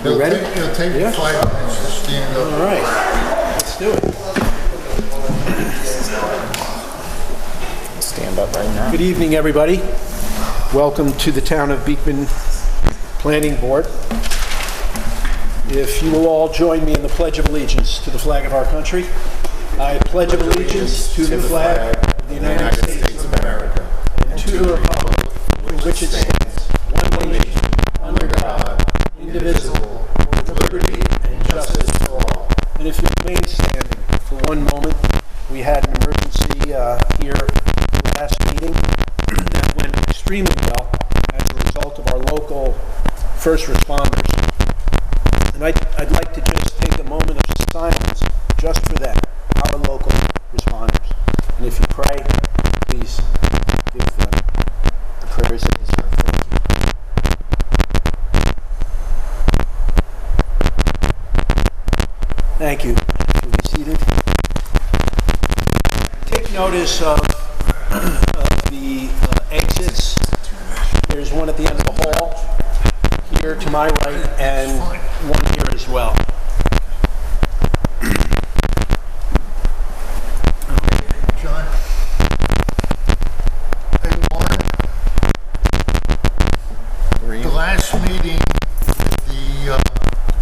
You ready? It'll take me 5 minutes to stand up. All right, let's do it. Stand up right now. Good evening, everybody. Welcome to the Town of Beekman Planning Board. If you will all join me in the Pledge of Allegiance to the flag of our country. I pledge allegiance to the flag of the United States of America and to the republic for which it stands, one nation, under God, indivisible, with liberty and justice for all. And if you remain standing for one moment, we had an emergency here last meeting that went extremely well as a result of our local first responders. And I'd like to just take a moment of silence just for them, our local responders. And if you pray, please give them the prayers they deserve. Thank you. Thank you. You'll be seated. Take notice of the exits. There's one at the end of the hall, here to my right, and one here as well. John? Hey, Warren? The last meeting,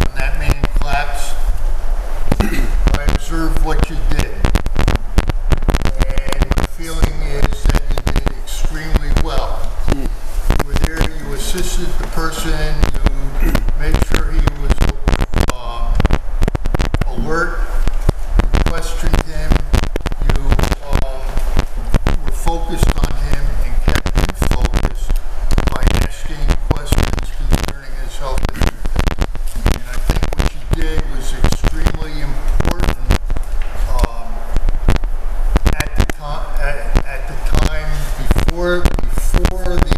when that man collapsed, I observed what you did. And my feeling is that you did extremely well. You were there, you assisted the person, you made sure he was alert, you questioned him, you were focused on him and kept him focused by asking questions concerning his health issues. And I think what you did was extremely important at the time before the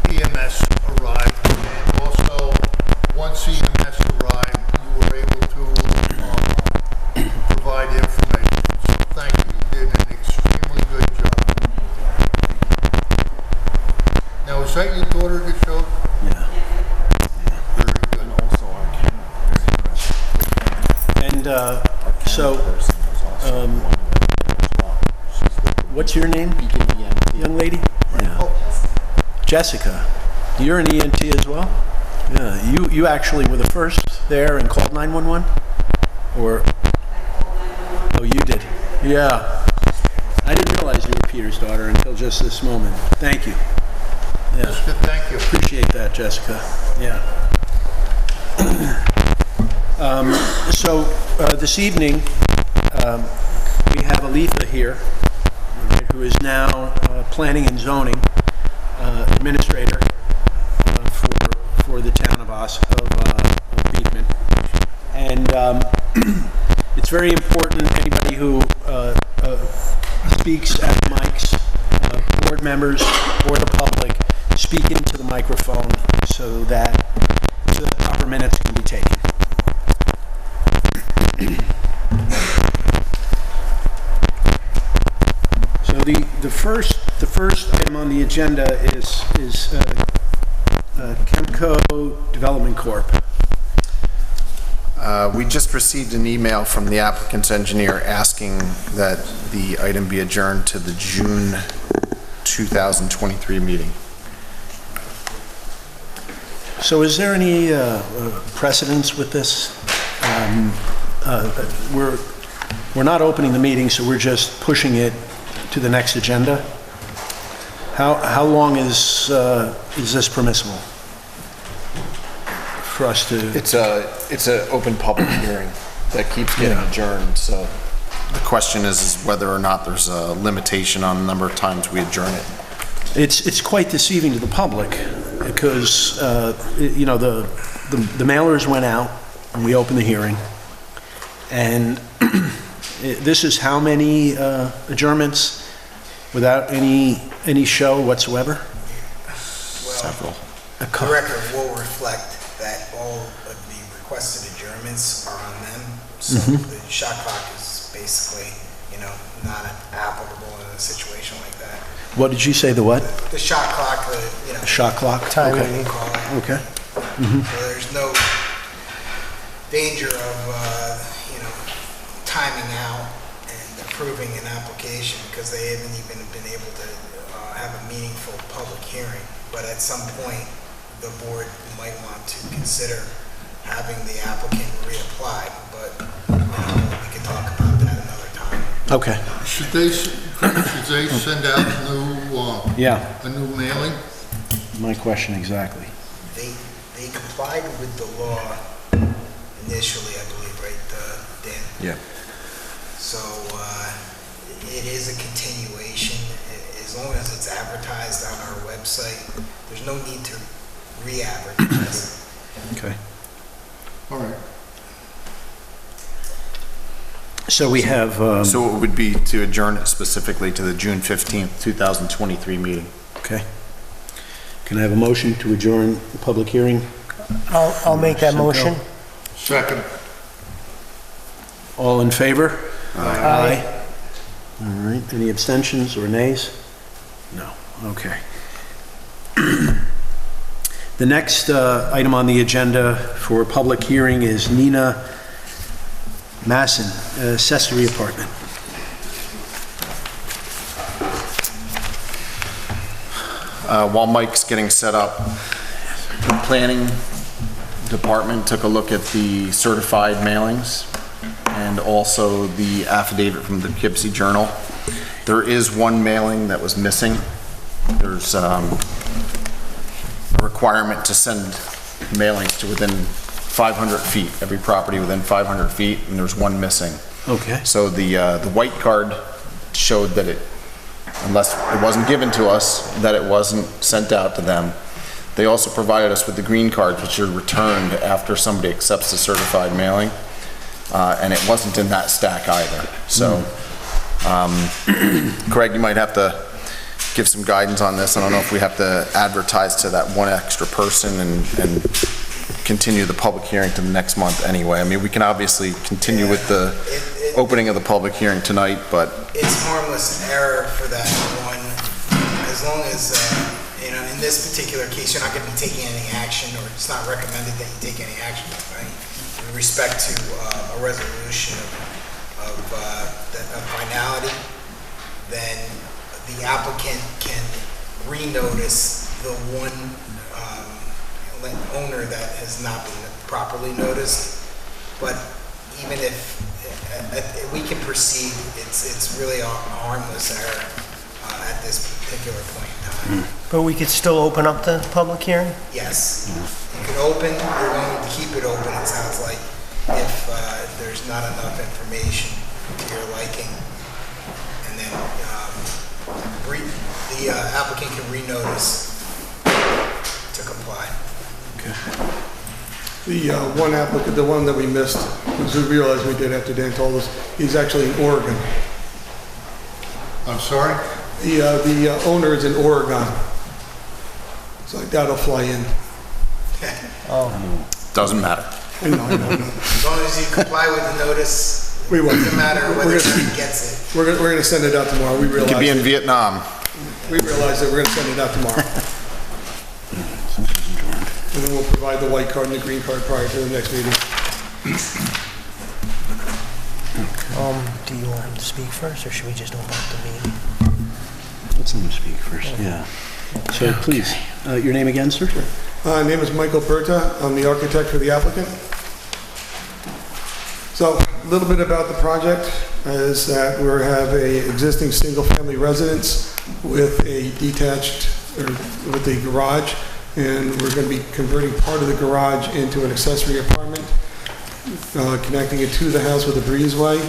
EMS arrived, and also once EMS arrived, you were able to provide information. So thank you. You did an extremely good job. Now, is that your daughter that showed? Yeah. Very good. And so, what's your name, young lady? Yeah. Jessica. You're an ENT as well? Yeah. You actually were the first there and called 911? Or? Oh, you did. Yeah. I didn't realize you were Peter's daughter until just this moment. Thank you. Yeah. Jessica, thank you. Appreciate that, Jessica. Yeah. So this evening, we have Aletha here, right, who is now Planning and Zoning Administrator for the town of Beekman. And it's very important, anybody who speaks at mics, board members or the public, speak into the microphone so that proper minutes can be taken. So the first item on the agenda is Chemco Development Corp. We just received an email from the applicant's engineer asking that the item be adjourned to the June 2023 meeting. So is there any precedence with this? We're not opening the meeting, so we're just pushing it to the next agenda. How long is this permissible for us to? It's an open public hearing that keeps getting adjourned. So the question is whether or not there's a limitation on the number of times we adjourn it. It's quite deceiving to the public because you know the mailers went out and we opened the hearing, and this is how many adjournments without any show whatsoever? Several. The record will reflect that all of the requested adjournments are on them. So the shot clock is basically, not applicable in a situation like that. What did you say, the what? The shot clock, Shot clock? time Okay. you call it. Okay. So there's no danger of, timing out and approving an application because they haven't even been able to have a meaningful public hearing. But at some point, the board might want to consider having the applicant reapply, but we can talk about that another time. Okay. Should they send out a new mailing? My question exactly. They complied with the law initially, I believe, right, Dan? Yeah. So it is a continuation. As long as it's advertised on our website, there's no need to re-advertise it. Okay. All right. So we have, So it would be to adjourn it specifically to the June 15th, 2023 meeting. okay. Can I have a motion to adjourn the public hearing? I'll make that motion. Second. All in favor? Aye. All right, any abstentions or nays? No, okay. The next item on the agenda for public hearing is Nina Masson, accessory apartment. While Mike's getting set up, the planning department took a look at the certified mailings and also the affidavit from the Poughkeepsie Journal. There is one mailing that was missing. There's a requirement to send mailings to within 500 feet, every property within 500 feet, and there's one missing. Okay. So the white card showed that it, unless it wasn't given to us, that it wasn't sent out to them. They also provided us with the green cards, which are returned after somebody accepts the certified mailing, and it wasn't in that stack either. So, Craig, you might have to give some guidance on this. I don't know if we have to advertise to that one extra person and continue the public hearing to the next month anyway. I mean, we can obviously continue with the opening of the public hearing tonight, but... It's harmless error for that one, as long as, in this particular case, you're not going to be taking any action, or it's not recommended that you take any action, right? With respect to a resolution of finality, then the applicant can renotice the one owner that has not been properly noticed. But even if we can proceed, it's really a harmless error at this particular point in time. But we could still open up the public hearing? Yes. You can open, you're going to keep it open, it sounds like, if there's not enough information to your liking. And then the applicant can renotice to comply. The one applicant, the one that we missed, because we realized we did after Dan told us, he's actually in Oregon. I'm sorry? The owner is in Oregon. So I doubt he'll fly in. Doesn't matter. I know. As long as you comply with the notice, We it will. doesn't matter whether he gets it. We're gonna send it out tomorrow. We Could be realize in Vietnam. that we're gonna send it out tomorrow. And then we'll provide the white card and the green card prior to the next meeting. Do you want him to speak first, or should we just open up the meeting? Let's let him speak first, yeah. So please, your name again, sir? My name is Michael Berta. I'm the architect for the applicant. So a little bit about the project is that we have a existing single-family residence with a detached, or with a garage, and we're going to be converting part of the garage into an accessory apartment, connecting it to the house with a breezeway.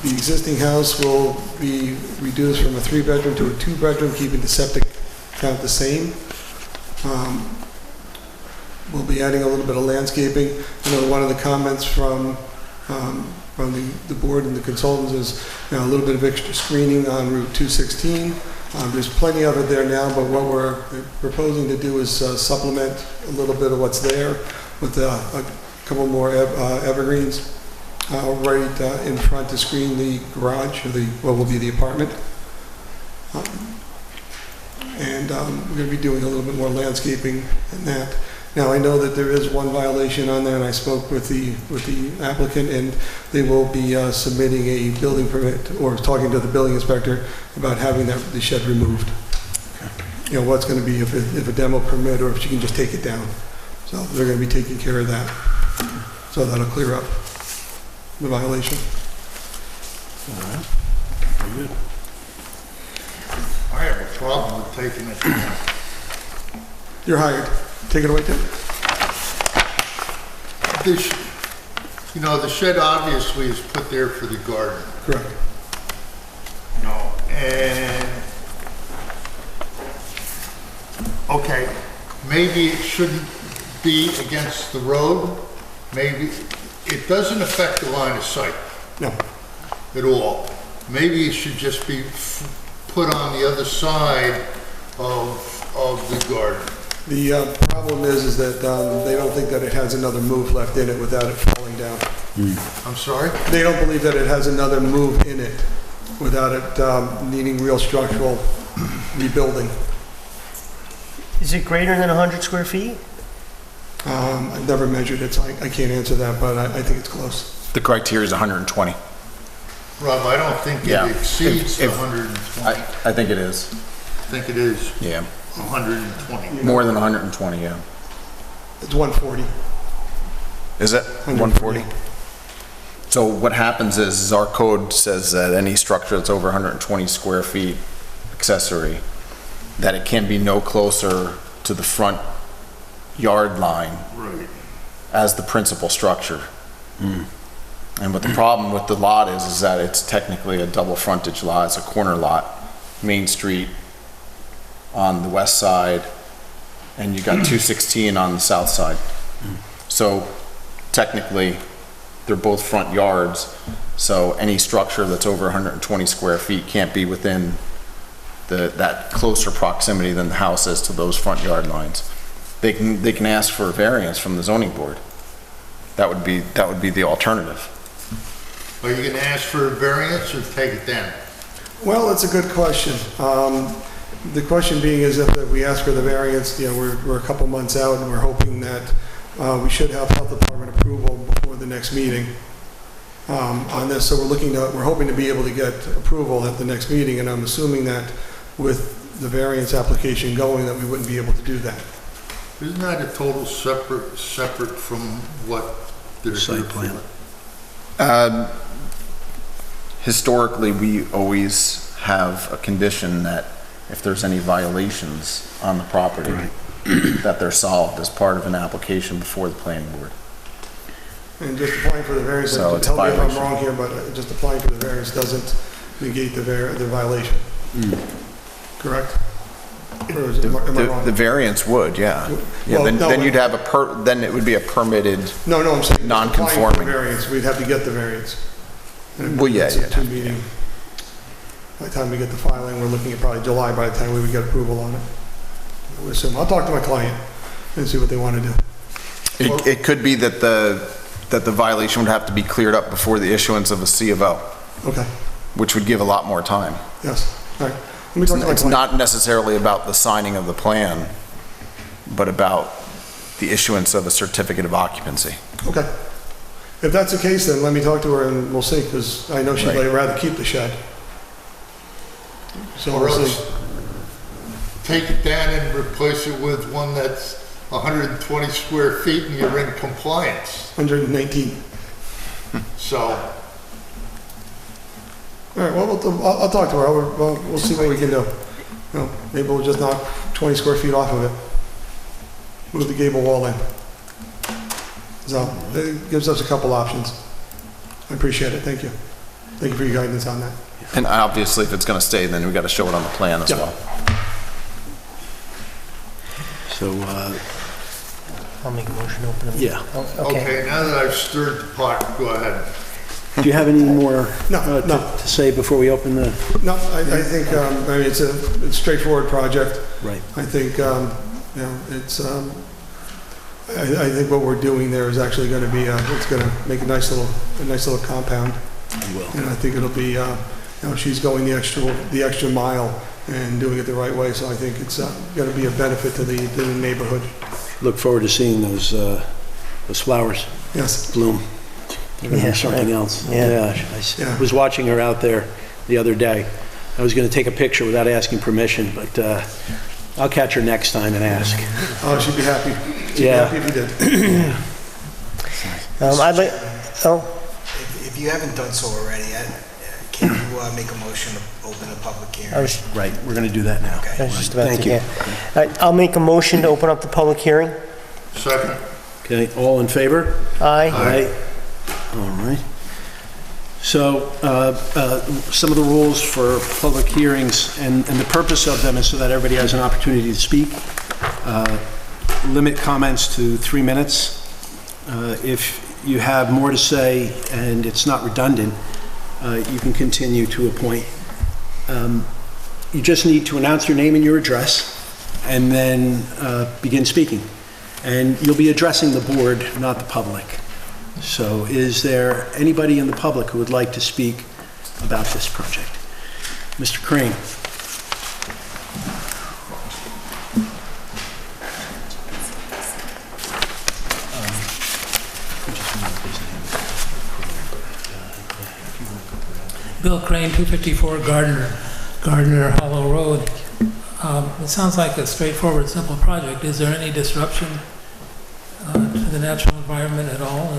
The existing house will be reduced from a 3-bedroom to a 2-bedroom, keeping the septic count the same. We'll be adding a little bit of landscaping. I know one of the comments from the board and the consultants is a little bit of extra screening on Route 216. There's plenty of it there now, but what we're proposing to do is supplement a little bit of what's there with a couple more evergreens right in front to screen the garage, or what will be the apartment. And and we're going to be doing a little bit more landscaping and that. Now, I know that there is one violation on there, and I spoke with the applicant, and they will be submitting a building permit, or talking to the building inspector about having the shed removed. You know, what's going to be if a demo permit, or if she can just take it down. So they're going to be taking care of that. So that'll clear up the violation. All right. Very good. I have a problem with taking it down. You're hired. Take it away, Tim. The shed obviously is put there for the garden. Correct. And, okay, maybe it shouldn't be against the road. Maybe it doesn't affect the line of sight No. at all. Maybe it should just be put on the other side of the garden. The problem is that they don't think that it has another move left in it without it falling down. I'm sorry? They don't believe that it has another move in it without it needing real structural rebuilding. Is it greater than 100 square feet? I've never measured it, so I can't answer that, but I think it's close. The criteria is 120. Rob, I don't think Yeah. it exceeds If- 120. I think it is. I think it is Yeah. 120. More than 120, yeah. It's 140. Is it 140? So what happens is our code says that any structure that's over 120 square feet accessory, that it can be no closer to the front yard line Right. as the principal structure. And what the problem with the lot is that it's technically a double frontage lot. It's a corner lot, Main Street on the west side, and you got 216 on the south side. So technically, they're both front yards, so any structure that's over 120 square feet can't be within that closer proximity than the house is to those front yard lines. They can ask for a variance from the zoning board. That would be the alternative. Are you going to ask for a variance or take it down? Well, it's a good question. The question being is if we ask for the variance, we're a couple months out, and we're hoping that we should have health department approval before the next meeting on this. So we're hoping to be able to get approval at the next meeting, and I'm assuming that with the variance application going, that we wouldn't be able to do that. Isn't that a total separate from what they're Site plan. Historically, we always have a condition that if there's any violations on the property, that they're solved as part of an application before the planning board. And just applying for the variance, So it's tell me if I'm violation. wrong here, but just applying for the variance doesn't negate the violation. Correct? Or is it, am I wrong? The variance would, yeah. Yeah, Well, no, then you'd have then it would be a permitted, No, I'm saying, Non-conforming. applying for the variance, we'd have to get the variance. And Well, yeah, it's a yeah. two-meeting. By the time we get the filing, we're looking at probably July by the time we would get approval on it. I would assume. I'll talk to my client and see what they want to do. it could be that the violation would have to be cleared up before the issuance of a C of O, Okay, which would give a lot more time. yes, all right. Let me talk to my It's client. not necessarily about the signing of the plan, but about the issuance of a certificate of occupancy. Okay. If that's the case, then let me talk to her and we'll see, because I know she'd Right. rather keep the shed. So Or we'll else see. take it down and replace it with one that's 120 square feet and you're in compliance. 119. So, All right, well, I'll talk to her. We'll see what we can do. Maybe we'll just knock 20 square feet off of it. Move the gable wall in. So it gives us a couple options. I appreciate it. Thank you. Thank you for your guidance on that. And obviously, if it's gonna stay, then we gotta show it on the plan as Yeah. well. So, I'll make a motion to open them. yeah. Oh, okay, now that I've stirred the pot, go ahead. Do you have any more No. to say before we open the? No, I think, it's a straightforward project. Right. I think, it's, I think what we're doing there is actually going to be, it's going to make a nice little compound. You will. And I think it'll be, she's going the extra mile and doing it the right way. So I think it's going to be a benefit to the neighborhood. Look forward to seeing those flowers Yes. bloom. They're gonna Yeah, be something right. else. Yeah. I was watching her out there the other day. I was gonna take a picture without asking permission, but I'll catch her next time and ask. Oh, she'd be happy. She'd be Yeah. happy if you did. I'd like, oh, If you haven't done so already, can you make a motion to open a public hearing? I was Right, we're gonna do that now. I was just about Thank to, you. yeah. All right, I'll make a motion to open up the public hearing. Second. Okay, all in favor? Aye. Aye. All right. So, some of the rules for public hearings, and the purpose of them is so that everybody has an opportunity to speak. Limit comments to 3 minutes. If you have more to say and it's not redundant, you can continue to a point. You just need to announce your name and your address, and then begin speaking. And you'll be addressing the board, not the public. So is there anybody in the public who would like to speak about this project? Mr. Crane. Bill Crane, 254 Gardner Hollow Road. It sounds like a straightforward, simple project. Is there any disruption to the natural environment at all?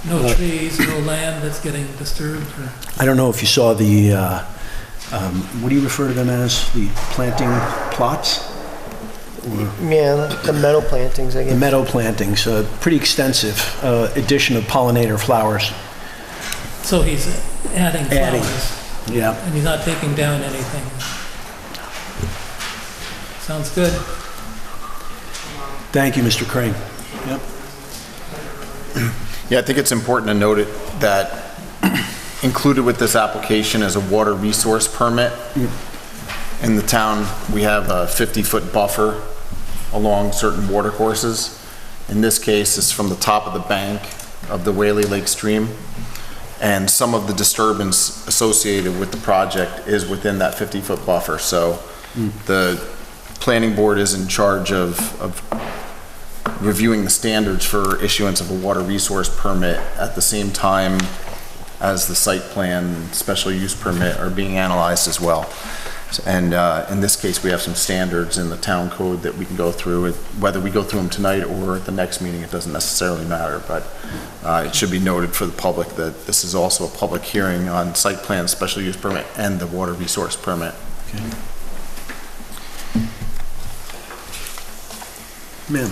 No trees, no land that's getting disturbed? Or? I don't know if you saw the, what do you refer to them as? The planting plots? Yeah, the meadow plantings, I The guess. meadow plantings, pretty extensive addition of pollinator flowers. So he's adding Adding. flowers, Yeah. and he's not taking down anything. Sounds good. Thank you, Mr. Crane. Yep. Yeah, I think it's important to note it that included with this application is a water resource permit. In the town, we have a 50-foot buffer along certain water courses. In this case, it's from the top of the bank of the Whaley Lake stream. And some of the disturbance associated with the project is within that 50-foot buffer. So the planning board is in charge of reviewing the standards for issuance of a water resource permit at the same time as the site plan special use permit are being analyzed as well. And in this case, we have some standards in the town code that we can go through. Whether we go through them tonight or at the next meeting, it doesn't necessarily matter, but it should be noted for the public that this is also a public hearing on site plan special use permit and the water resource permit. Okay. Ma'am.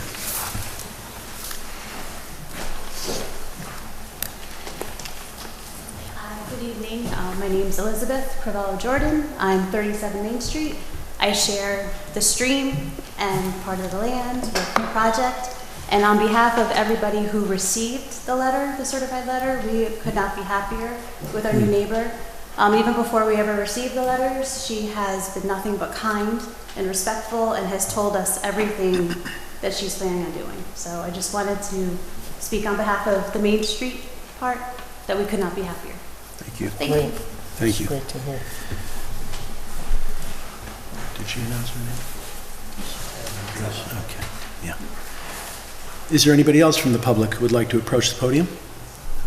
Good evening. My name is Elizabeth Crivello Jordan. I'm 37 Main Street. I share the stream and part of the land with the project. And on behalf of everybody who received the letter, the certified letter, we could not be happier with our new neighbor. Even before we ever received the letters, she has been nothing but kind and respectful and has told us everything that she's planning on doing. So I just wanted to speak on behalf of the Main Street part that we could not be happier. Thank you. Thank you. Thank you. Great to hear. Did she announce her name? Yes, okay, yeah. Is there anybody else from the public who would like to approach the podium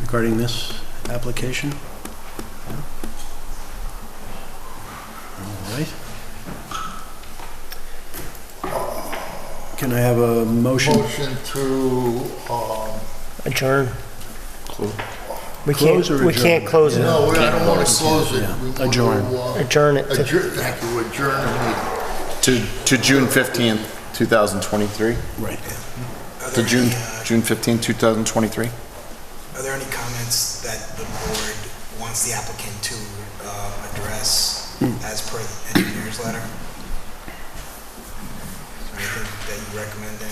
regarding this application? No? All right. Can I have a motion? Motion to, Adjourn. We Close or we adjourn? can't close it. no, I don't want to close it. Yeah. We want to, Adjourn. Adjourn it to- Adjourn, thank you, adjourn the meeting. To June 15th, 2023? Right. Are To there June, any, June 15th, 2023? Are there any comments that the board wants the applicant to address as per the engineer's letter? Is there anything that you recommend there?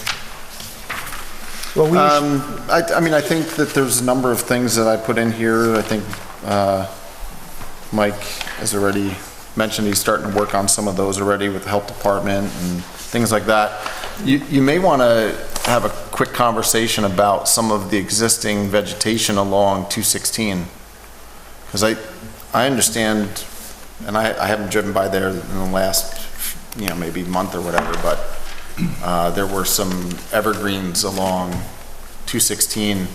Well, we, I mean, I think that there's a number of things that I put in here. I think Mike has already mentioned he's starting to work on some of those already with the health department and things like that. You may want to have a quick conversation about some of the existing vegetation along 216. Because I understand and I haven't driven by there in the last, maybe month or whatever, but there were some evergreens along 216,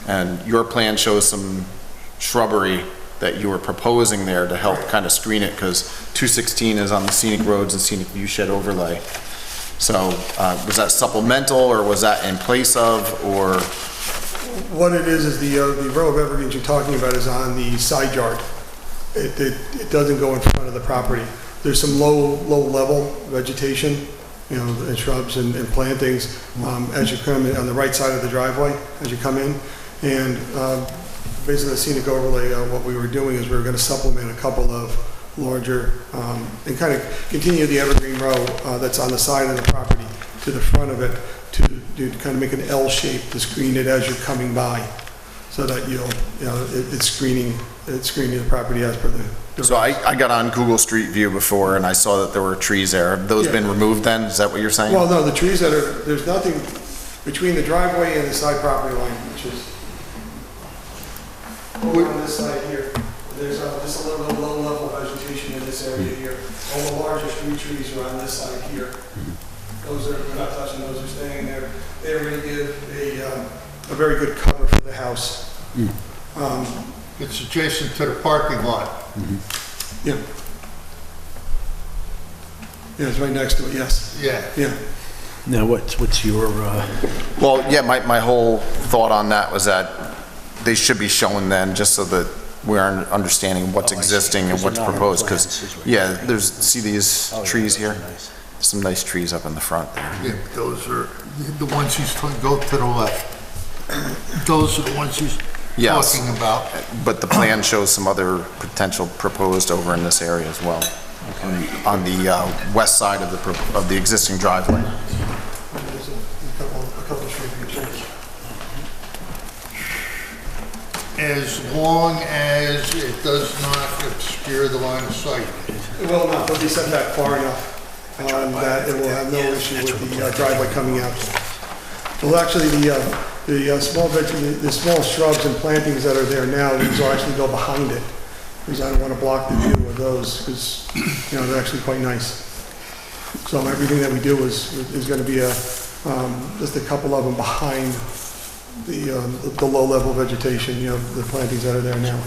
and your plan shows some shrubbery that you were proposing there to help kind of screen it, because 216 is on the scenic roads and scenic view shed overlay. So was that supplemental, or was that in place of, or? What it is the row of evergreens you're talking about is on the side yard. It doesn't go in front of the property. There's some low level vegetation, and shrubs and plantings as you come in on the right side of the driveway as you come in. And basically the scenic overlay, what we were doing is we were going to supplement a couple of larger and kind of continue the evergreen row that's on the side of the property to the front of it to kind of make an L shape to screen it as you're coming by, so that it's screening the property as per the. So I got on Google Street View before, and I saw that there were trees there. Have those been removed then? Is that what you're saying? Well, no, the trees there's nothing between the driveway and the side property line, which is over on this side here. There's just a little bit of low-level vegetation in this area here. All the larger street trees are on this side here. We're not touching those, are staying there. They already give a very good cover for the house. It's adjacent to the parking lot. Yeah. Yeah, it's right next to it, yes. Yeah. Yeah. Now, what's your, Well, yeah, my whole thought on that was that they should be shown then, just so that we're understanding what's existing and what's proposed, because, yeah, see these trees here? Some nice trees up in the front there. Yeah, but those are the ones he's talking, go to the left. Those are the ones he's Yes. talking about. But the plan shows some other potential proposed over in this area as well, on the west side of the existing driveway. There's a couple of trees. As long as it does not obscure the line of sight. It will not, they'll be set back far enough that it will have no issue with the driveway coming out. Well, actually, the small shrubs and plantings that are there now, these will actually go behind it, because I don't want to block the view of those, because, they're actually quite nice. So everything that we do is going to be just a couple of them behind the low-level vegetation, the plantings that are there now.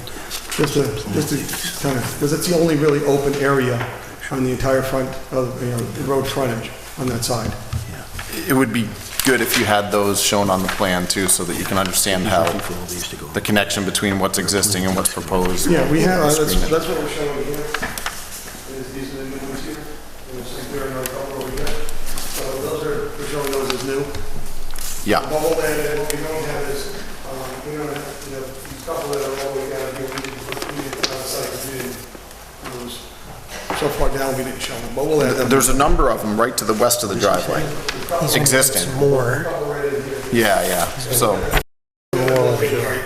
Just to kind of, because it's the only really open area on the entire front of, the road frontage on that side. It would be good if you had those shown on the plan too, so that you can understand how the connection between what's existing and what's proposed. Yeah, we have, that's Screen it. what we're showing here. These are the new ones here. And it's like they're in our cover over here. So we're showing those as new. Yeah. But what we don't have is, we don't have, these couple that are all the way down here, we didn't put on the site, we didn't, so far down, we didn't show them, but we'll add them. There's a number of them right to the west of the driveway. Existing. More Yeah, so, over here.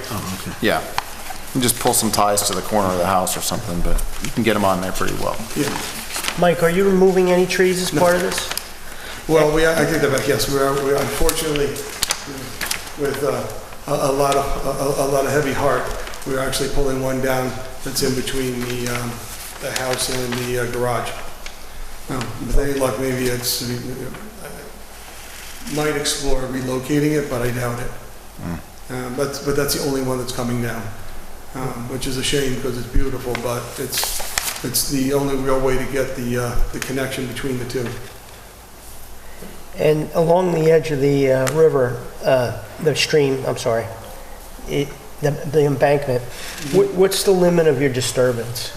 yeah. You can just pull some ties to the corner of the house or something, but you can get them on there pretty well. Yeah. Mike, are you removing any trees as part of this? Well, I take that back, yes, we're unfortunately, with a lot of heavy heart, we're actually pulling one down that's in between the house and the garage. With any luck, maybe might explore relocating it, but I doubt it. But that's the only one that's coming down, which is a shame because it's beautiful, but it's the only real way to get the connection between the two. And along the edge of the river, the stream, I'm sorry, the embankment, what's the limit of your disturbance?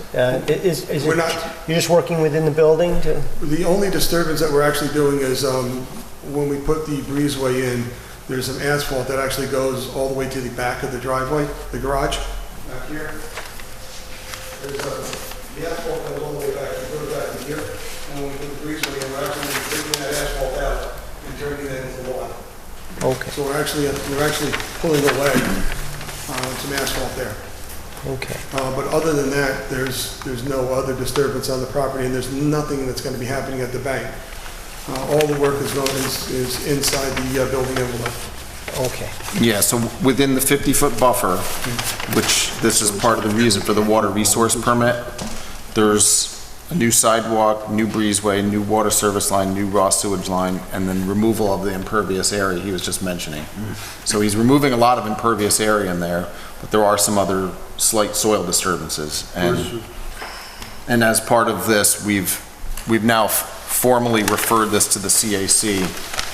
Is it, We're not- you're just working within the building to? The only disturbance that we're actually doing is when we put the breezeway in, there's some asphalt that actually goes all the way to the back of the driveway, the garage, back here. There's the asphalt goes all the way back, it goes back to here, and when we put the breezeway in, we're actually taking that asphalt out and turning that into water. Okay, So we're actually pulling away some asphalt there. okay. But other than that, there's no other disturbance on the property, and there's nothing that's going to be happening at the bank. All the work is inside the building envelope. Okay. Yeah, so within the 50-foot buffer, which this is part of the reason for the water resource permit, There's a new sidewalk, new breezeway, new water service line, new raw sewage line, and then removal of the impervious area he was just mentioning. So he's removing a lot of impervious area in there, but there are some other slight soil disturbances. And as part of this, we've now formally referred this to the CAC,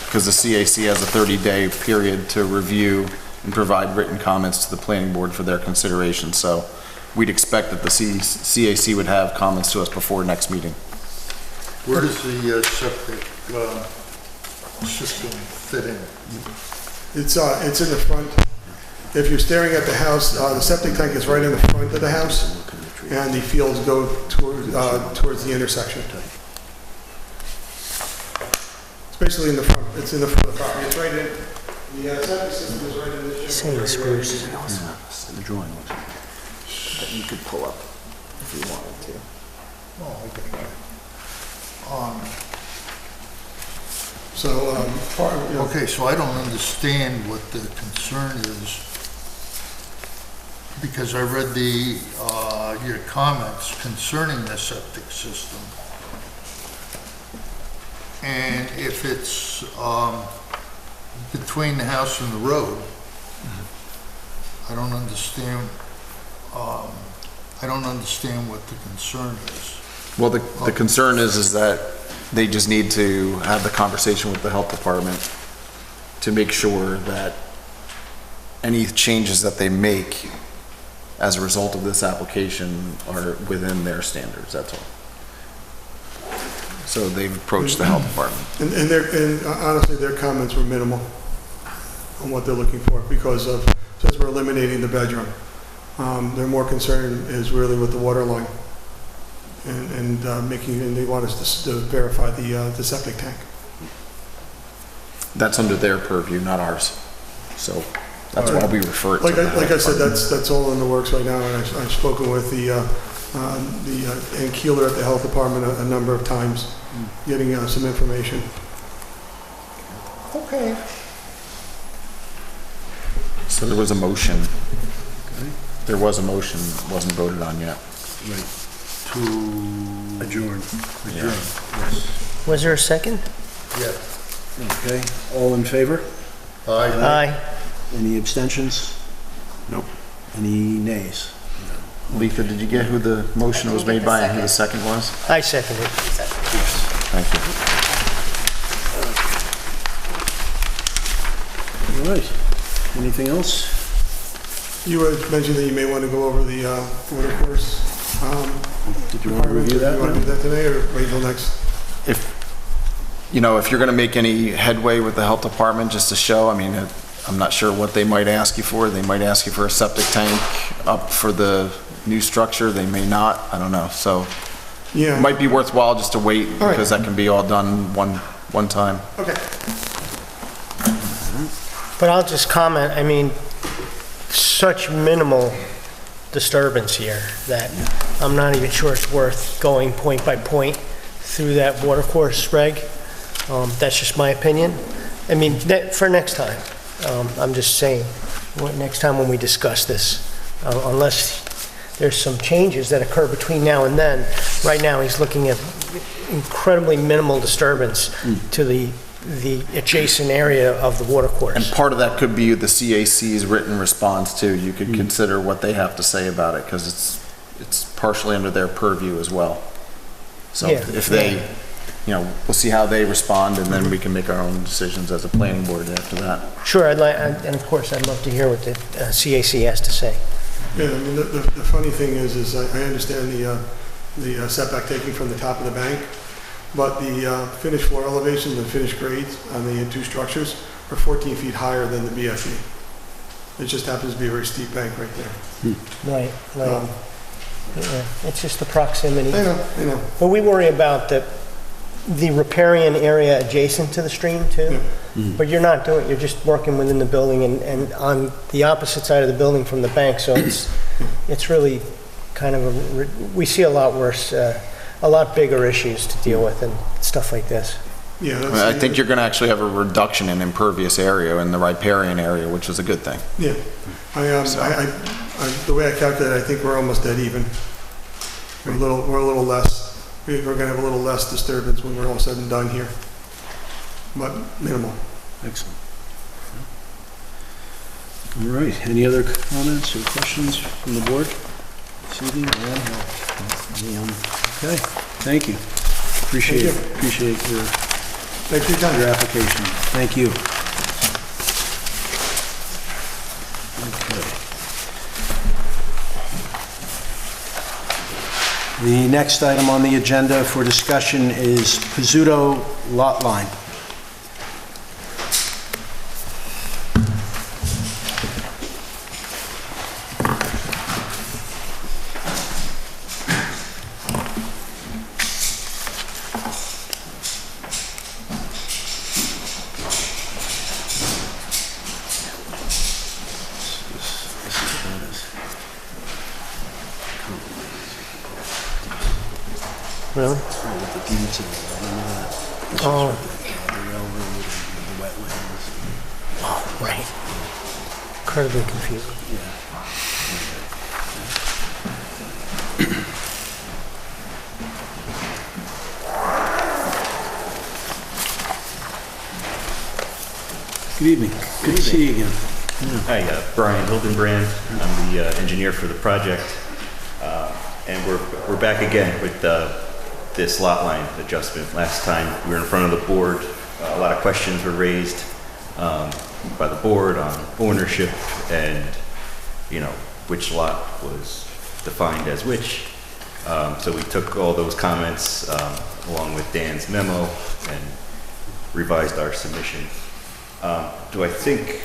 because the CAC has a 30-day period to review and provide written comments to the planning board for their consideration. So we'd expect that the CAC would have comments to us before next meeting. Where does the septic system fit in? It's in the front. If you're staring at the house, the septic tank is right in the front of the house, and the fields go towards the intersection. It's basically in the front. It's in the front of the property. It's right in. The septic system is right in this. He's saying spruce. The drawing was, that you could pull up if you wanted to. Oh, okay. Okay, so I don't understand what the concern is, because I read your comments concerning the septic system. And if it's between the house and the road, I don't understand what the concern is. Well, the concern is that they just need to have the conversation with the health department to make sure that any changes that they make as a result of this application are within their standards, that's all. So they've approached the health department. And honestly, their comments were minimal on what they're looking for, because since we're eliminating the bedroom, their more concern is really with the water line and they want us to verify the septic tank. That's under their purview, not ours. So that's why we refer it to Like the health I said, department. that's all in the works right now, and I've spoken with and Keeler at the health department a number of times, getting some information. Okay. So there was a motion. There was a motion, wasn't voted on yet. To Adjourn. yes. Was there a second? Yeah. Okay, all in favor? Aye. Any abstentions? Nope. Any nays? Letha, did you get who the motion was made by and who the second was? I second it. Thank you. All right. Anything else? You had mentioned that you may want to go over the water course. Did you want to review that? Do you want to do that today or wait till next? If you're going to make any headway with the health department, just to show, I mean, I'm not sure what they might ask you for. They might ask you for a septic tank up for the new structure. They may not. I don't know. So Yeah. it might be worthwhile just to wait, All right. because that can be all done one time. Okay. But I'll just comment, I mean, such minimal disturbance here that I'm not even sure it's worth going point by point through that water course reg. That's just my opinion. I mean, for next time, I'm just saying, next time when we discuss this, unless there's some changes that occur between now and then, right now he's looking at incredibly minimal disturbance to the adjacent area of the water course. And part of that could be the CAC's written response too. You could consider what they have to say about it, because it's partially under their purview as well. So Yeah, if they, we'll see how they respond, and then we can make our own decisions as a planning board after that. Sure, and of course, I'd love to hear what the CAC has to say. Yeah, I mean, the funny thing is I understand the setback taking from the top of the bank, but the finished floor elevation, the finished grades on the two structures are 14 feet higher than the BFE. It just happens to be a very steep bank right there. Right. Yeah, it's just the proximity. I know. But we worry about the riparian area adjacent to the stream too. But you're not doing, you're just working within the building and on the opposite side of the building from the bank, so it's really kind of we see a lot worse, a lot bigger issues to deal with and stuff like this. Yeah, I think you're going to actually have a reduction in impervious area in the riparian area, which is a good thing. Yeah, the way I calculate it, I think we're almost dead even. we're a little less, we're gonna have a little less disturbance when we're all said and done here. But minimal. Excellent. All right, any other comments or questions from the board this evening? Okay, thank you. Appreciate your Thanks for your time. application. Thank you. Okay. The next item on the agenda for discussion is Pizzuto lot line. Really? With the deeds and remember that? This is Oh. the railroad and the wetlands. Oh, right. Incredibly confusing. Good evening. Good to see you again. Hi, Brian Hildenbrand. I'm the engineer for the project. And we're back again with this lot line adjustment. Last time we were in front of the board, a lot of questions were raised by the board on ownership and, you know, which lot was defined as which. So we took all those comments along with Dan's memo and revised our submission. I think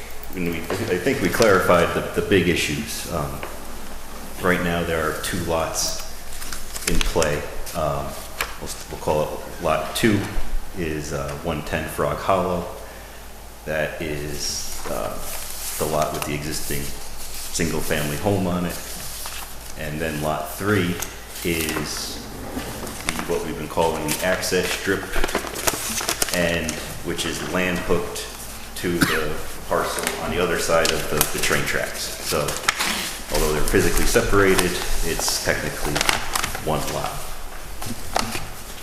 we clarified the big issues. Right now, there are two lots in play. We'll call it Lot 2 is 110 Frog Hollow. That is the lot with the existing single-family home on it. And then Lot 3 is what we've been calling the access strip, and which is land hooked to the parcel on the other side of the train tracks. So although they're physically separated, it's technically one lot.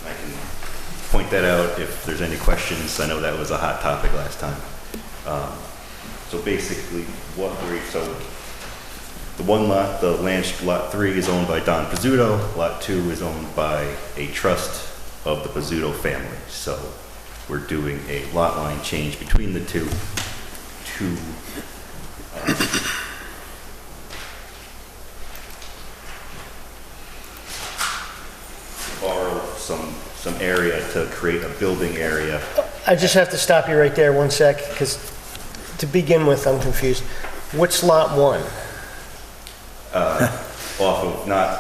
I can point that out if there's any questions. I know that was a hot topic last time. So basically, the one lot, the lot 3 is owned by Don Pizzuto. Lot 2 is owned by a trust of the Pizzuto family. So we're doing a lot line change between the two to borrow some area to create a building area. I just have to stop you right there 1 sec, because to begin with, I'm confused. What's lot 1? Off of not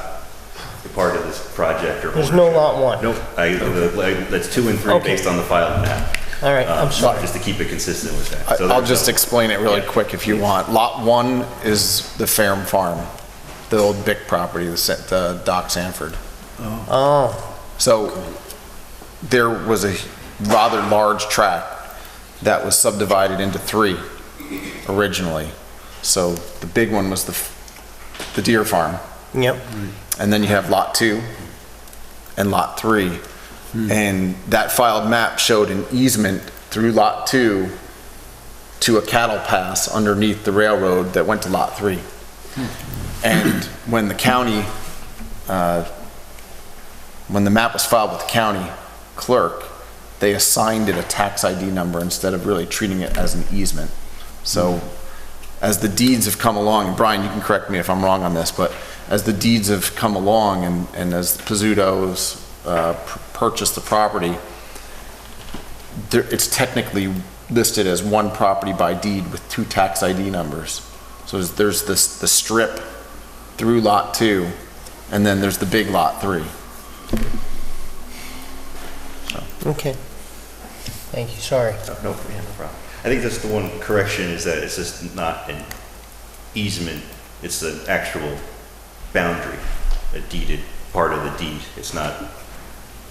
a part of this project or There's no lot 1? Nope, that's 2 and 3 Okay. based on the filed map. All right, I'm sorry. Just to keep it consistent with that. So I'll there's just no- explain it really Yeah. quick if you want. Lot 1 is the Ferrum Farm, the old Bick property, the Doc Sanford. Oh, So there was a rather large tract that was subdivided into 3 originally. So the big one was the deer farm. yep. And then you have Lot 2 and Lot 3. And that filed map showed an easement through Lot 2 to a cattle pass underneath the railroad that went to Lot 3. And when the county, when the map was filed with the county clerk, they assigned it a tax ID number instead of really treating it as an easement. So as the deeds have come along, and Brian, you can correct me if I'm wrong on this, but as the deeds have come along and as Pizzuto's purchased the property, it's technically listed as one property by deed with 2 tax ID numbers. So there's the strip through Lot 2, and then there's the big Lot 3. Okay. Thank you, sorry. No problem. I think that's the one correction, is that it's just not an easement, it's an actual boundary, a deeded part of the deed. It's not,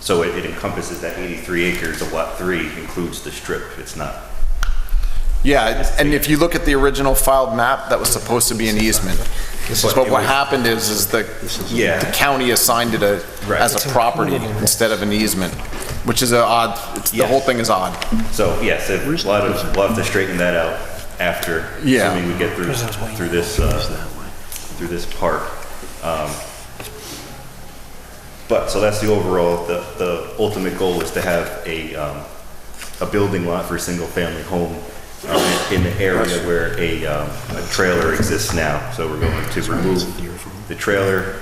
so it encompasses that 83 acres of Lot 3, includes the strip. It's not. Yeah, and if you look at the original filed map, that was supposed to be an easement. But what happened is the Yeah. the county assigned it Right. as a property instead of an easement, which is a odd, the Yes. whole thing is odd. So, yes, we'll have to straighten that out after, Yeah. assuming we get through this part. But, so that's the overall, the ultimate goal is to have a building lot for a single-family home in the area where a trailer exists now. So we're going to remove the trailer,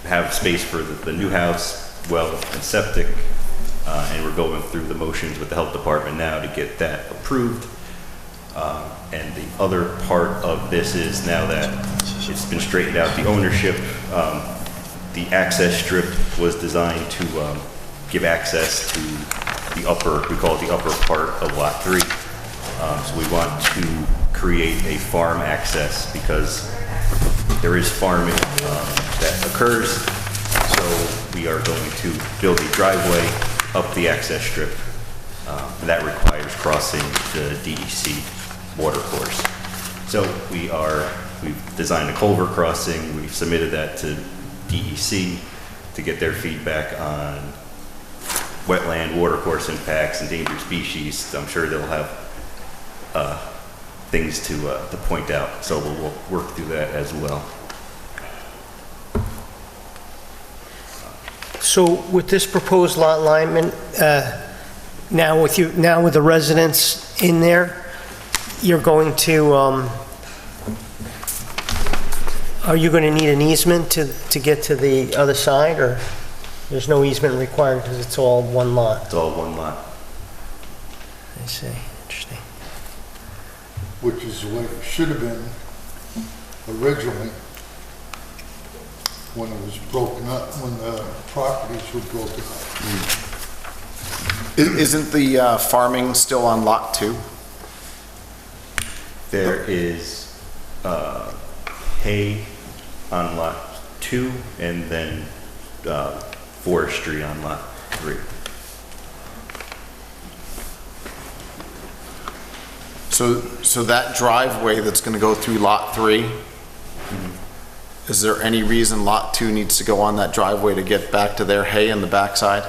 have space for the new house, well, and septic, and we're going through the motions with the health department now to get that approved. And the other part of this is now that it's been straightened out, the ownership, the access strip was designed to give access to the upper, we call it the upper part of Lot 3. So we want to create a farm access because there is farming that occurs. So we are going to build a driveway up the access strip. That requires crossing the DEC water course. So we've designed a culvert crossing. We've submitted that to DEC to get their feedback on wetland, water course impacts, endangered species. I'm sure they'll have things to point out. So we'll work through that as well. So with this proposed lot alignment, now with the residents in there, you're going to, are you going to need an easement to get to the other side, or there's no easement required because it's all one lot? It's all one lot. I see, interesting. Which is the way it should have been originally when it was broken up, when the properties were broken up. Isn't the farming still on Lot 2? There is hay on Lot 2 and then forestry on Lot 3. So that driveway that's going to go through Lot 3, is there any reason Lot 2 needs to go on that driveway to get back to their hay on the backside?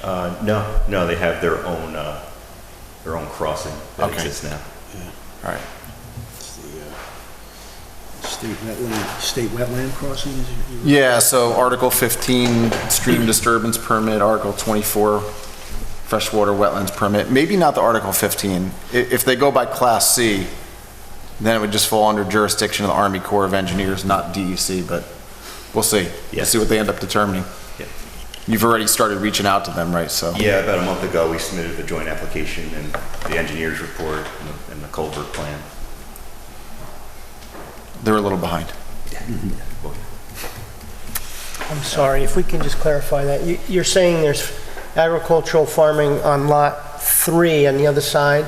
No, they have their own crossing that Okay. exists now. All right. It's the state wetland crossing, is it? Yeah, so Article 15, stream disturbance permit, Article 24, freshwater wetlands permit, maybe not the Article 15. If they go by Class C, then it would just fall under jurisdiction of the Army Corps of Engineers, not DEC, but we'll see. We'll Yes. see what they end up determining. Yeah. You've already started reaching out to them, right? So Yeah, about a month ago, we submitted the joint application and the engineer's report and the culvert plan. they're a little behind. I'm sorry, if we can just clarify that. You're saying there's agricultural farming on Lot 3 on the other side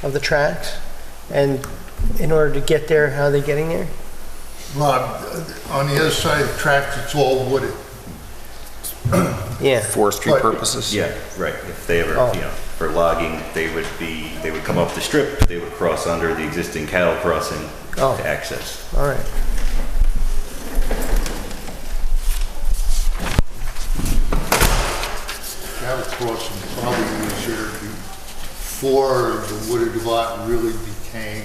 of the tracks? And in order to get there, how are they getting there? Rob, on the other side of the tracks, it's all wooded. Yeah. Forestry But- purposes? Yeah, right. If they ever, Oh. for logging, they would come up the strip, they would cross under the existing cattle crossing Oh. to access. All right. Cattle crossing probably was here before the wooded lot really became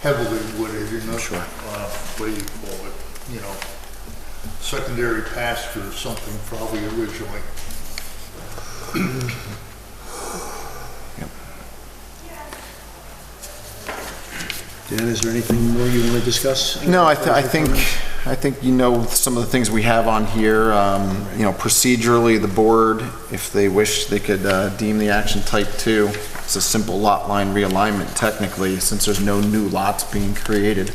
heavily wooded, you know? Sure. What do you call it? You know, secondary pasture or something probably originally. Dan, is there anything more you want to discuss? No, I think you know some of the things we have on here. You know, procedurally, the board, if they wish, they could deem the action type 2. It's a simple lot line realignment technically, since there's no new lots being created.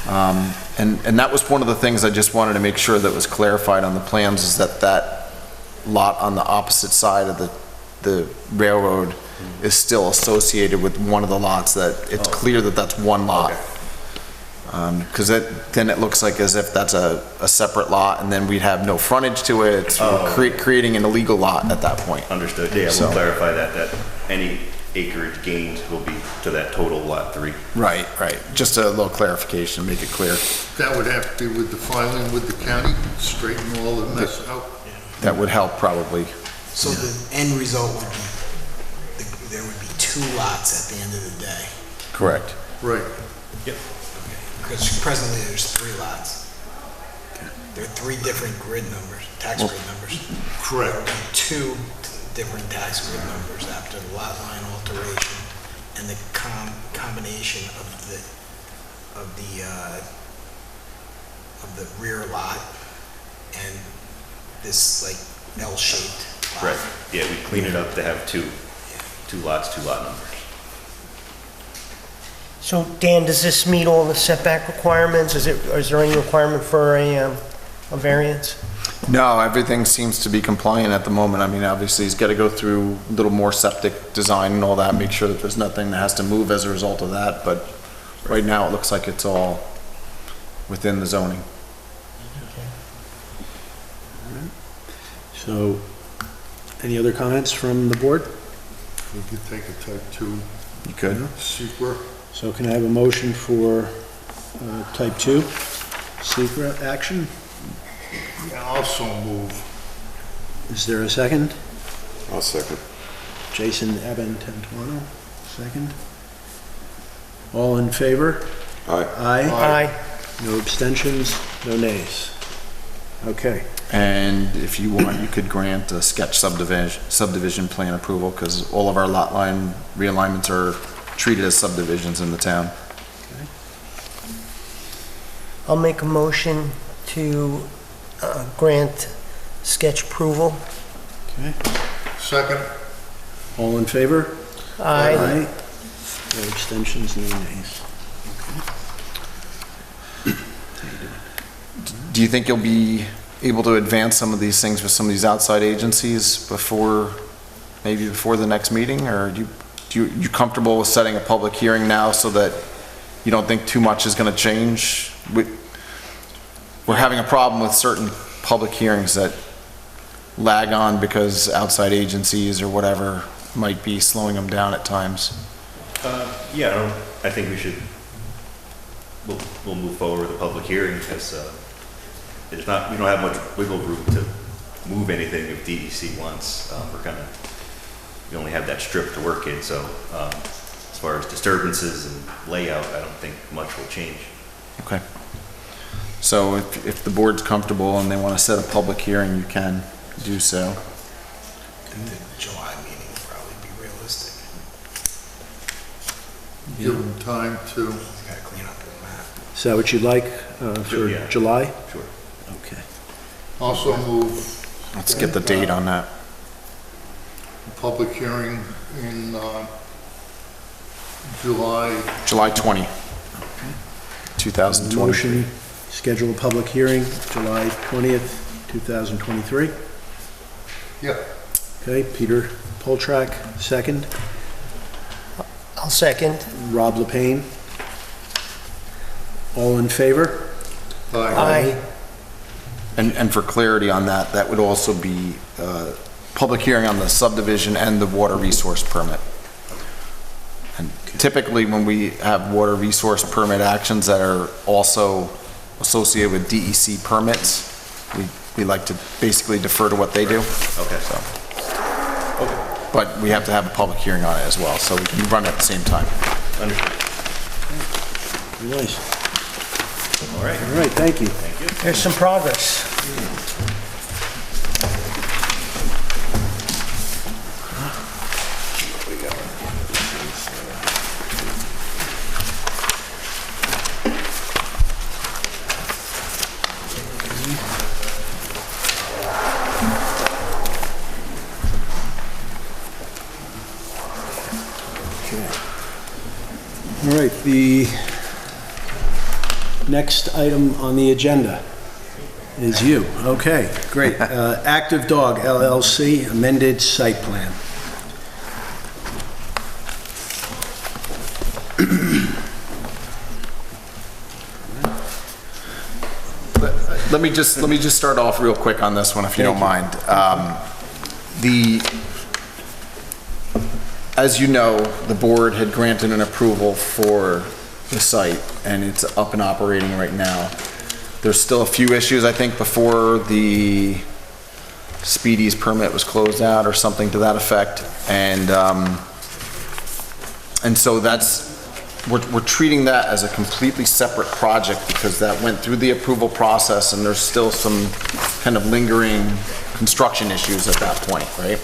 And that was one of the things I just wanted to make sure that was clarified on the plans, is that that lot on the opposite side of the railroad is still associated with one of the lots, that it's clear that that's one lot. Because then it looks like as if that's a separate lot, and then we'd have no frontage to it. It's creating an illegal lot at that point. Understood. Yeah, So- we'll clarify that any acreage gained will be to that total lot 3. Right, right. Just a little clarification, make it clear. That would have to be with the filing with the county, straighten all the mess out. That would help probably. So the end result would be, there would be 2 lots at the end of the day. Correct. Right. Because presently there's 3 lots. There are 3 different grid numbers, tax grid numbers. Correct. There will be 2 different tax grid numbers after the lot line alteration and the combination of the rear lot and this like L-shaped lot. Right, yeah, we clean it up to have two lots, 2 lot numbers. So Dan, does this meet all the setback requirements? Is there any requirement for a variance? No, everything seems to be compliant at the moment. I mean, obviously, he's got to go through a little more septic design and all that, make sure that there's nothing that has to move as a result of that, but right now, it looks like it's all within the zoning. So, any other comments from the board? We could take a type 2 You could? secret. So can I have a motion for type 2, secret action? Also move. Is there a second? I'll second. Jason Eben Tantuano, second. All in favor? Aye. Aye. Aye. No abstentions, no nays. Okay. And if you want, you could grant a sketch subdivision plan approval, because all of our lot line realignments are treated as subdivisions in the town. I'll make a motion to grant sketch approval. Okay. Second. All in favor? Aye. No abstentions, no nays. Do you think you'll be able to advance some of these things with some of these outside agencies maybe before the next meeting? Or you comfortable with setting a public hearing now so that you don't think too much is going to change? We're having a problem with certain public hearings that lag on because outside agencies or whatever might be slowing them down at times. Yeah, I think we'll move forward with a public hearing because we don't have much wiggle room to move anything if DEC wants. We only have that strip to work in, so as far as disturbances and layout, I don't think much will change. Okay. So if the board's comfortable and they want to set a public hearing, you can do so. And the July meeting will probably be realistic. Give them time to. You gotta clean up the map. Is that what you'd like for Yeah. July? Sure. Okay. Also move Let's get the date on that. public hearing in July. July 20, 2023. Motion, schedule a public hearing, July 20th, 2023. Yep. Okay, Peter Poltrak, second. I'll second. Rob Lepane. All in favor? Aye. And for clarity on that, that would also be public hearing on the subdivision and the water resource permit. And typically, when we have water resource permit actions that are also associated with DEC permits, we like to basically defer to what they do. Okay. So, but we have to have a public hearing on it as well, so we can run it at the same time. Understood. Nice. All right. All right, thank you. Thank you. There's some progress. All right, the next item on the agenda is you. Okay, great. Active Dog LLC amended site plan. Let me just start off real quick on this one, if you don't mind. The as you know, the board had granted an approval for the site, and it's up and operating right now. There's still a few issues, I think, before the Speedy's permit was closed out or something to that effect. And so we're treating that as a completely separate project because that went through the approval process and there's still some kind of lingering construction issues at that point, right?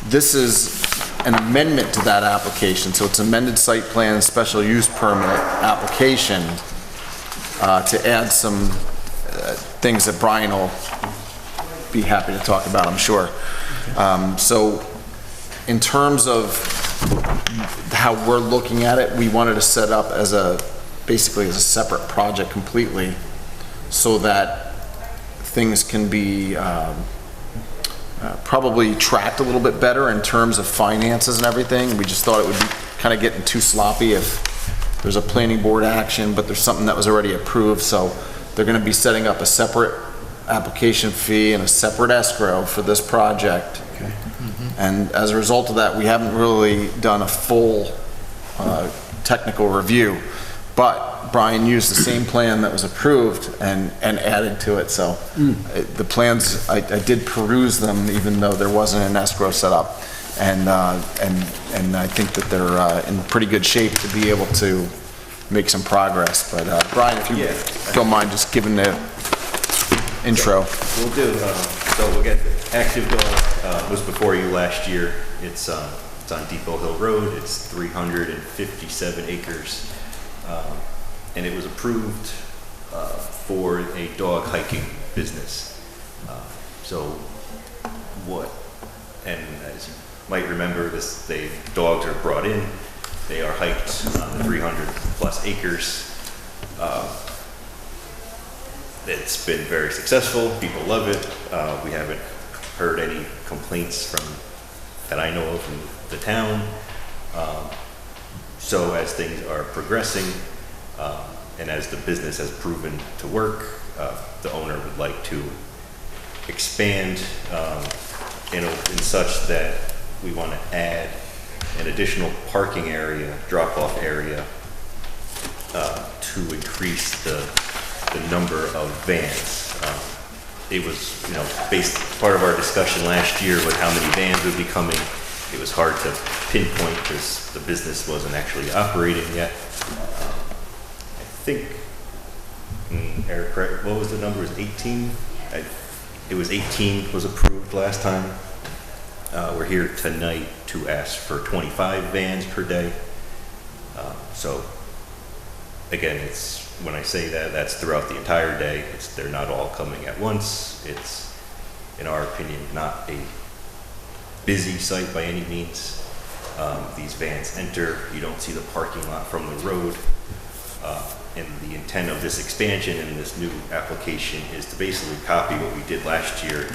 This is an amendment to that application, so it's amended site plan special use permit application to add some things that Brian will be happy to talk about, I'm sure. So in terms of how we're looking at it, we wanted to set up as basically as a separate project completely so that things can be probably tracked a little bit better in terms of finances and everything. We just thought it would be kind of getting too sloppy if there's a planning board action, but there's something that was already approved. So they're going to be setting up a separate application fee and a separate escrow for this project. Okay. And as a result of that, we haven't really done a full technical review, but Brian used the same plan that was approved and added to it. So the plans, I did peruse them even though there wasn't an escrow set up. And I think that they're in pretty good shape to be able to make some progress. But Brian, if you don't mind just giving the intro. Will do. So again, Active Dog was before you last year. It's on Depot Hill Road. It's 357 acres. And it was approved for a dog hiking business. And as you might remember, dogs are brought in, they are hiked on the 300 plus acres. It's been very successful, people love it. We haven't heard any complaints that I know of from the town. So as things are progressing, and as the business has proven to work, the owner would like to expand in such that we want to add an additional parking area, drop-off area, to increase the number of vans. It was, part of our discussion last year with how many vans would be coming. It was hard to pinpoint because the business wasn't actually operating yet. I think, Eric, what was the number? It was 18? It was 18 was approved last time. We're here tonight to ask for 25 vans per day. So again, when I say that, that's throughout the entire day. They're not all coming at once. It's, in our opinion, not a busy site by any means. These vans enter, you don't see the parking lot from the road. And the intent of this expansion and this new application is to basically copy what we did last year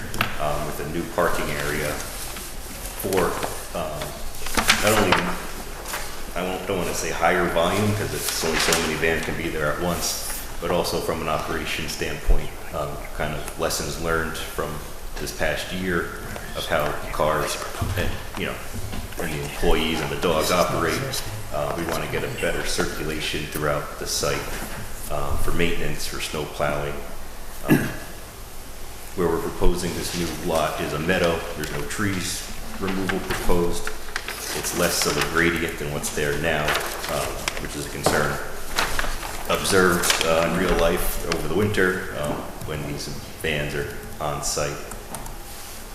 with a new parking area for not only, don't want to say higher volume because it's only so many vans can be there at once, but also from an operation standpoint, kind of lessons learned from this past year of how cars and the employees and the dogs operate. We want to get a better circulation throughout the site for maintenance, for snow plowing. Where we're proposing this new lot is a meadow. There's no trees removal proposed. It's less of a gradient than what's there now, which is a concern. Observed in real life over the winter when these vans are on site.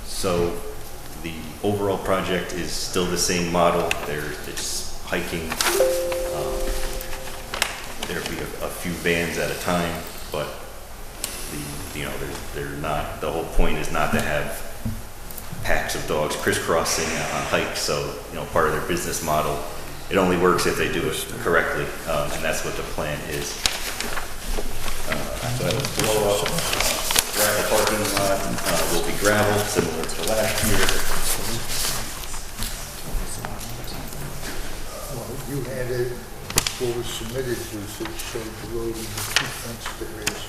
So the overall project is still the same model. It's hiking. There'll be a few vans at a time, but they're not. The whole point is not to have packs of dogs crisscrossing on hikes. So part of their business model, it only works if they do it correctly, and that's what the plan is. So below up, gravel parking lot will be gravel, similar to last year. You added, what was submitted was it showed the road and the two fenced areas.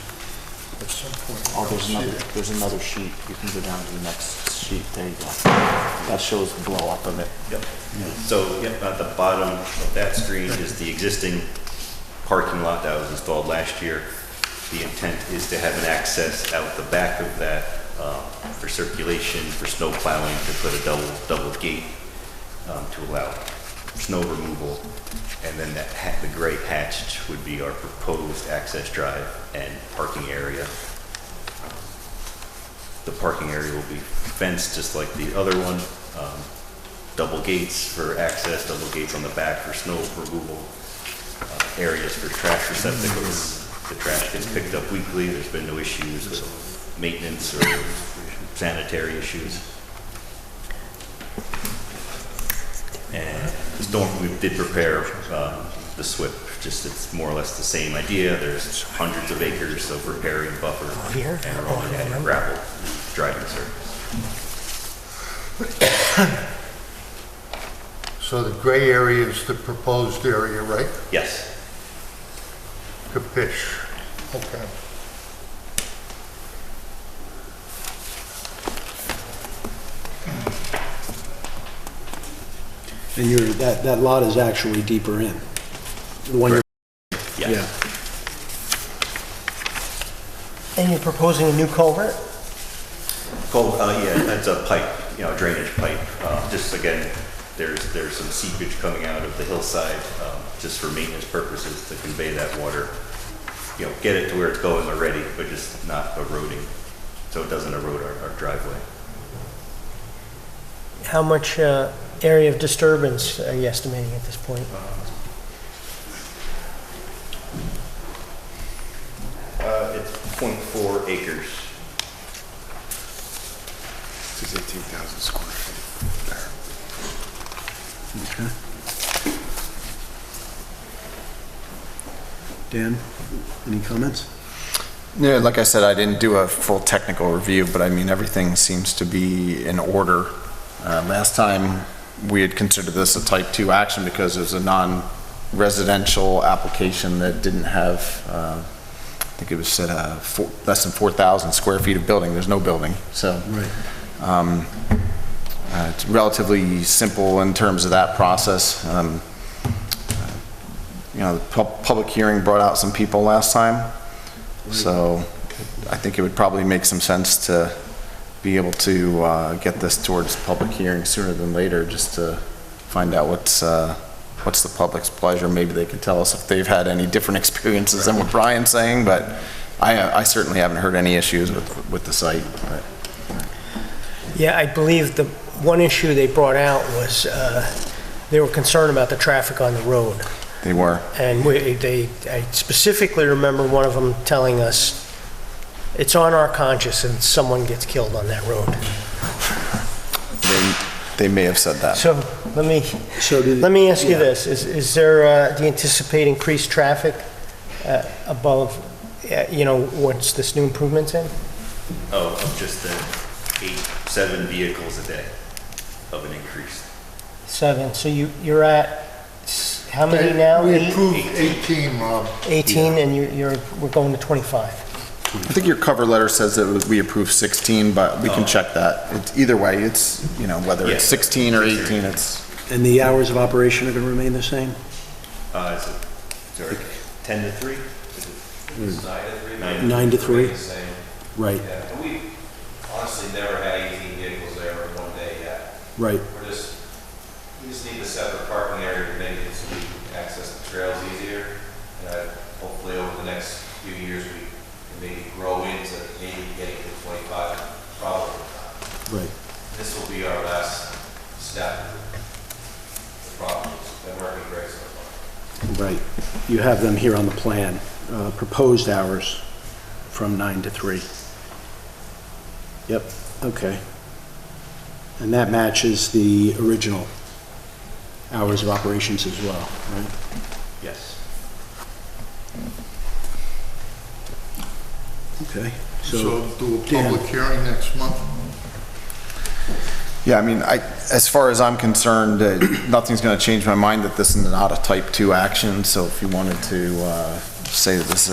at some point. Oh, I don't see it. there's another sheet. You can go down to the next sheet. There you go. That shows the blow up of it. Yep. So, yep, at the bottom of that screen is the existing parking lot that was installed last year. The intent is to have an access out the back of that for circulation, for snow plowing, to put a double gate to allow snow removal. And then the gray hatched would be our proposed access drive and parking area. The parking area will be fenced just like the other one. Double gates for access, double gates on the back for snow removal, areas for trash receptacles. The trash gets picked up weekly. There's been no issues with maintenance or sanitary issues. And the storm, we did prepare the SWIP, just it's more or less the same idea. There's hundreds of acres of repairing buffer and we're only adding gravel driving surface. So the gray area is the proposed area, right? Yes. Capiche. Okay. And that lot is actually deeper in. The one you're, Yes. And you're proposing a new culvert? Yeah, that's a pipe, drainage pipe. Just again, there's some seepage coming out of the hillside, just for maintenance purposes to convey that water. Get it to where it's going already, but just not eroding, so it doesn't erode our driveway. How much area of disturbance are you estimating at this point? It's 0.4 acres. This is 18,000 square feet. Dan, any comments? Yeah, like I said, I didn't do a full technical review, but I mean, everything seems to be in order. Last time, we had considered this a type 2 action because it was a non-residential application that didn't have, I think it was said less than 4,000 square feet of building. There's no building, so. Right. It's relatively simple in terms of that process. The public hearing brought out some people last time, so I think it would probably make some sense to be able to get this towards public hearing sooner than later, just to find out what's the public's pleasure. Maybe they can tell us if they've had any different experiences than what Brian's saying, but I certainly haven't heard any issues with the site. But. Yeah, I believe the one issue they brought out was they were concerned about the traffic on the road. They were. And I specifically remember one of them telling us, it's on our conscience and someone gets killed on that road. They may have said that. So let me ask you this, is there, do you anticipate increased traffic above, once this new improvement's in? Oh, just 7 vehicles a day of an increase. 7, so you're at, how many now? We 8? approved 18, Rob. 18, and we're going to 25. I think your cover letter says that we approved 16, but we can check that. It's, either way, it's, whether it's 16 or 18, it's... And the hours of operation are going to remain the same? Is it, sorry, 10 to 3? Is it 9 to 3? Right, Yeah, and we honestly never had 18 vehicles there in one day yet. right. We just need a separate parking area to make it so we can access the trails easier. And hopefully over the next few years, we can maybe grow into maybe getting to 25, probably. Right. This will be our last step. The problem's been working great so far. Right. You have them here on the plan, proposed hours from 9 to 3. Yep, okay. And that matches the original hours of operations as well, right? Yes. Okay, So do a Dan. public hearing next month? Yeah, I mean, as far as I'm concerned, nothing's going to change my mind that this is not a type 2 action, so if you wanted to say that this,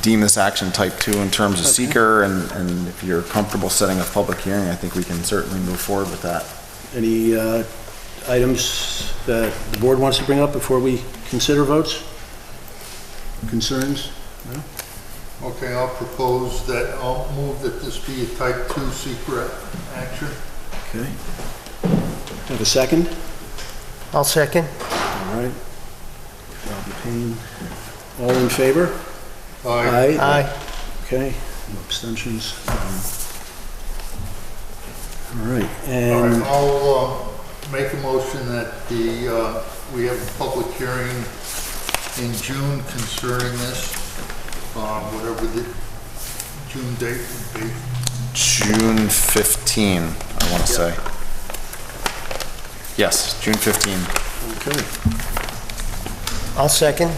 deem this action type 2 in terms of seeker, and if you're comfortable setting a public hearing, I think we can certainly move forward with that. Any items that the board wants to bring up before we consider votes? Concerns? No? Okay, I'll propose that, I'll move that this be a type 2 secret action. Okay. Have a second? I'll second. All right. Rob Payne. All in favor? Aye. Aye. Okay, no abstentions. All right, All and right, I'll make a motion that we have a public hearing in June concerning this, whatever the June date would be. June 15, I want to say. Yes, June 15. okay. I'll second.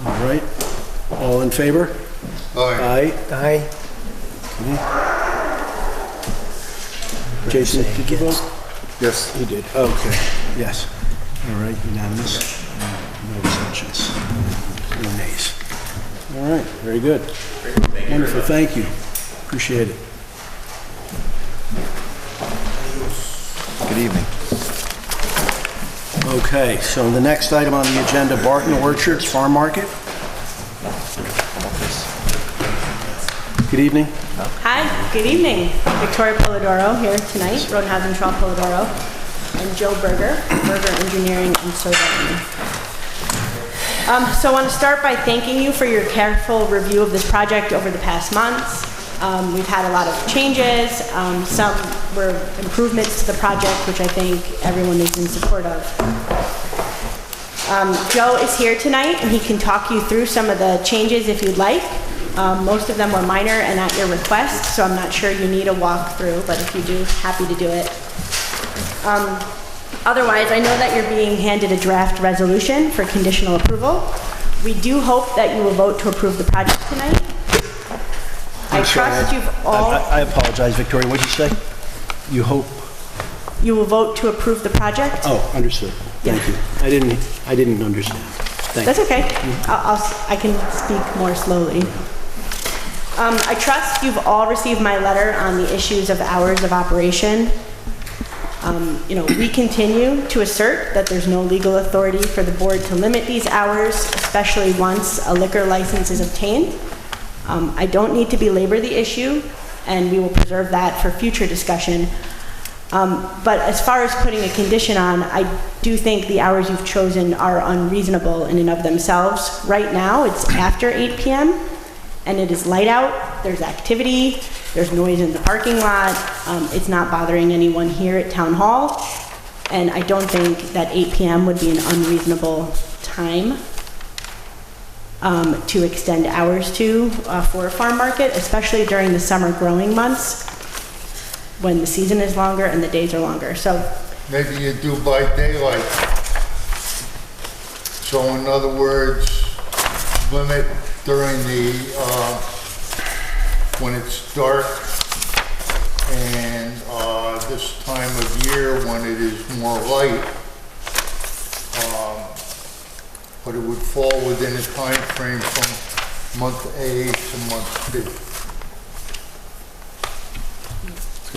All right, all in favor? Aye. Aye. Aye. Jason, did you vote? Yes. You did, okay, yes. All right, unanimous. No abstentions. No nays. All right, very good. Wonderful, thank you. Appreciate it. Good evening. Okay, so the next item on the agenda, Barton Orchards Farm Market. Good evening. Hi, good evening. Victoria Polidoro here tonight, Rodenhausen Trawl Polidoro, and Joe Berger, Berger Engineering and Surveying. So I want to start by thanking you for your careful review of this project over the past months. We've had a lot of changes. Some were improvements to the project, which I think everyone is in support of. Joe is here tonight, and he can talk you through some of the changes if you'd like. Most of them were minor and at your request, so I'm not sure you need a walkthrough, but if you do, happy to do it. Otherwise, I know that you're being handed a draft resolution for conditional approval. We do hope that you will vote to approve the project tonight. I trust you've all... I apologize, Victoria, what did you say? You hope? You will vote to approve the project? Oh, understood. Thank you. I didn't understand. Thank That's you. okay. I can speak more slowly. I trust you've all received my letter on the issues of hours of operation. We continue to assert that there's no legal authority for the board to limit these hours, especially once a liquor license is obtained. I don't need to belabor the issue, and we will preserve that for future discussion. But as far as putting a condition on, I do think the hours you've chosen are unreasonable in and of themselves. Right now, it's after 8 p.m., and it is light out, there's activity, there's noise in the parking lot, it's not bothering anyone here at Town Hall, and I don't think that 8 p.m. would be an unreasonable time to extend hours to for a farm market, especially during the summer growing months when the season is longer and the days are longer. So Maybe you do by daylight. So in other words, limit during the, when it's dark and this time of year when it is more light, but it would fall within a time frame from month A to month B.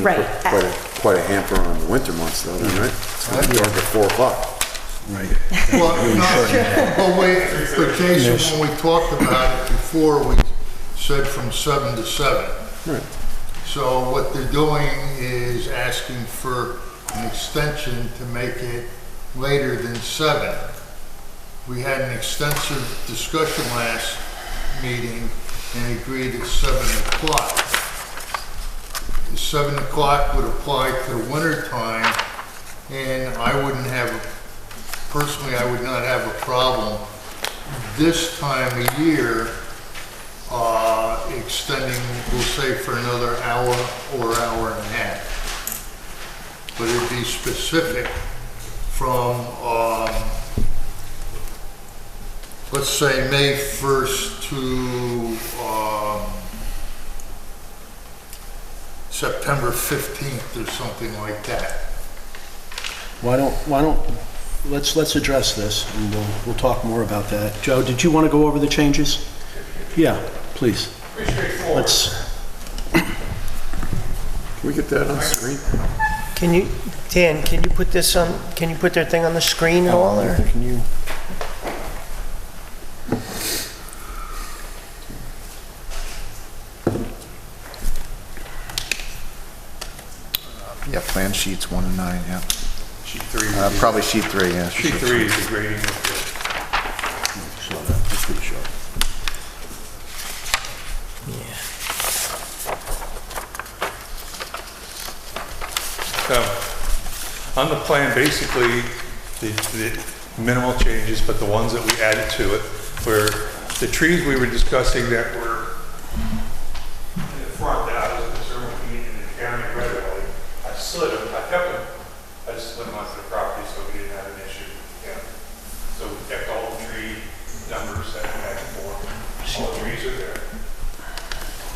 right. Quite a hamper on the winter months though, then, right? It's gonna be dark at 4 o'clock. Right. Well, wait, but Jason, when we talked about it before, we said from 7 to 7. Right. So what they're doing is asking for an extension to make it later than 7. We had an extensive discussion last meeting and agreed at 7 o'clock. 7 o'clock would apply to the winter time, and I wouldn't have, personally, I would not have a problem this time of year extending, we'll say, for another hour or hour and a half. But it'd be specific from, let's say, May 1st to September 15th or something like that. Why don't let's address this, and we'll talk more about that. Joe, did you want to go over the changes? Yeah, please. Pretty straightforward. Can we get that on screen? Can you, Dan, can you put this on, can you put their thing on the screen at all, or can you? Yeah, plan sheets 1 and 9, yeah. Sheet 3. Probably sheet 3, yeah. Sheet 3 is the grading of Saw that, that's pretty sharp. the, on the plan, basically, the minimal changes, but the ones that we added to it were the trees we were discussing that were in the front that I was concerned with being in the county right away. I slid them, I kept them, I just slid them onto the property so we didn't have an issue. Yeah. So we kept all the tree numbers that we had before. All the trees are there.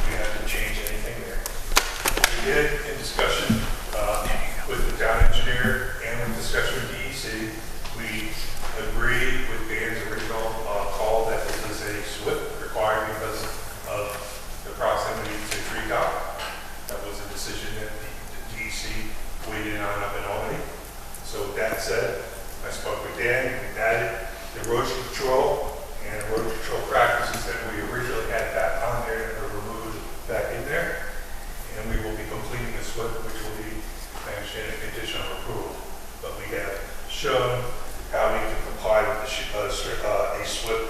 We haven't changed anything there. We did, in discussion with the town engineer and in discussion with DEC, we agreed with Dan's original call that this is a SWIP required because of the proximity to tree top. That was a decision that the DEC weighed in on up in Albany. So with that said, I spoke with Dan, we added the erosion control and erosion control practices that we originally had back on there that were removed back in there. And we will be completing the SWIP, which will be, I understand, a condition of approval. But we have shown how we can comply with a SWIP,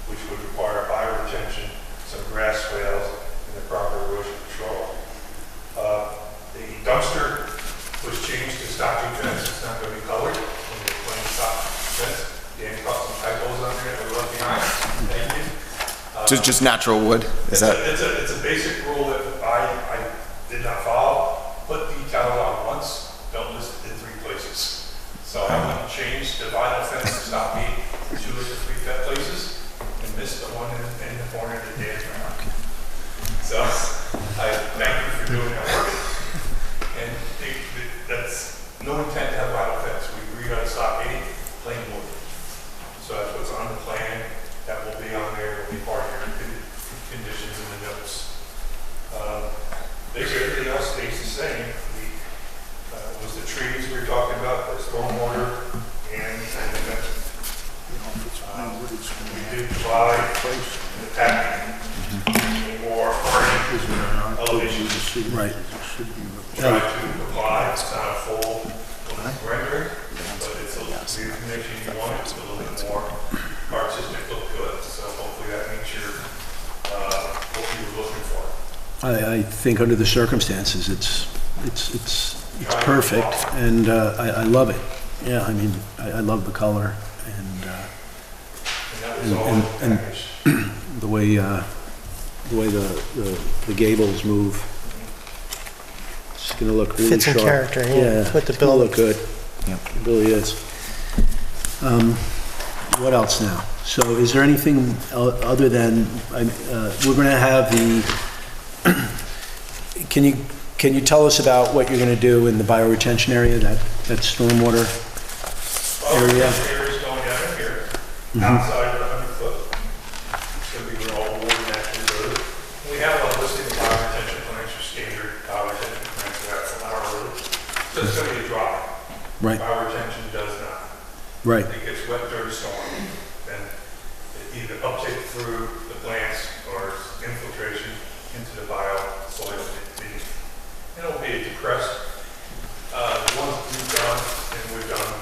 which would require bioretention, some grass swales, and the proper erosion control. The dumpster was changed to stocking fence. It's not going to be colored. When we're playing stocking fence, Dan caught some typos on there that we left behind. Thank you. Just natural wood, is that? It's a basic rule that I did not follow. Put decals on once, don't list it in 3 places. So I went and changed the vinyl fence to stop me 2 of the 3 places and missed the one in the corner that Dan found. So I thank you for doing that work. And that's no intent to have vinyl fence. We agreed on stop 80, plain wood. So that's what's on the plan. That will be on there. It will be part of your conditions in the notes. Basically, everything else stays the same. Was the trees we were talking about, the stormwater, and we did provide the packing or elevations. Right. Try to comply. It's not a full rendering, but it's the information you want. It's a little bit more artistic look good. So hopefully that meets your what you were looking for. I think under the circumstances, it's perfect, and I love it. Yeah, I mean, I love the color, and that was all in the package. the way the gables move. It's gonna look really Fits in sharp. character, yeah, with the it's gonna building. look good. Yep. It really is. What else now? So is there anything other than, we're gonna have can you tell us about what you're gonna do in the bioretention area, that stormwater area? This area is going down in here, outside of the 100 foot. It's going to be where all the water naturally goes. We have a listing of bioretention plants, your standard bioretention plants that have from our road. So it's going to be a dry. Right. Bioretention does not. Right. It gets wet during the storm, then it either uptake through the plants or infiltration into the soil beneath. It'll be a depressed. The ones we've done, and we've done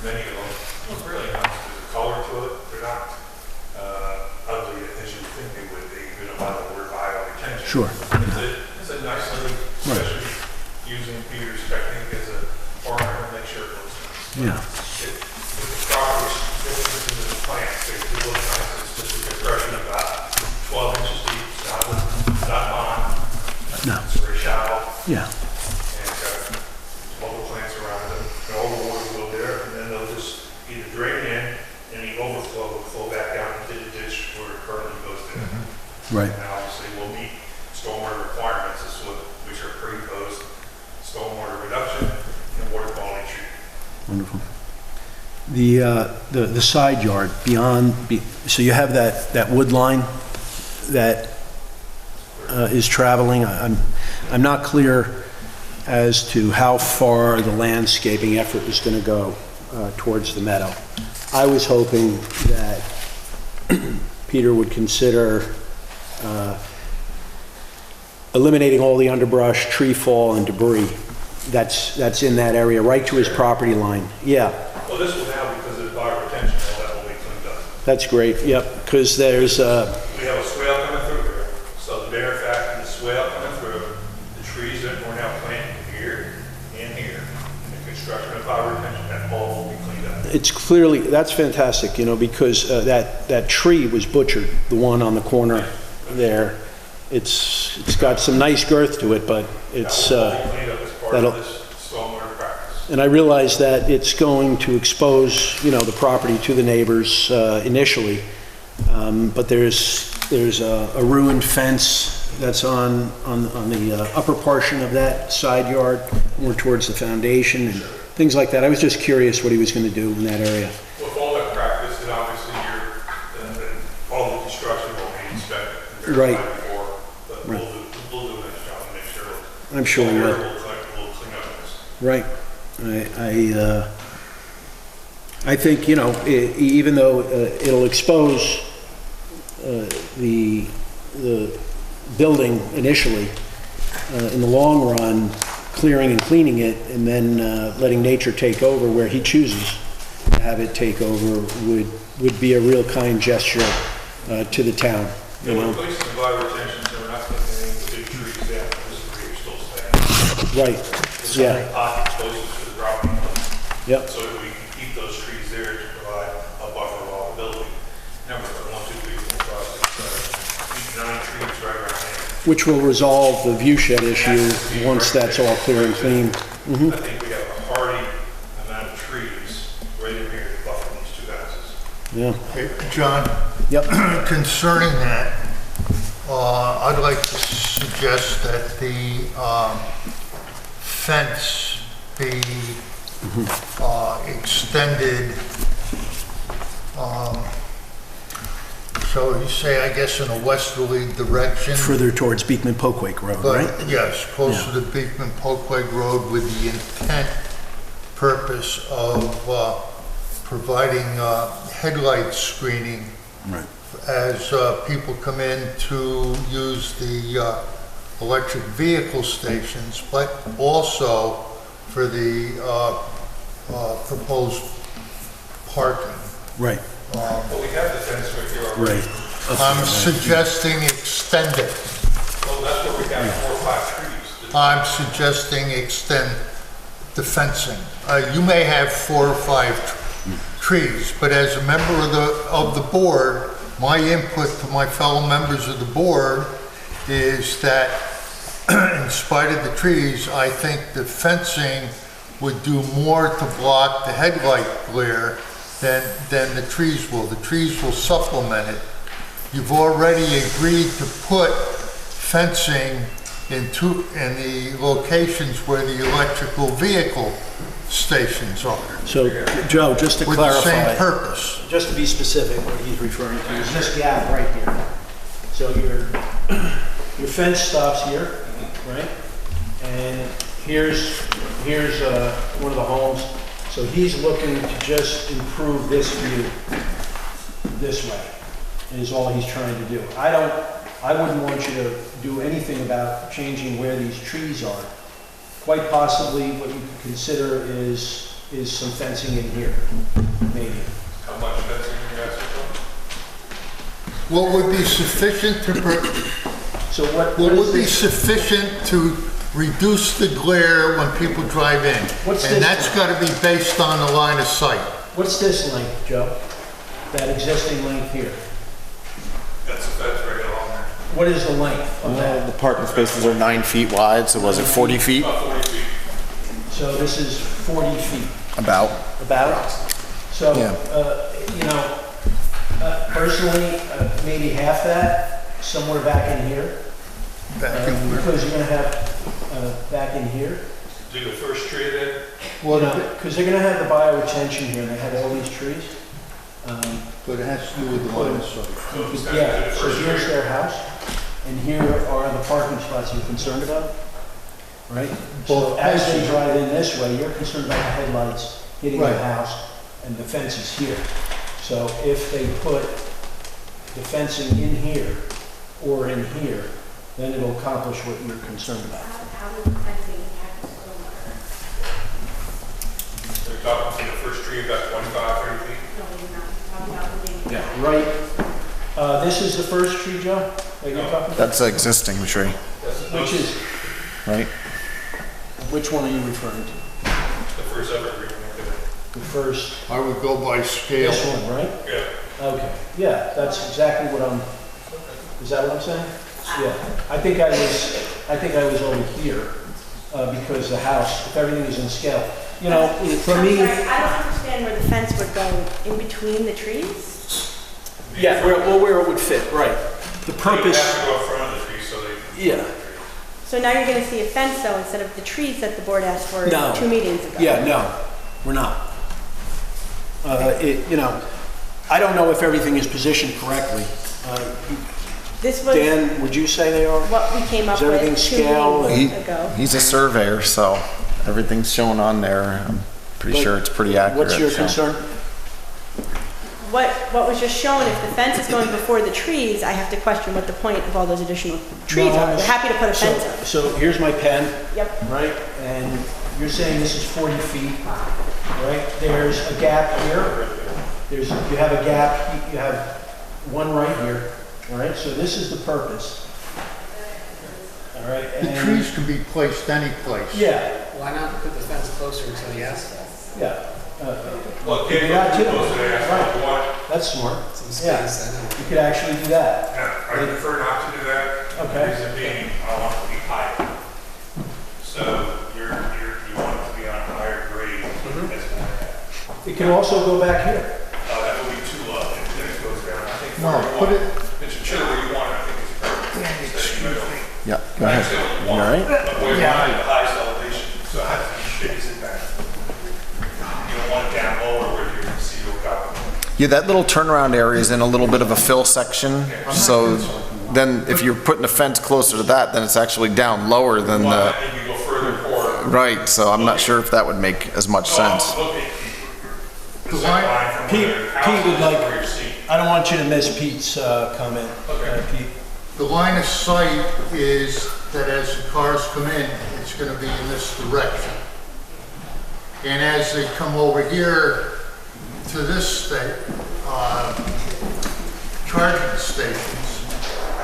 many of them, look really nice. There's a color to it. They're not ugly as you would think they would be, even by the word bioretention. Sure. It's a nice little, especially using Peter's technique as a farmer to make sure it looks nice. Yeah. With the proper differences in the plants, they do look nice. It's just a depression about 12 inches deep. It's not bond. No. It's very shallow. Yeah. And it's got local plants around them. And all the water will go there, and then they'll just either drain in, and the overflow will flow back down into the ditch where it currently goes down. Right. And obviously, we'll meet stormwater requirements, which are pre-post stormwater reduction and water quality treatment. Wonderful. the side yard beyond, so you have that wood line that is traveling. I'm not clear as to how far the landscaping effort is going to go towards the meadow. I was hoping that Peter would consider eliminating all the underbrush, tree fall, and debris that's in that area, right to his property line. Yeah. Well, this will now, because of the fire retention, all that will be cleaned up. That's great, yep, because there's, We have a swale coming through here, so the bare fact of the swale coming through, the trees that we're now planting here and here, and the construction of fire retention, that all will be cleaned up. it's clearly, that's fantastic, you know, because that tree was butchered, the one on the corner there. It's got some nice girth to it, but it's, That will all be cleaned up as part that'll, of this stormwater practice. and I realize that it's going to expose, you know, the property to the neighbors initially, but there's a ruined fence that's on the upper portion of that side yard, more towards the foundation and things like that. I was just curious what he was going to do in that area. With all that practice, and obviously all the construction will be inspected. Right. Before, but Right. we'll do a nice job and make sure. I'm sure we will. We'll clean up this. Right. I think, you know, even though it'll expose the building initially, in the long run, clearing and cleaning it, and then letting nature take over where he chooses to have it take over would be a real kind gesture to the town, you Yeah, know? we're placing the fire retention, so we're not taking any of the big trees down, this is where you're still staying. Right, There's yeah. only pockets closest to the property line. Yep. So that we can keep those trees there to provide a buffer while the building. Number 1, 2, 3, 4, 5, 6, 7, 8, 9 trees right around there. Which will resolve the view shed issue once that's all clear and clean. I think we have a hardy amount of trees right in here to buffer these two houses. Yeah. Hey, John, Yep. concerning that, I'd like to suggest that the fence be extended, so you say, I guess, in a westerly direction. Further towards Beekman Poquake Road, But, right? yes, closer to Beekman Polkway Road with the intent, purpose of providing headlight screening Right. as people come in to use the electric vehicle stations, but also for the proposed parking. Right, But we have the fence right here already. right. I'm suggesting extend it. Well, that's where we got 4 or 5 trees. I'm suggesting extend the fencing. You may have 4 or 5 trees, but as a member of the board, my input to my fellow members of the board is that in spite of the trees, I think the fencing would do more to block the headlight glare than the trees will. The trees will supplement it. You've already agreed to put fencing in the locations where the electrical vehicle stations are, So, Joe, just to with the same clarify, purpose. just to be specific, what he's referring to is this gap right here. So your fence stops here, right? And here's one of the homes. So he's looking to just improve this view this way, is all he's trying to do. I wouldn't want you to do anything about changing where these trees are. Quite possibly, what you could consider is some fencing in here, maybe. How much fencing you guys are doing? What would be sufficient to, So what what is would be this? sufficient to reduce the glare when people drive in? What's And this that's one? got to be based on the line of sight. What's this length, Joe? That existing length here? That's a fence right along there. What is the length of that? The parking spaces are 9 feet wide, so was it 40 feet? About 40 feet. So this is 40 feet, About. about? So, Yeah. you know, personally, maybe half that, somewhere back in here. Back in where? Because you're gonna have, back in here. Do the first tree there, Well, because they're gonna have the bioretention here, and they have all these trees. but it has to do with the line of sight. Yeah, so here's their house, and here are the parking spots you're concerned about, right? So Both as they places. drive in this way, you're concerned about the headlights hitting the Right. house, and the fence is here. So if they put the fencing in here or in here, then it'll accomplish what you're concerned about. They're talking from the first tree about 25, 30 feet? Yeah, right. This is the first tree, Joe, that you're talking about? That's an existing tree, Which is, right? which one are you referring to? The first evergreen. The first, I would go by scale. this one, right? Yeah. Okay, yeah, that's exactly what I'm, is that what I'm saying? Yeah, I think I was over here, because the house, if everything is in scale. You know, for I'm me, sorry, I don't understand where the fence would go in between the trees? yeah, where it would fit, right. The You purpose, have to go in front of the tree so they. yeah, So now you're gonna see a fence though, instead of the trees that the board asked for No. 2 meetings ago? yeah, no, we're not. You know, I don't know if everything is positioned correctly. This was Dan, would you say they are? what we came up Is everything with 2 scale meetings He- ago. He's a surveyor, so everything's shown on there. I'm pretty sure it's pretty accurate. What's your so. concern? What was just shown, if the fence is going before the trees, I have to question what the point of all those additional trees No, are. We're happy to put a so- fence up. So here's my pen. Yep. Right, and you're saying this is 40 feet, right? There's a gap here, you have a gap, you have one right here, all right? So this is the purpose, all right? The and- trees can be placed any place. Yeah, Why not put the fence closer to the asphalt? yeah. Well, You can't could add go to too it. close to the asphalt. You want, That's smart, Some yeah. space, I know. You could actually do that, I prefer not to do that. Okay. Reason being, I want it to be higher. So you want it to be on a higher grade as one half. it can also go back here. That would be too low, and then it goes down. I think No, where you put want it- It's sure where you want it, I think it's perfect. Excuse me. Yeah, go ahead. You all right? But where you want it, the highest elevation, so it has to be shades it back. You don't want it down lower where you're going to see your top. Yeah, that little turnaround area is in a little bit of a fill section, so then if you're putting a fence closer to that, then it's actually down lower than the, And you go further forward. right, so I'm not sure if that would make as much sense. Look at the The sight line- line from Pete- where the house Pete would is like- where you're seeing. I don't want you to miss Pete's comment, Pete. The line of sight is that as the cars come in, it's gonna be in this direction. And as they come over here to this charging stations,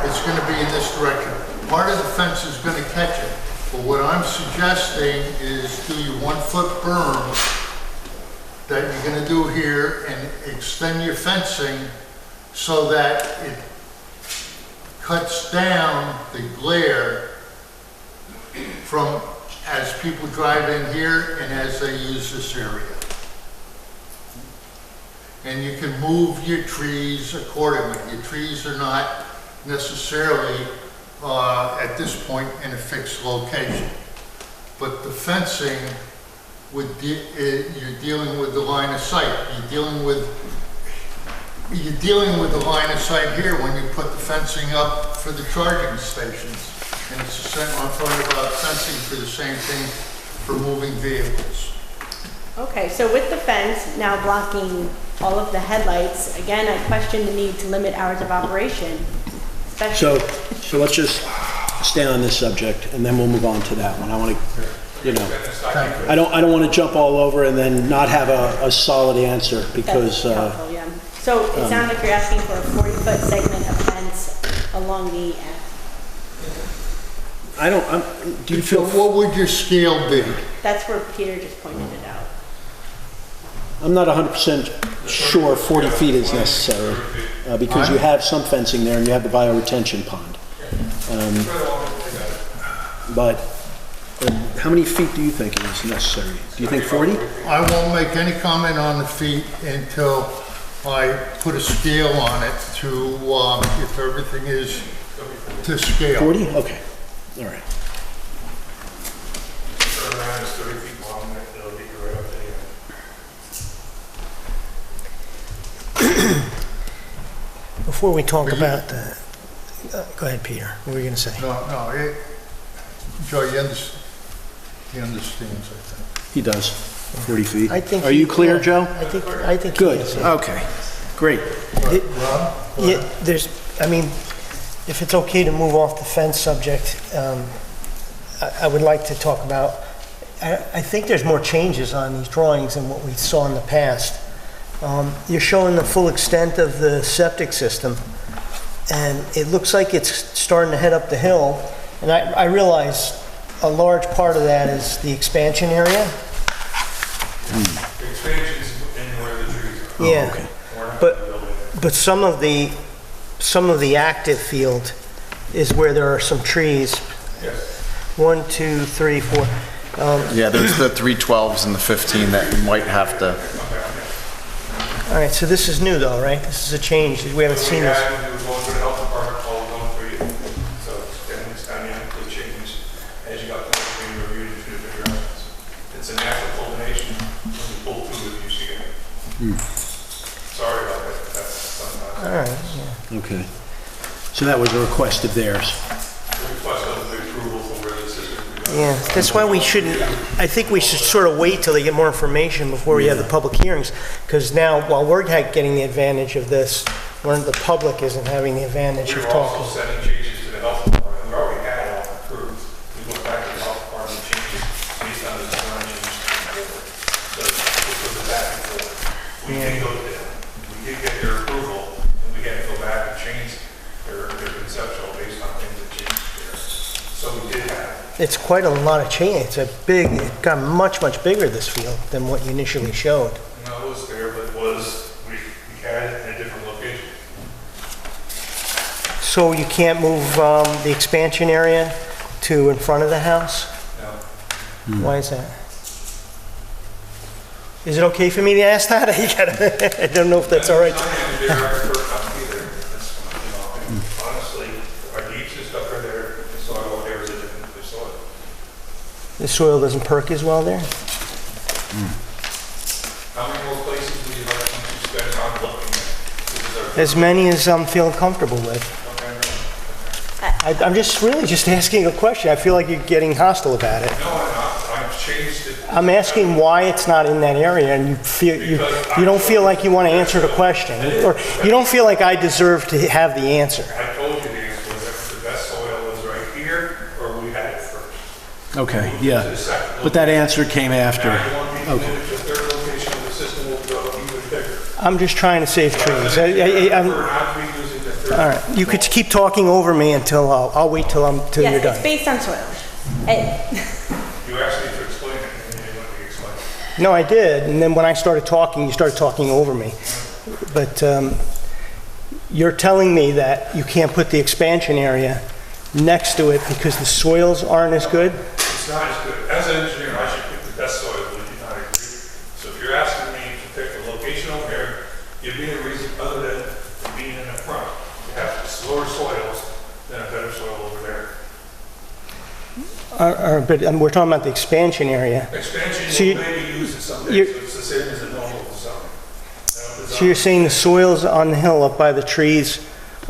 it's gonna be in this direction. Part of the fence is gonna catch it, but what I'm suggesting is do your 1-foot berm that you're gonna do here and extend your fencing so that it cuts down the glare from as people drive in here and as they use this area. And you can move your trees accordingly. Your trees are not necessarily at this point in a fixed location. But the fencing, you're dealing with the line of sight. You're dealing with the line of sight here when you put the fencing up for the charging stations. And it's the same, I'm talking about fencing for the same thing for moving vehicles. Okay, so with the fence now blocking all of the headlights, again, I question the need to limit hours of operation, especially. So let's just stay on this subject, and then we'll move on to that one. I want to, you know, I don't want to jump all over and then not have a solid answer, because, That's helpful, yeah. So it sounds like you're asking for a 40-foot segment of fence along the do you feel, What would your scale be? That's where Peter just pointed it out. I'm not 100% sure 40 feet is necessary, because you have some fencing there and you have the bioretention pond. But how many feet do you think is necessary? Do you think 40? I won't make any comment on the feet until I put a scale on it to, if everything is to scale. 40? Okay, all right. Turnaround is 30 feet long, it'll get you right Before we talk about the, go ahead, Peter, what were you going to say? No, Joe, he understands, I think. He does, 40 feet. I think Are you he- clear, yeah, Joe? I think he Good, is, yeah. okay, great. Rob? Yeah, there's, I mean, if it's okay to move off the fence subject, I would like to talk about, I think there's more changes on these drawings than what we saw in the past. You're showing the full extent of the septic system, and it looks like it's starting to head up the hill. And I realize a large part of that is the expansion area. The expansion's in where the trees are. Yeah, okay. We're not but, gonna build it. but some of the active field is where there are some trees. Yes. 1, 2, 3, 4. Yeah, there's the 312s and the 15 that you might have to, All right, so this is new though, right? This is a change. We haven't seen this. It was going through the health department, all going through you. So it's dynamically changed as you got plans being reviewed in two different directions. It's a natural culmination when you pull through it, you see it. Sorry about that, but that's sometimes. All right, yeah. Okay. So that was a request of theirs. We request of the approval for where the system will be. Yeah, that's why we shouldn't, I think we should sort of wait till they get more information before we have the public hearings. Because now, while we're getting the advantage of this, the public isn't having the advantage We of were talking. also sending changes to the health department. We already had it all approved. We went back to the health department changes based on the design changes. So this was a back and forth. We did go to them. We did get their approval, and we had to go back and change their conceptual based on things that changed there. So we did have. It's quite a lot of change. It's a big, it got much, much bigger, this field, than what you initially showed. No, it was there, but it was, we had it in a different location. So you can't move the expansion area to in front of the house? No. Why is that? Is it okay for me to ask that? I don't know if that's all right. They're our expert company there. That's, and honestly, our deeps and stuff are there, the soil areas are different for soil. The soil doesn't perk as well there? How many more places would you like to spend time looking at? This is our As many as I'm feeling comfortable with. I'm just really just asking a question. I feel like you're getting hostile about it. No, I'm not. I've changed it. I'm asking why it's not in that area, and you don't feel like you want to answer the question, or you don't feel like I deserve to have the answer. I told you the answer was that the best soil was right here, or we had it first. Okay, yeah. But that answer came after. Now you want me to Okay. move it to the third location of the system will go even bigger. I'm just trying to save trees. We're not reusing the third. All right, you could keep talking over me until I'll wait till you're Yes, it's done. based on soil. You asked me to explain it, and you didn't let me explain it. No, I did, and then when I started talking, you started talking over me. But you're telling me that you can't put the expansion area next to it because the soils aren't as good? It's not as good. As an engineer, I should pick the best soil, but you do not agree. So if you're asking me to pick a location over here, give me a reason other than being in the front. You have slower soils than a better soil over there. But we're talking about the expansion area. Expansion So you- will maybe use it someday, you're- so it's the same as a normal zone. So you're saying the soils on the hill up by the trees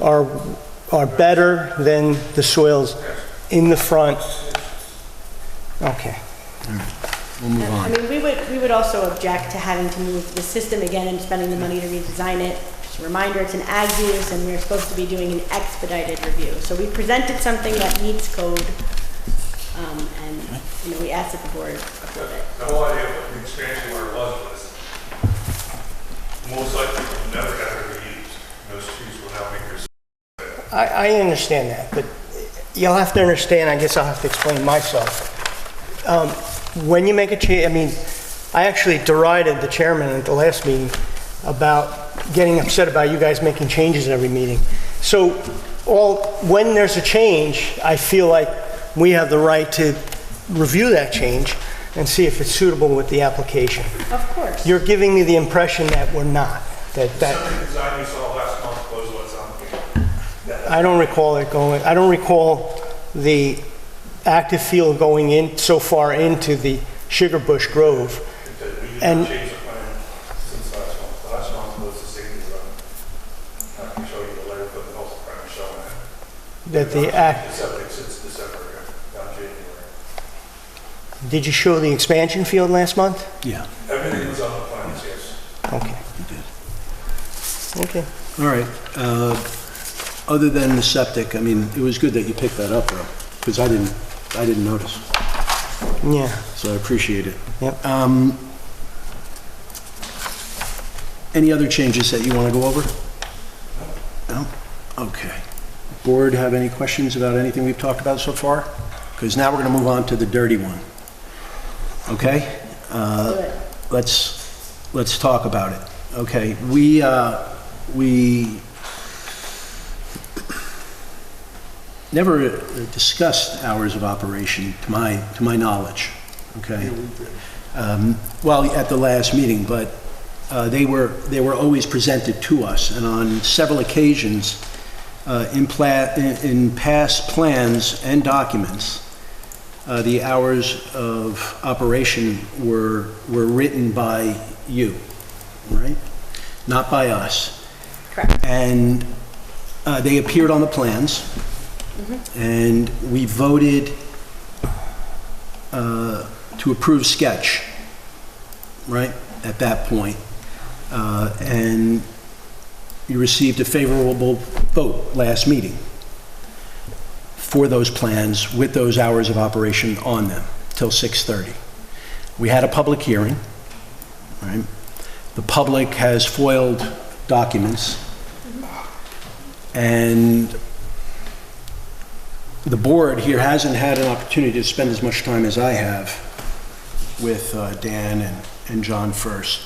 are better than the soils in the front? Okay. We'll move I on. mean, we would also object to having to move the system again and spending the money to redesign it. Just a reminder, it's an ag use, and we're supposed to be doing an expedited review. So we presented something that meets code, and, you know, we asked that the board approve it. The whole idea of the expansion where it was most likely will never ever be used. Those trees will now be preserved. I understand that, but you'll have to understand, I guess I'll have to explain myself. When you make a change, I mean, I actually derided the chairman at the last meeting about getting upset about you guys making changes at every meeting. So when there's a change, I feel like we have the right to review that change and see if it's suitable with the application. Of course. You're giving me the impression that we're not, that Some of the design you saw last month was what's on here. I don't recall it going, I don't recall the active field going in so far into the Sugar Bush Grove. We did And- not change the plan since last month. Last month was the same design. that the act, Septic since December, not January. did you show the expansion field last month? Yeah, Everything was on the plans, yes. Okay. you did. Okay. All right. Other than the septic, I mean, it was good that you picked that up, though, because I didn't notice. Yeah. So I appreciate it. Yep. Any other changes that you want to go over? No? Okay. Board have any questions about anything we've talked about so far? Because now we're going to move on to the dirty one. Okay? Let's talk about it. Okay, we never discussed hours of operation, to my knowledge. Okay. Well, at the last meeting, but they were always presented to us, and on several occasions in past plans and documents, the hours of operation were written by you, right? Not by us. Correct. And they appeared on the plans, and we voted to approve sketch, right, at that point. And you received a favorable vote last meeting for those plans with those hours of operation on them till 6:30. We had a public hearing, right? The public has foiled documents, and the board here hasn't had an opportunity to spend as much time as I have with Dan and John first.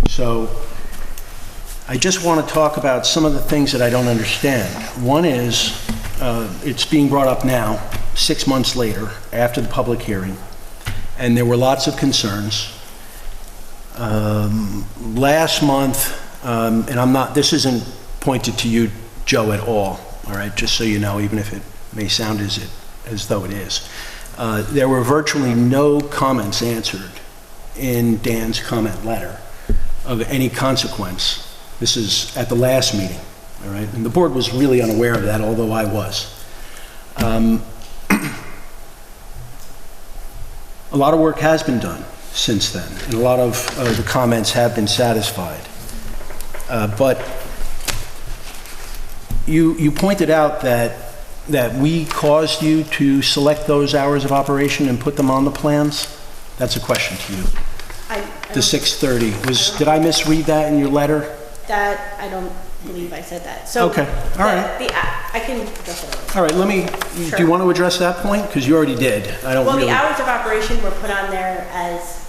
So I just want to talk about some of the things that I don't understand. One is, it's being brought up now, 6 months later, after the public hearing, and there were lots of concerns. Last month, and this isn't pointed to you, Joe, at all right, just so you know, even if it may sound as though it is. There were virtually no comments answered in Dan's comment letter of any consequence. This is at the last meeting, all right? And the board was really unaware of that, although I was. A lot of work has been done since then, and a lot of the comments have been satisfied. But you pointed out that we caused you to select those hours of operation and put them on the plans? That's a question to you. The 6:30, did I misread that in your letter? That, I don't believe I said that. So Okay, all right. I can address it. All right, do you want to address that point? Because you already did. Well, the hours of operation were put on there as,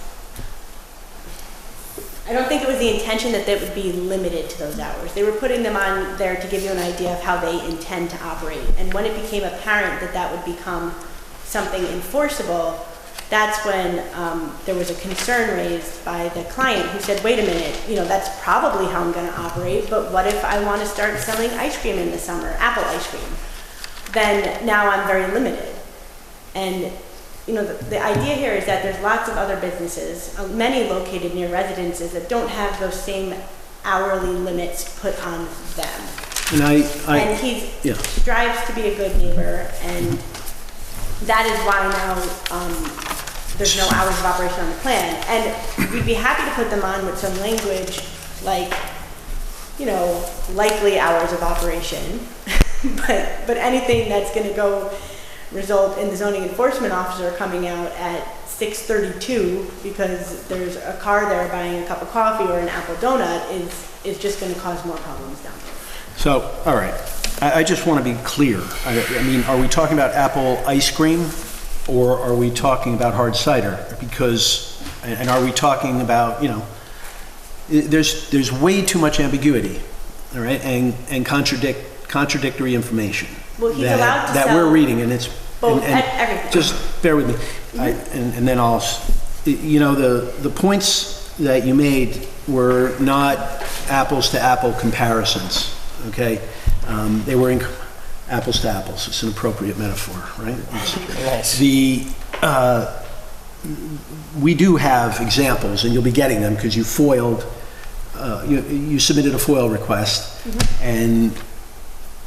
I don't think it was the intention that they would be limited to those hours. They were putting them on there to give you an idea of how they intend to operate. And when it became apparent that that would become something enforceable, that's when there was a concern raised by the client who said, wait a minute, that's probably how I'm going to operate, but what if I want to start selling ice cream in the summer, apple ice cream? Then now I'm very limited. And the idea here is that there's lots of other businesses, many located near residences, that don't have those same hourly limits put on them. And he strives to be a good neighbor, and that is why now there's no hours of operation on the plan. And we'd be happy to put them on with some language like, likely hours of operation, but anything that's going to result in the zoning enforcement officer coming out at 6:32 because there's a car there buying a cup of coffee or an apple donut is just going to cause more problems down there. So, all right. I just want to be clear. I mean, are we talking about apple ice cream or are we talking about hard cider? Because, and are we talking about, there's way too much ambiguity, all right, and contradictory information. Well, he's allowed to that sell we're reading, and it's both, and everything. Just bear with me, and then I'll, the points that you made were not apples to apple comparisons. Okay, they were apples to apples. It's an appropriate metaphor, right? Nice. We do have examples, and you'll be getting them because you foiled. You submitted a FOIL request, and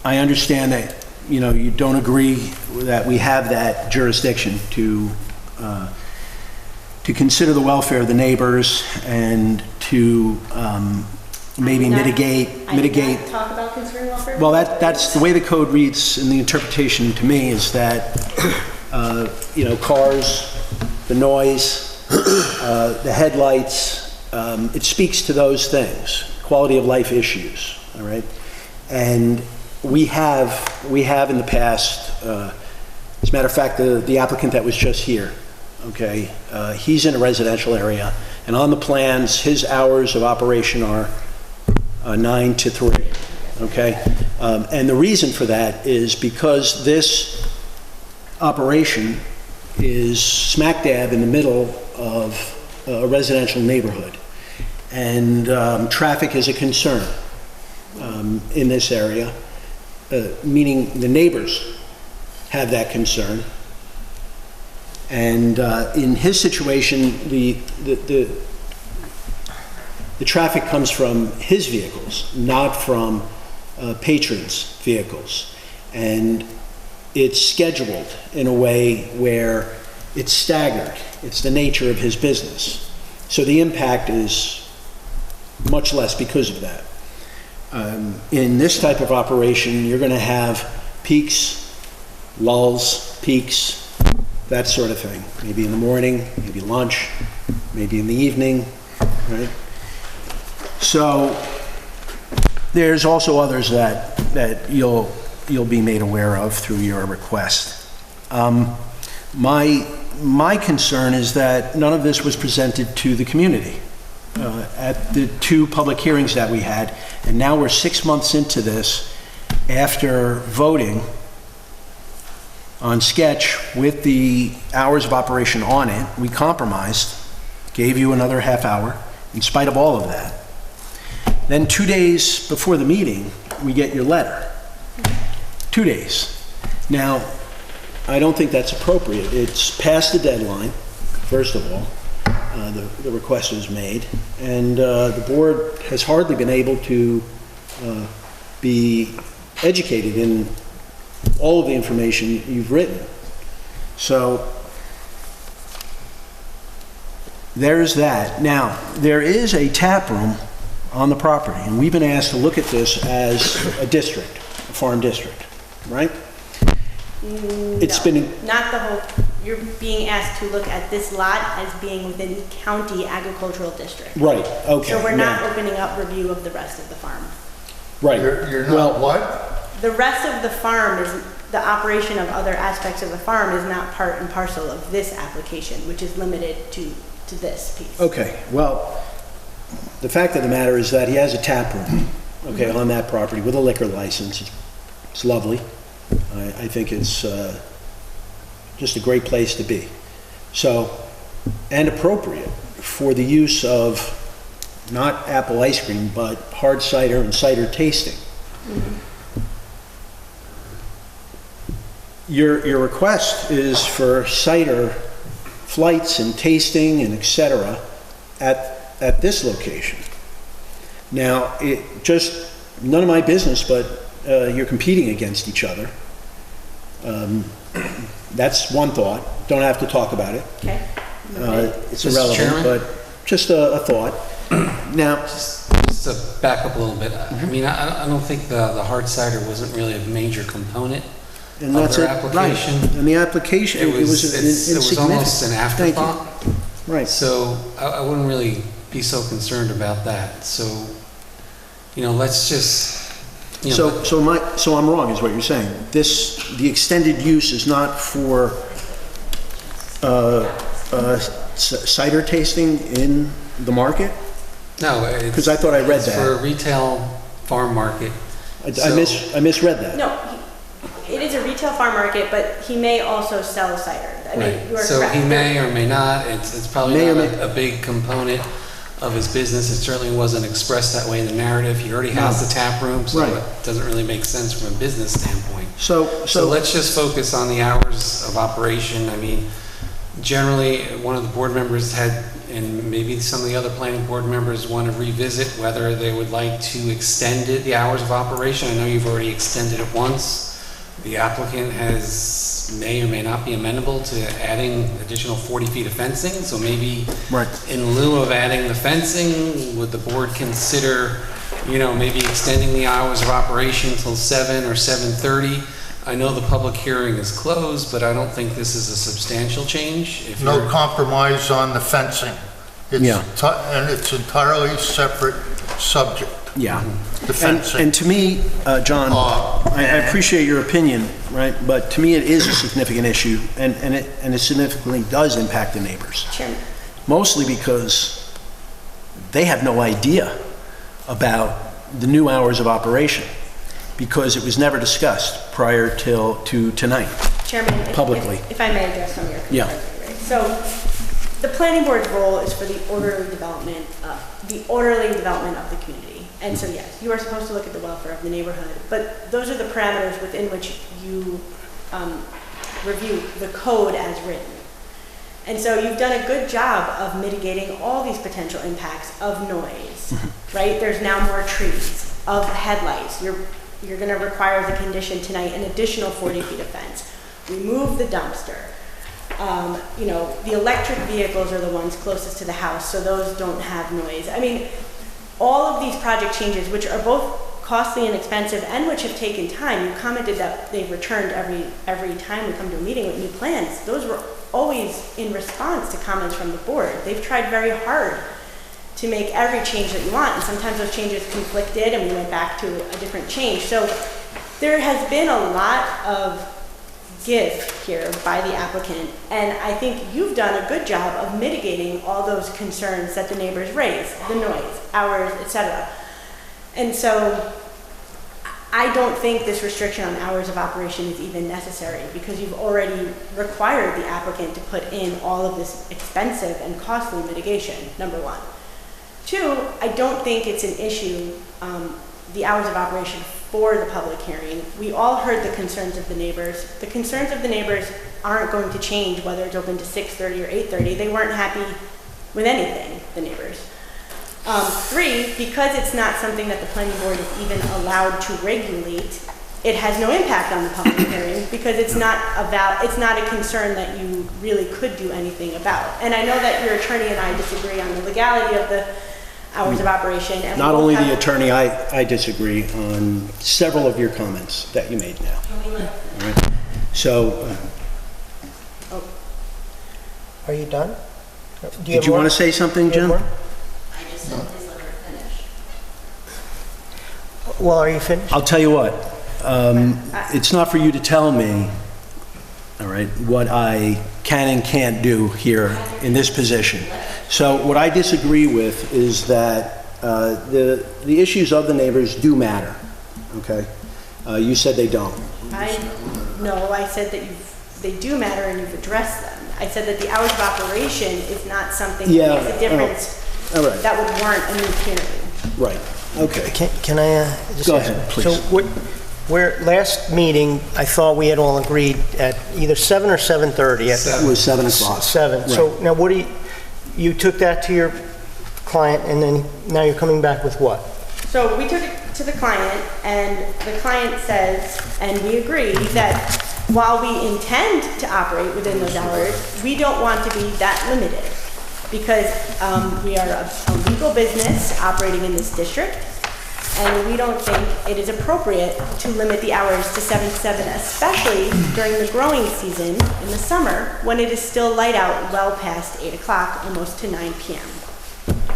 I understand that you don't agree that we have that jurisdiction to consider the welfare of the neighbors and to maybe mitigate. I did not talk about considering welfare. Well, that's the way the code reads, and the interpretation to me is that, cars, the noise, the headlights, it speaks to those things, quality of life issues, all right? And we have in the past, as a matter of fact, the applicant that was just here, okay, he's in a residential area, and on the plans, his hours of operation are 9 to 3, okay? And the reason for that is because this operation is smack dab in the middle of a residential neighborhood. And traffic is a concern in this area, meaning the neighbors have that concern. And in his situation, the traffic comes from his vehicles, not from patrons' vehicles. And it's scheduled in a way where it's staggered. It's the nature of his business. So the impact is much less because of that. In this type of operation, you're going to have peaks, lulls, peaks, that sort of thing. Maybe in the morning, maybe lunch, maybe in the evening, right? So there's also others that you'll be made aware of through your request. My concern is that none of this was presented to the community at the 2 public hearings that we had, and now we're 6 months into this after voting on sketch with the hours of operation on it. We compromised, gave you another half hour in spite of all of that. Then 2 days before the meeting, we get your letter. 2 days. Now, I don't think that's appropriate. It's past the deadline, first of all. The request was made, and the board has hardly been able to be educated in all of the information you've written. So there's that. Now, there is a tap room on the property, and we've been asked to look at this as a district, a farm district, right? It's been Not the whole, you're being asked to look at this lot as being within the county agricultural district. right. Okay. So we're not now- opening up review of the rest of the farm. right. You're Well, not what? The rest of the farm is, the operation of other aspects of the farm is not part and parcel of this application, which is limited to this piece. Okay. Well, the fact of the matter is that he has a tap room, okay, on that property with a liquor license. It's lovely. I think it's just a great place to be. So, and appropriate for the use of not apple ice cream, but hard cider and cider tasting. Your request is for cider flights and tasting and et cetera at this location. Now, it just, none of my business, but you're competing against each other. That's one thought. Don't have to talk about it. Okay. It's Mr. irrelevant, Chairman? but just a thought. Now, Just to back up a little bit, I mean, I don't think the hard cider wasn't really a major component and of that's their it, right. application. And the application, it was It was almost an insignificant. Thank you. afterthought. Right. So I wouldn't really be so concerned about that. So, let's just, So I'm wrong, is what you're saying. The extended use is not for cider tasting in the market? no, it's. Because I thought I read it's for a that. retail farm market. I misread that. No, it is a retail farm market, but he may also sell cider. I mean, you are So correct. he may or may not, it's probably May or not may- a big component of his business. It certainly wasn't expressed that way in the narrative. He already has No. the tap room, so Right. it doesn't really make sense from a business standpoint. So So let's just focus on the hours of operation. I mean, generally, one of the board members had, and maybe some of the other planning board members want to revisit whether they would like to extend it, the hours of operation. I know you've already extended it once the applicant may or may not be amenable to adding additional 40 feet of fencing, so maybe Right. in lieu of adding the fencing, would the board consider, maybe extending the hours of operation till 7 or 7:30? I know the public hearing is closed, but I don't think this is a substantial change. If No you're- compromise on the fencing. Yeah. And it's entirely separate subject, Yeah. the fencing. And to me, John, I appreciate your opinion, right? But to me, it is a significant issue, and it significantly does impact the neighbors. Chairman. Mostly because they have no idea about the new hours of operation, because it was never discussed prior to tonight. Chairman, Publicly. if I may address some of your Yeah. concerns. Right? So, the planning board's role is for the orderly development of the community. And so, yes, you are supposed to look at the welfare of the neighborhood, but those are the parameters within which you review the code as written. And so you've done a good job of mitigating all these potential impacts of noise, right? There's now more trees, of headlights. You're going to require as a condition tonight an additional 40 feet of fence. Remove the dumpster. The electric vehicles are the ones closest to the house, so those don't have noise. I mean, all of these project changes, which are both costly and expensive and which have taken time, you commented that they've returned every time we come to a meeting with new plans. Those were always in response to comments from the board. They've tried very hard to make every change that you want, and sometimes those changes conflicted and we went back to a different change. So there has been a lot of give here by the applicant, and I think you've done a good job of mitigating all those concerns that the neighbors raise, the noise, hours, etc. And so I don't think this restriction on hours of operation is even necessary, because you've already required the applicant to put in all of this expensive and costly mitigation, number one. Two, I don't think it's an issue, the hours of operation for the public hearing. We all heard the concerns of the neighbors. The concerns of the neighbors aren't going to change whether it's open to 6:30 or 8:30. They weren't happy with anything, the neighbors. Three, because it's not something that the planning board is even allowed to regulate, it has no impact on the public hearing, because it's not a concern that you really could do anything about. And I know that your attorney and I disagree on the legality of the hours of operation. And Not only the attorney, I disagree on several of your comments that you made now. All right. So, Are you done? did you want to say something, Jim? Well, are you finished? I'll tell you what, it's not for you to tell me, all right, what I can and can't do here in this position. So what I disagree with is that the issues of the neighbors do matter, okay? You said they don't. I said that they do matter and you've addressed them. I said that the hours of operation is not something that makes a difference all right. that would warrant a new hearing. Right, okay. Can I just Go ask- ahead, please. So where last meeting, I thought we had all agreed at either 7 or 7:30. It was 7 o'clock. 7. So now what you took that to your client, and then now you're coming back with what? So we took it to the client, and the client says, and we agree, that while we intend to operate within those hours, we don't want to be that limited, because we are a legal business operating in this district, and we don't think it is appropriate to limit the hours to 7 to 7, especially during the growing season in the summer, when it is still light out well past 8 o'clock, almost to 9 p.m.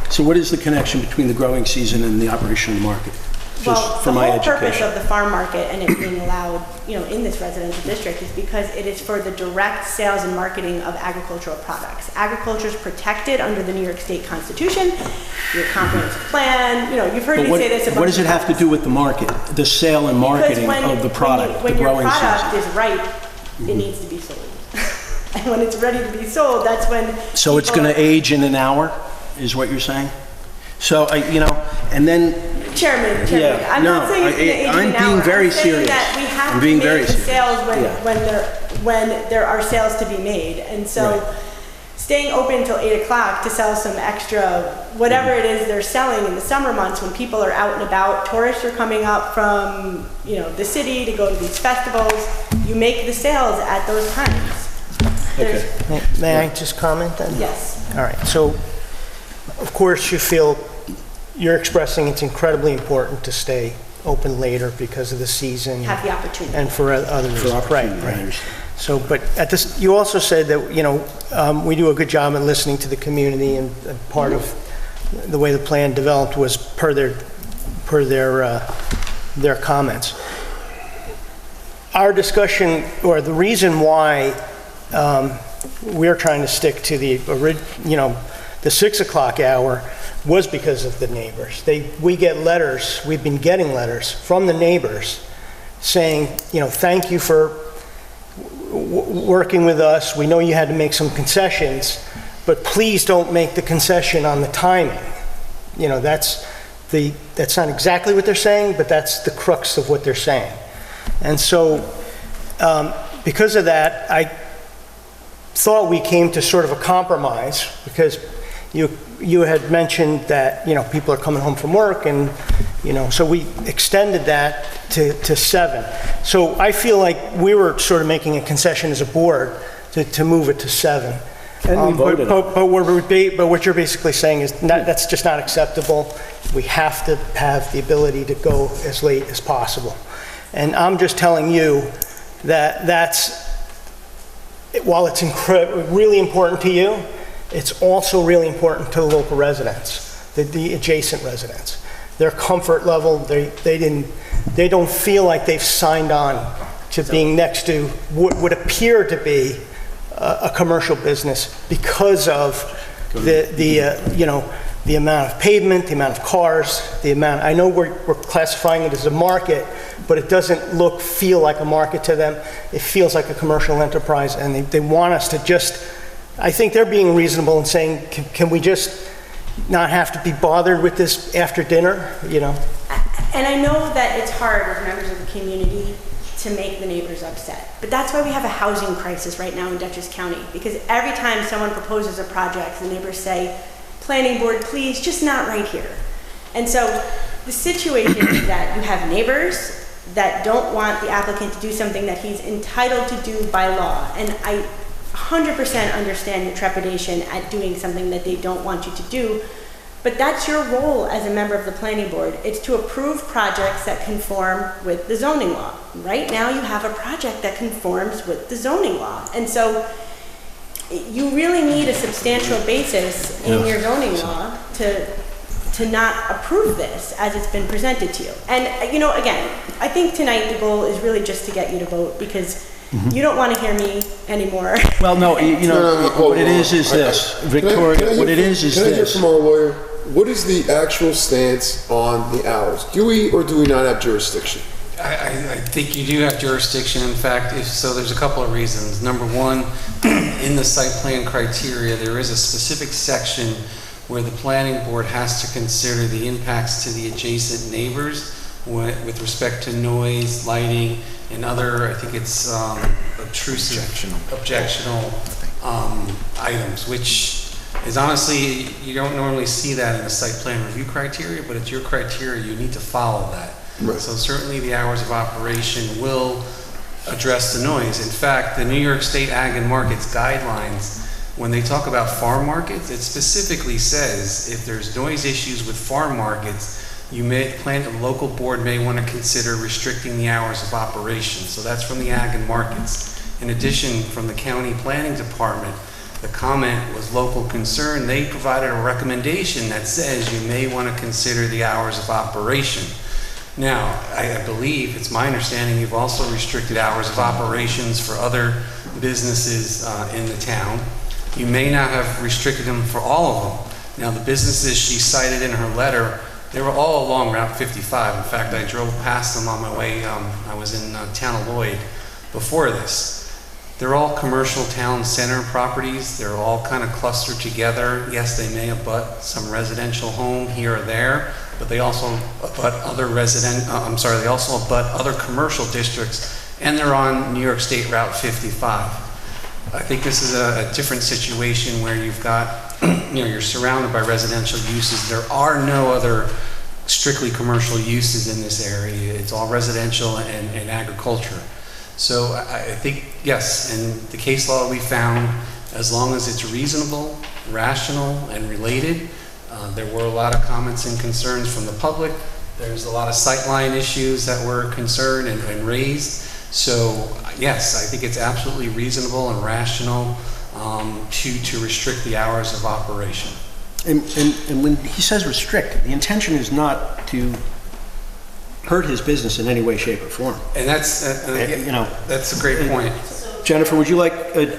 So what is the connection between the growing season and the operation of the market? Just for my the whole purpose education. of the farm market and it being allowed, in this residential district is because it is for the direct sales and marketing of agricultural products. Agriculture is protected under the New York State Constitution, your comprehensive plan, you've heard me say this a bunch of times. What does it have to do with the market, the sale and marketing of the product, the growing season? When your product is ripe, it needs to be sold. And when it's ready to be sold, that's when... So it's going to age in an hour, is what you're saying? So, and then... Chairman, I'm not saying it's going to age in an hour. I'm being very serious. That we have I'm being to very make the serious. sales when there are sales to be made. And so staying open until 8 o'clock to sell some extra, whatever it is they're selling in the summer months when people are out and about, tourists are coming up from, the city to go to these festivals, you make the sales at those times. Okay. May I just comment then? Yes. All right, so, of course, you're expressing it's incredibly important to stay open later because of the season. Have the opportunity. And for other reasons. Right, I right. understand. So, but you also said that, we do a good job at listening to the community, and part of the way the plan developed was per their comments. Our discussion, or the reason why we're trying to stick to the 6 o'clock hour was because of the neighbors. We've been getting letters from the neighbors saying, thank you for working with us. We know you had to make some concessions, but please don't make the concession on the timing. That's not exactly what they're saying, but that's the crux of what they're saying. And so, because of that, I thought we came to sort of a compromise, because you had mentioned that, people are coming home from work, and, so we extended that to 7. So I feel like we were sort of making a concession as a board to move it to 7. And we voted on it. But what you're basically saying is that's just not acceptable. We have to have the ability to go as late as possible. And I'm just telling you that while it's really important to you, it's also really important to the local residents, the adjacent residents. Their comfort level, they don't feel like they've signed on to being next to what would appear to be a commercial business because of the amount of pavement, the amount of cars, I know we're classifying it as a market, but it doesn't feel like a market to them. It feels like a commercial enterprise, and they want us to I think they're being reasonable in saying, can we just not have to be bothered with this after dinner, And I know that it's hard as members of the community to make the neighbors upset. But that's why we have a housing crisis right now in Dutchess County, because every time someone proposes a project, the neighbors say, planning board, please, just not right here. And so the situation is that you have neighbors that don't want the applicant to do something that he's entitled to do by law. And I 100% understand your trepidation at doing something that they don't want you to do, but that's your role as a member of the planning board. It's to approve projects that conform with the zoning law. Right now you have a project that conforms with the zoning law. And so you really need a substantial basis in your zoning law to not approve this as it's been presented to you. And again, I think tonight the goal is really just to get you to vote, because you don't want to hear me anymore. Well, no, what it is this, Victoria, what it is this. Can I hear from our lawyer, what is the actual stance on the hours? Do we or do we not have jurisdiction? I think you do have jurisdiction. In fact, there's a couple of reasons. Number one, in the site plan criteria, there is a specific section where the planning board has to consider the impacts to the adjacent neighbors with respect to noise, lighting, and other, I think it's objectionable items, which is honestly, you don't normally see that in the site plan review criteria, but it's your criteria, you need to follow that. Right. So certainly the hours of operation will address the noise. In fact, the New York State Ag and Markets guidelines, when they talk about farm markets, it specifically says if there's noise issues with farm markets, the local board may want to consider restricting the hours of operation. So that's from the Ag and Markets. In addition, from the county planning department, the comment was local concern. They provided a recommendation that says you may want to consider the hours of operation. Now, I believe, it's my understanding, you've also restricted hours of operations for other businesses in the town. You may not have restricted them for all of them. Now, the businesses she cited in her letter, they were all along Route 55. In fact, I drove past them on my way. I was in town of Lloyd before this. They're all commercial town center properties. They're all kind of clustered together. Yes, they may abut some residential home here or there, but they also abut other they also abut other commercial districts, and they're on New York State Route 55. I think this is a different situation where you've got, you're surrounded by residential uses. There are no other strictly commercial uses in this area. It's all residential and agriculture. So I think, yes, in the case law we found, as long as it's reasonable, rational, and related, there were a lot of comments and concerns from the public. There's a lot of sightline issues that were concerned and raised. So yes, I think it's absolutely reasonable and rational to restrict the hours of operation. And when he says restrict, the intention is not to hurt his business in any way, shape, or form. And that's, You know, that's a great point. Jennifer, would you like,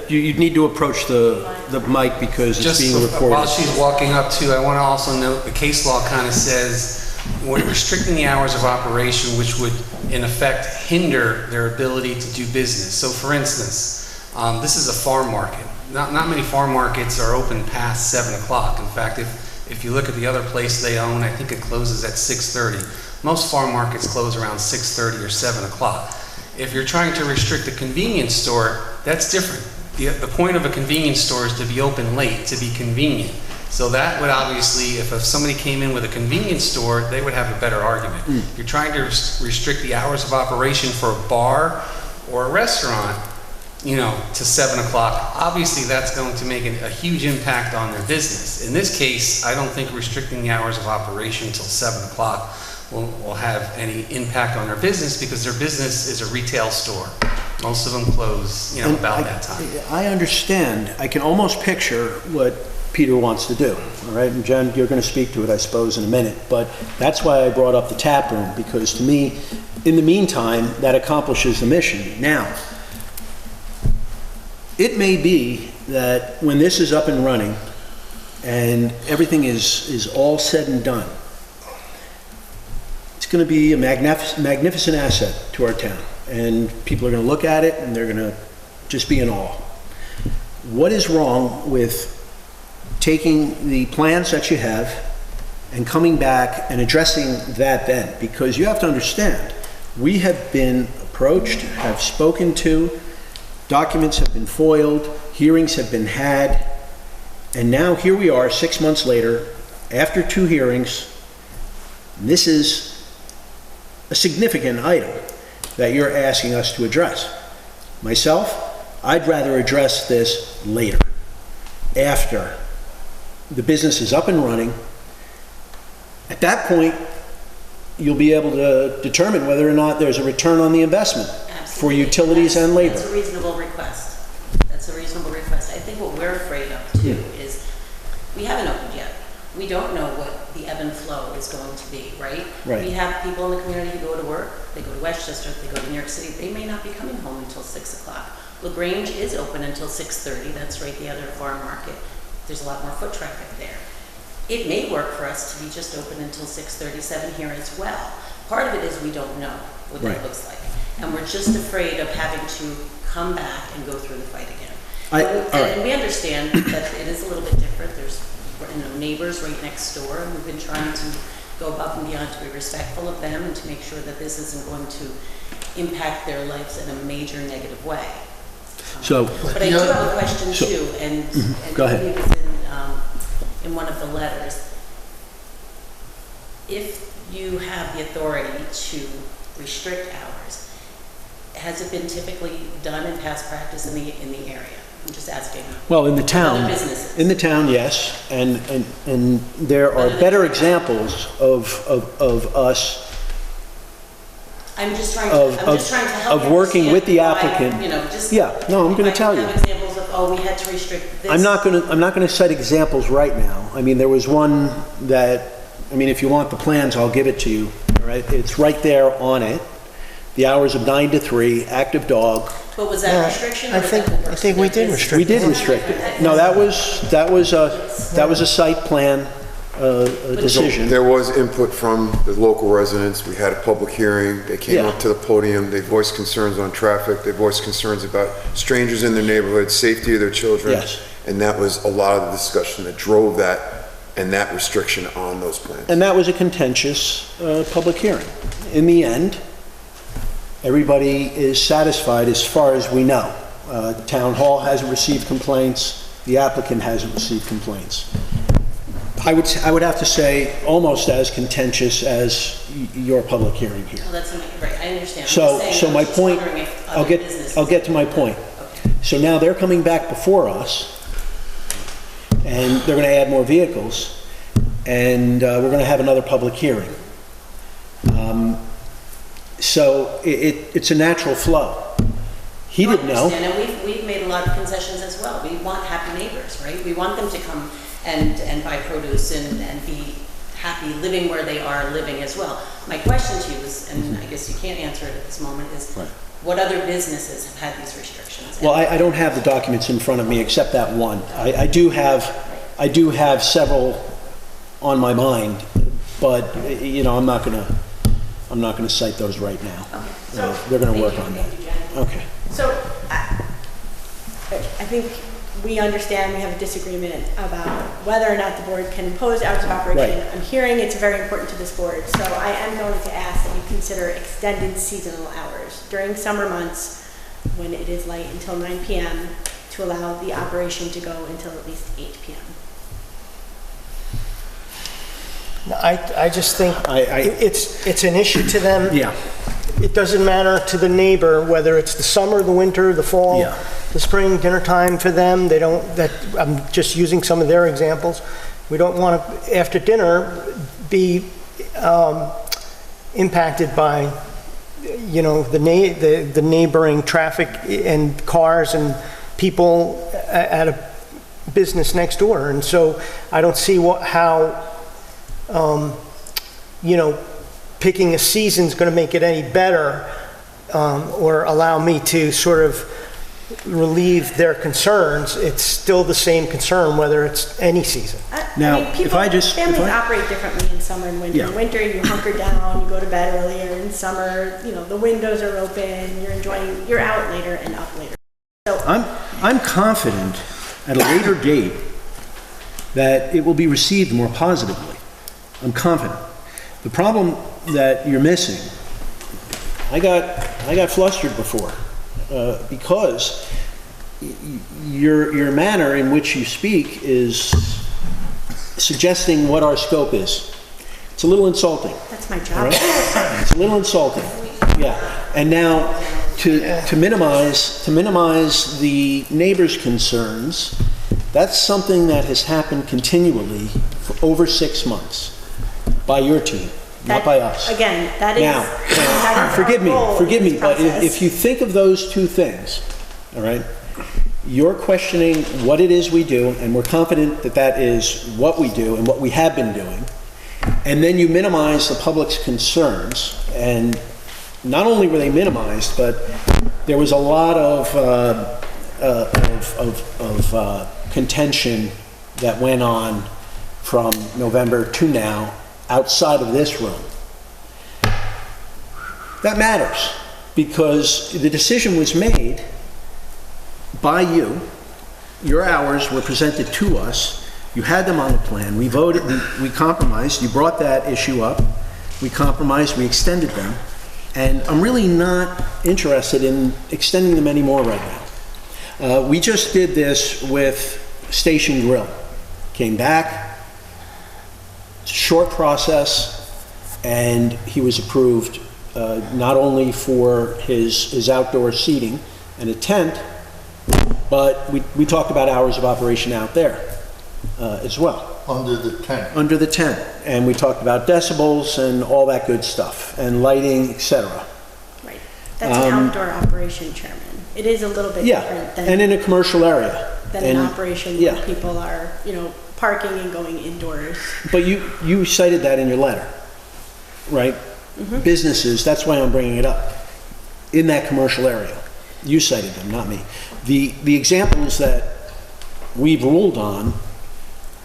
you need to approach the mic because it's Just being recorded. while she's walking up to, I want to also note the case law kind of says we're restricting the hours of operation, which would in effect hinder their ability to do business. So for instance, this is a farm market. Not many farm markets are open past 7 o'clock. In fact, if you look at the other place they own, I think it closes at 6:30. Most farm markets close around 6:30 or 7 o'clock. If you're trying to restrict a convenience store, that's different. The point of a convenience store is to be open late, to be convenient. So that would obviously, if somebody came in with a convenience store, they would have a better argument. You're trying to restrict the hours of operation for a bar or a restaurant, to 7 o'clock. Obviously, that's going to make a huge impact on their business. In this case, I don't think restricting the hours of operation until 7 o'clock will have any impact on their business because their business is a retail store. Most of them close, about that time. I understand. I can almost picture what Peter wants to do, all right? And Jen, you're going to speak to it, I suppose, in a minute. But that's why I brought up the tap room, because to me, in the meantime, that accomplishes the mission. Now, it may be that when this is up and running and everything is all said and done, it's going to be a magnificent asset to our town. And people are going to look at it and they're going to just be in awe. What is wrong with taking the plans that you have and coming back and addressing that then? Because you have to understand, we have been approached, have spoken to, documents have been foiled, hearings have been had, and now here we are 6 months later, after 2 hearings. This is a significant item that you're asking us to address. Myself, I'd rather address this later, after the business is up and running. At that point, you'll be able to determine whether or not there's a return on the investment for utilities and labor. That's a reasonable request. That's a reasonable request. I think what we're afraid of too is we haven't opened yet. We don't know what the ebb and flow is going to be, right? Right. We have people in the community who go to work, they go to Westchester, they go to New York City, they may not be coming home until 6 o'clock. LaGrange is open until 6:30, that's right, the other farm market. There's a lot more foot traffic there. It may work for us to be just open until 6:37 here as well. Part of it is we don't know what that looks like. And we're just afraid of having to come back and go through the fight again. And we understand that it is a little bit different. There's neighbors right next door, and we've been trying to go above and beyond to be respectful of them and to make sure that this isn't going to impact their lives in a major negative way. But I do have a question too, and Go ahead. maybe it was in one of the letters. If you have the authority to restrict hours, has it been typically done in past practice in the area? I'm just asking. Well, in the town, Other businesses. in the town, yes, and there are better examples of us I'm just trying to help of working with the understand why, applicant. just Yeah, no, I'm going to tell you. have examples of, we had to restrict this. I'm not going to cite examples right now. I mean, there was one that, if you want the plans, I'll give it to you. All right, it's right there on it. The hours of 9 to 3, active dog. But was that a restriction? Or I think we did restrict. We did restrict it. No, that was a site plan decision. There was input from the local residents. We had a public hearing. They came up to the podium. They voiced concerns on traffic. They voiced concerns about strangers in their neighborhood, safety of their children. Yes. And that was a lot of the discussion that drove that and that restriction on those plans. And that was a contentious public hearing. In the end, everybody is satisfied as far as we know. Town Hall hasn't received complaints, the applicant hasn't received complaints. I would have to say almost as contentious as your public hearing here. Well, that's right, I understand. So my point, I'll get to my point. So now they're coming back before us, and they're gonna add more vehicles, and we're gonna have another public hearing. So it's a natural flow. He didn't know. And we've made a lot of concessions as well. We want happy neighbors, right? We want them to come and buy produce and be happy living where they are living as well. My question to you is, and I guess you can't answer it at this moment, is what other businesses have had these restrictions? Well, I don't have the documents in front of me except that one. I do have several on my mind, but you know, I'm not gonna cite those right now. Okay. So they're gonna work on that. Okay. So I think we understand we have a disagreement about whether or not the board can impose hours of operation. Right. I'm hearing it's very important to this board, so I am going to ask that you consider extended seasonal hours during summer months when it is light until 9 p.m. to allow the operation to go until at least 8 p.m. I just think it's an issue to them. Yeah. It doesn't matter to the neighbor whether it's the summer, the winter, the fall, the spring, dinner time for them. They don't, I'm just using some of their examples. We don't want to, after dinner, be impacted by, you know, the neighboring traffic and cars and people at a business next door. And so I don't see how you know, picking a season's going to make it any better or allow me to sort of relieve their concerns. It's still the same concern whether it's any season. Now, I mean, people, families operate differently in summer and winter. Yeah. In winter, you hunker down, you go to bed earlier. In summer, you know, the windows are open, you're out later and up later. So I'm confident at a later date that it will be received more positively. I'm confident. The problem that you're missing, I got flustered before because your manner in which you speak is suggesting what our scope is. It's a little insulting. That's my job. Right? It's a little insulting. Yeah. And now to minimize the neighbors' concerns, that's something that has happened continually for over 6 months. By your team, not by us. Again, that is... Now, forgive me, but if you think of those two things, all right, you're questioning what it is we do, and we're confident that that is what we do and what we have been doing, and then you minimize the public's concerns, and not only were they minimized, but there was a lot of contention that went on from November to now, outside of this room. That matters because the decision was made by you. Your hours were presented to us. You had them on the plan. We voted, we compromised. You brought that issue up. We compromised, we extended them. And I'm really not interested in extending them anymore right now. We just did this with Station Grill. Came back, short process, and he was approved not only for his outdoor seating and a tent, but we talked about hours of operation out there as well. Under the tent. Under the tent. And we talked about decibels and all that good stuff, and lighting, etc. Right. That's an outdoor operation, Chairman. It is a little bit different than... and in a commercial area. Than an operation where people are, you know, parking and going indoors. But you cited that in your letter, right? Mm-hmm. Businesses, that's why I'm bringing it up. In that commercial area. You cited them, not me. The examples that we've ruled on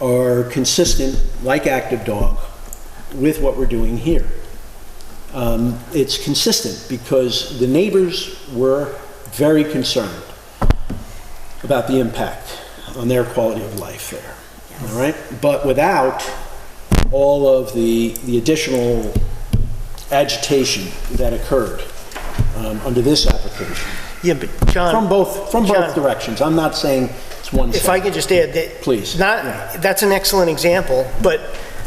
are consistent, like Active Dog, with what we're doing here. It's consistent because the neighbors were very concerned about the impact on their quality of life there. All right, but without all of the additional agitation that occurred under this application. Yeah, but John. From both John, directions. I'm not saying it's one if side. I could just add that. Please. That's an excellent example, but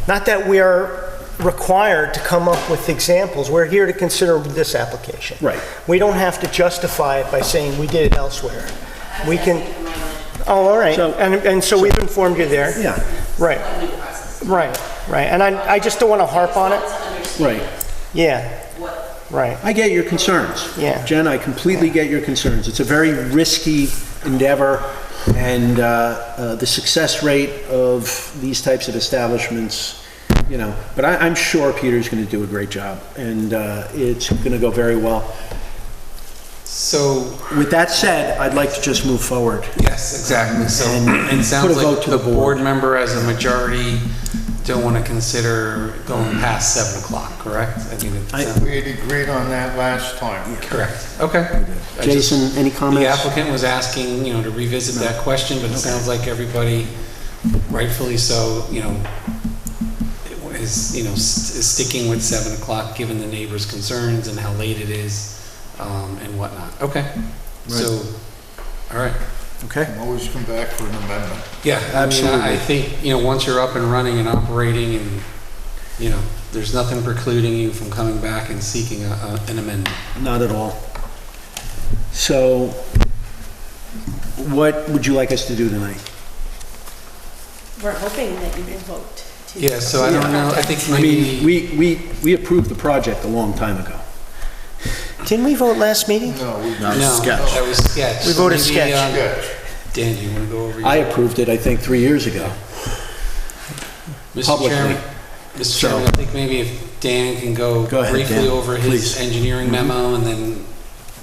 not that we are required to come up with examples. We're here to consider this application. Right. We don't have to justify it by saying we did it elsewhere. We can, oh, all right. And so we've informed you there. Yeah. Right. Right. And I just don't want to harp on it. Right. Yeah. Right. I get your concerns. Yeah. Jen, I completely get your concerns. It's a very risky endeavor, and the success rate of these types of establishments, you know, but I'm sure Peter's going to do a great job, and it's going to go very well. So, with that said, I'd like to just move forward. Yes, exactly. So And it sounds put a vote like to the the board. board member as a majority don't want to consider going past 7 o'clock, correct? I mean, it sounds- We had agreed on that last time. correct. Okay. I Jason, just- any comments? The applicant was asking, to revisit that question, but it sounds like everybody, rightfully so, is sticking with 7 o'clock, given the neighbors' concerns and how late it is, and whatnot. Okay. So, all right. Okay. Can always come back for an amendment. Yeah, Absolutely. I think, once you're up and running and operating and, there's nothing precluding you from coming back and seeking an amendment. Not at all. So, what would you like us to do tonight? We're hoping that you will vote. Yeah, so I don't know, I think I maybe. mean, we approved the project a long time ago. Didn't we vote last meeting? No, we No, sketch. that was sketch. We So voted maybe, sketch. sketch. Dan, do you want to go over your? I approved it, I think, 3 years ago. Mr. publicly. Chairman, Mr. Chairman, I think maybe if Dan can go Go ahead, briefly Dan, over his please. engineering memo, and then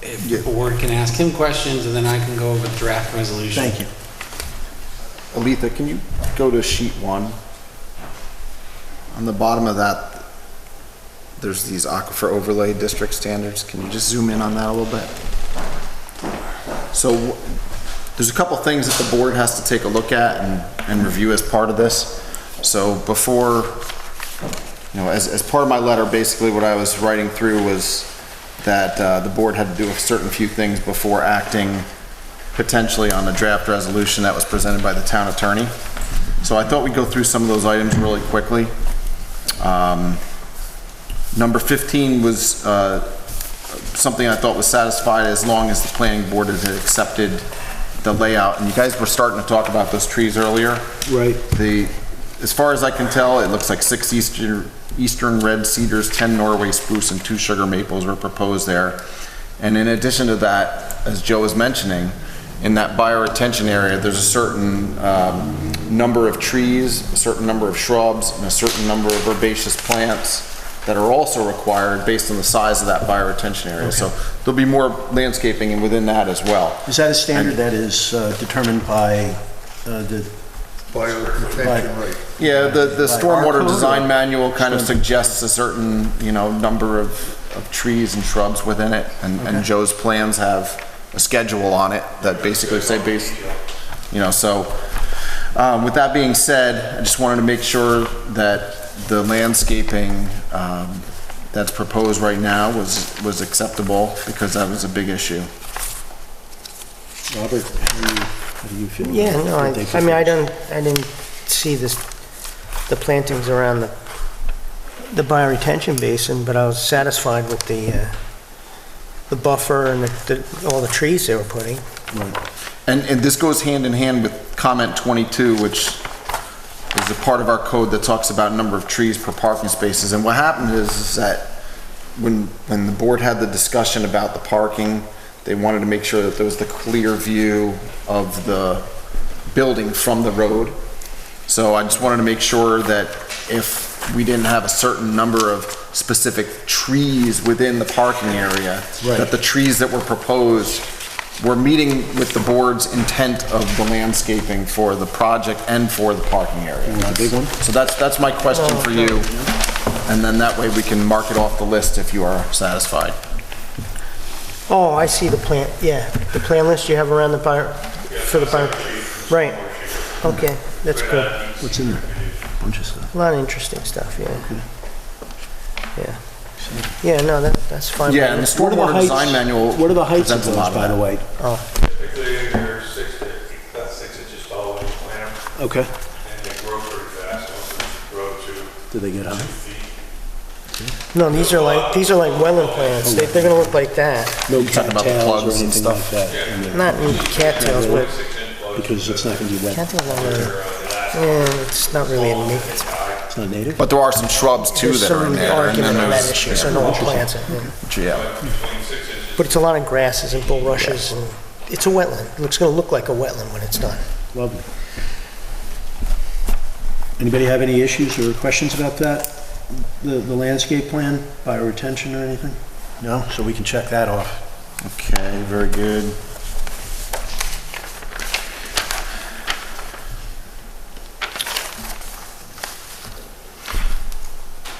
if the board can ask him questions, and then I can go over the draft resolution. Thank you. Aletha, can you go to sheet 1? On the bottom of that, there's these aquifer overlay district standards. Can you just zoom in on that a little bit? So there's a couple things that the board has to take a look at and review as part of this. So before, as part of my letter, basically what I was writing through was that the board had to do a certain few things before acting potentially on a draft resolution that was presented by the town attorney. So I thought we'd go through some of those items really quickly. Number 15 was something I thought was satisfied as long as the planning board had accepted the layout. And you guys were starting to talk about those trees earlier. Right. As far as I can tell, it looks like 6 eastern red cedars, 10 Norway spruce, and 2 sugar maples were proposed there. And in addition to that, as Joe was mentioning, in that bioretention area, there's a certain number of trees, a certain number of shrubs, and a certain number of herbaceous plants that are also required based on the size of that bioretention area. Okay. So there'll be more landscaping within that as well. Is that a standard that is determined by the... Bioprotection rate. Yeah, the By our stormwater code design or- manual kind of suggests a certain, number of trees and shrubs within it, and Joe's plans have a schedule on it that basically say so, with that being said, I just wanted to make sure that the landscaping that's proposed right now was acceptable, because that was a big issue. Robert, how do you feel? Yeah, no, I didn't see the plantings around the bioretention basin, but I was satisfied with the buffer and all the trees they were putting. Right. And this goes hand in hand with comment 22, which is a part of our code that talks about number of trees per parking spaces. And what happened is that when the board had the discussion about the parking, they wanted to make sure that there was the clear view of the building from the road. So I just wanted to make sure that if we didn't have a certain number of specific trees within the parking area, Right. that the trees that were proposed were meeting with the board's intent of the landscaping for the project and for the parking area. The big one? So that's my question for you. And then that way we can mark it off the list if you are satisfied. Oh, I see the plan, yeah, the plan list you have around right. Okay, that's good. What's in there? Bunch of stuff. A lot of interesting stuff, yeah. Yeah. Yeah, no, that's fine. Yeah, and the What are the stormwater heights- design manual What are the heights of presents a those, lot of by the that. way? Typically, they're 6 inches tall when you plant them, Okay. and they grow pretty fast. Most of them grow to Do they get 2 high? feet. No, these are like wetland plants. They're gonna look like that. No You're talking about the cattails or plugs and anything like stuff? that? in there? Not in cattails, but 6-inch plugs. Because it's not gonna be wet. cattails are, They're it's not really a native. It's not native? But there are some shrubs too There's that are in some there. and argument then on that there's- issue, so no one plants it. Yeah. Yeah. between 6 inches. But it's a lot of grasses and bulrushes, and it's a wetland. It's gonna look like a wetland when it's done. Lovely. Anybody have any issues or questions about that? The landscape plan, bioretention or anything? No? So we can check that off. Okay, very good.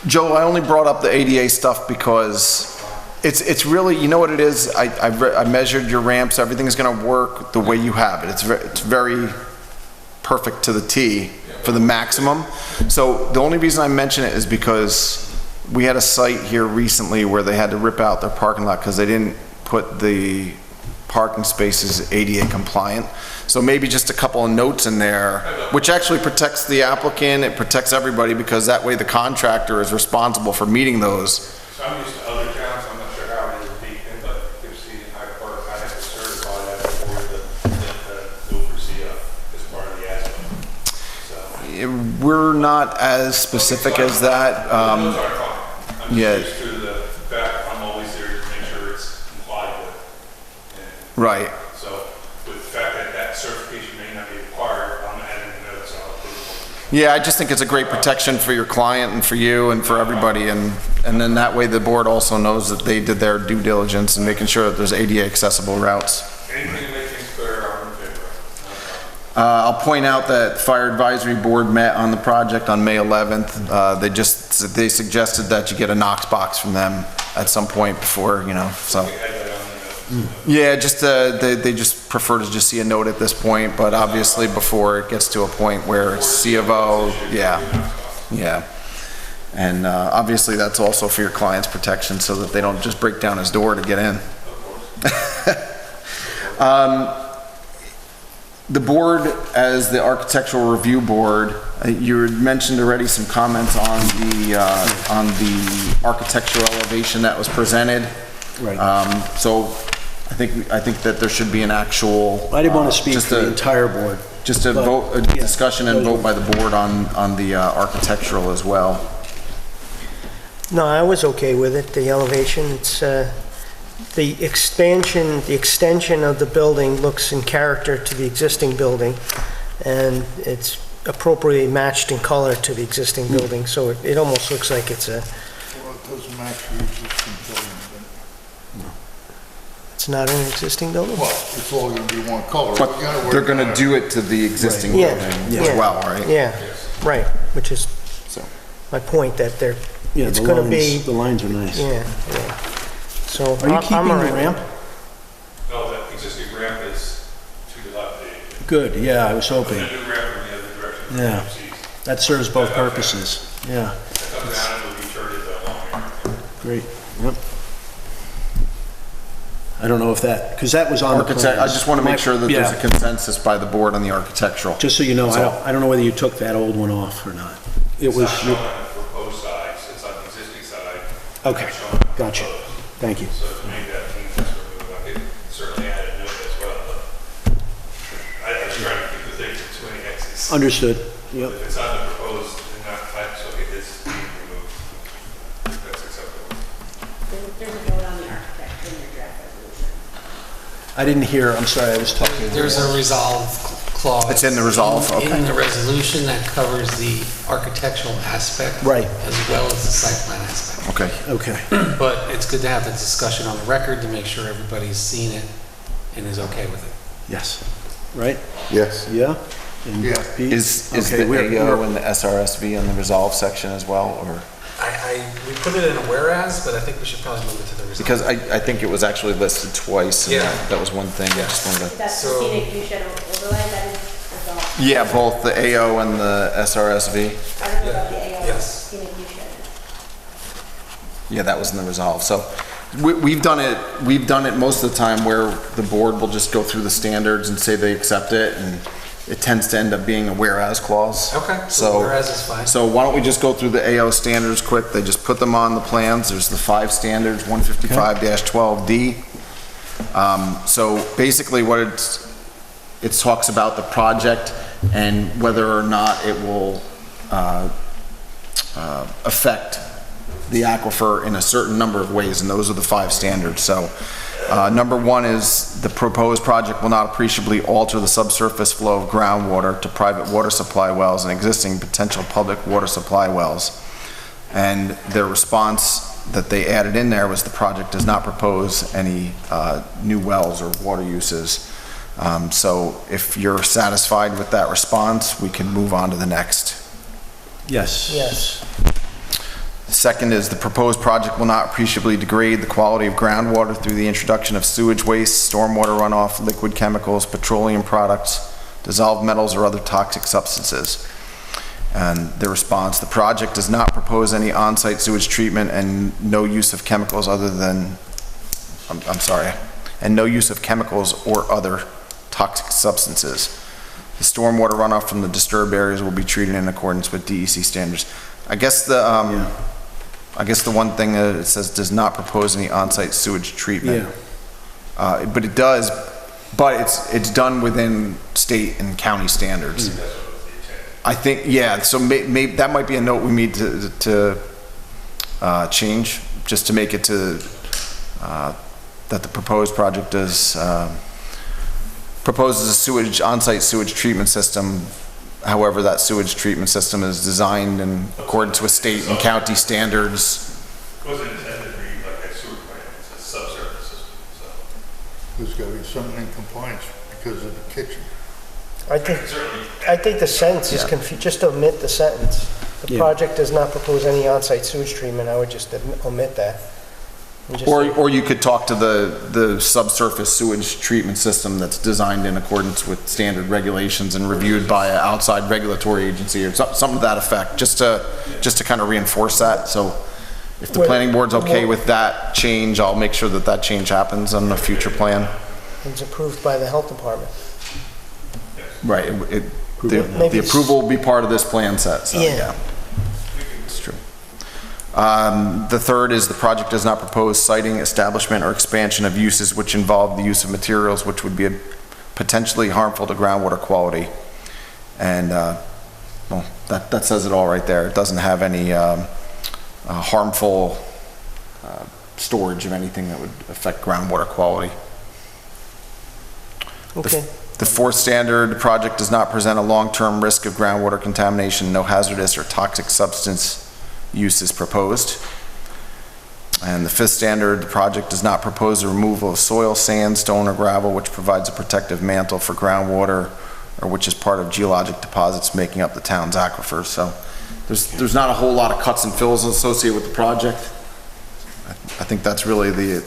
Joe, I only brought up the ADA stuff because it's really, you know what it is? I measured your ramps, everything's gonna work the way you have it. It's very perfect to the T for the maximum. So the only reason I mention it is because we had a site here recently where they had to rip out their parking lot because they didn't put the parking spaces ADA compliant. So maybe just a couple of notes in there, which actually protects the applicant, it protects everybody, because that way the contractor is responsible for meeting those. So I'm used to other towns, I'm not sure how it is Beekman, but they've seen Hyde Park, I have to certify that before the new CF is part of the ASBIL. We're not as specific as that. Those are fine. I'm yeah. just used to the fact I'm always there to make sure it's complied with. And Right. so with the fact that that certification may not be required, I'm adding the notes, I'll approve Yeah, I just think it's a great protection for your client and for you and for everybody, and then that way the board also knows that they did their due diligence in making sure that there's ADA accessible routes. anything to make things clear, I'm in favor of. I'll point out that Fire Advisory Board met on the project on May 11th. They suggested that you get a Knox box from them at some point before, so. Yeah, just, they just prefer to just see a note at this point, but obviously before it gets to a point where it's C of O, yeah. And obviously that's also for your client's protection so that they don't just break down his door to get in. The board, as the architectural review board, you had mentioned already some comments on the architectural elevation that was presented. Right. So I think that there should be an actual. I didn't want to speak for the entire board. Just a vote, a discussion and vote by the board on the architectural as well. No, I was okay with it, the elevation. It's, the extension of the building looks in character to the existing building, and it's appropriately matched in color to the existing building, so it almost looks like it's a... Well, it doesn't match the existing building, but, It's not an existing building? well, it's all gonna be one color. But We gotta work they're gonna on it. do it to the existing Yeah, building yeah. as well, right? Yeah, right, which is So. my point, that they're, Yeah, it's the gonna lines, be, the lines are nice. yeah. So Are you I'm keeping all the right. ramp? No, the existing ramp is to the left. Good, yeah, I was hoping. The new ramp in the other direction. Yeah. That serves both purposes, yeah. It comes down and will be turned that long area. Great, yep. I don't know if that, because that was on the plans. I just want to make sure that there's a Yeah. consensus by the board on the architectural. Just so you know, So- I don't know whether you took that old one off or not. It It's was, not shown on the proposed side, it's on the existing side. okay, It's shown on the gotcha, proposed. thank you. So to make that change, that's removed. I could certainly add a note as well, but I was trying to keep the thing to too many exits. Understood, yep. If it's on the proposed, and not typed, so it is being removed. That's acceptable. There's a note on the architect in your draft resolution. I didn't hear, I'm sorry, I was talking. There's a resolve clause. It's in the resolve, okay. In the resolution that covers the architectural aspect. Right. As well as the site plan aspect. Okay. Okay, But it's good to have the discussion on the record to make sure everybody's seen it and is okay with it. yes, right, Yes. yeah? And Yeah. Pete? Is Okay, the we're- AO we're- and the SRSV in the resolve section as well, or? We put it in a whereas, but I think we should probably move it to the resolve. Because I think it was actually listed twice, and Yeah. that was one thing, I just wanted to. That's the So- scenic view shed overlay, that is resolved. Yeah, both the AO and the SRSV. I don't know about the AO Yes. scenic view shed. Yeah, that was in the resolve. So we've done it most of the time where the board will just go through the standards and say they accept it, and it tends to end up being a whereas clause. Okay, so whereas is fine. So why don't we just go through the AO standards quick? They just put them on the plans. There's the 5 standards, 155-12D. So basically what it talks about the project and whether or not it will affect the aquifer in a certain number of ways, and those are the 5 standards. So number 1 is the proposed project will not appreciably alter the subsurface flow of groundwater to private water supply wells and existing potential public water supply wells. And their response that they added in there was the project does not propose any new wells or water uses. So if you're satisfied with that response, we can move on to the next. Yes. Yes. Second is the proposed project will not appreciably degrade the quality of groundwater through the introduction of sewage waste, stormwater runoff, liquid chemicals, petroleum products, dissolved metals, or other toxic substances. And the response, the project does not propose any on-site sewage treatment and no use of chemicals other than, and no use of chemicals or other toxic substances. The stormwater runoff from the disturbed areas will be treated in accordance with DEC standards. I guess the one thing that it says does not propose any on-site sewage treatment. Yeah. But it does, but it's done within state and county standards. I think, yeah, so maybe that might be a note we need to change, just to make it to, that the proposed project does, proposes a on-site sewage treatment system. However, that sewage treatment system is designed in accordance with state and county standards. It wasn't intended to be like a sewer plant, it's a subsurface system, so. There's gotta be something in compliance because of the kitchen. I think the sentence is just omit the sentence. The project does not propose any on-site sewage treatment. I would just omit that. And just say- Or you could talk to the subsurface sewage treatment system that's designed in accordance with standard regulations and reviewed by an outside regulatory agency or something to that effect, just to kind of reinforce that. So if the planning board's okay with that change, I'll make sure that that change happens on the future plan. It's approved by the health department. Right, Maybe the approval will be part of this plan set, so yeah. It's true. The third is the project does not propose siting, establishment, or expansion of uses which involve the use of materials which would be potentially harmful to groundwater quality. And, well, that says it all right there. It doesn't have any harmful storage of anything that would affect groundwater quality. Okay. The 4th standard, the project does not present a long-term risk of groundwater contamination. No hazardous or toxic substance use is proposed. And the 5th standard, the project does not propose the removal of soil, sand, stone, or gravel which provides a protective mantle for groundwater or which is part of geologic deposits making up the town's aquifers. So there's not a whole lot of cuts and fills associated with the project. I think that's really the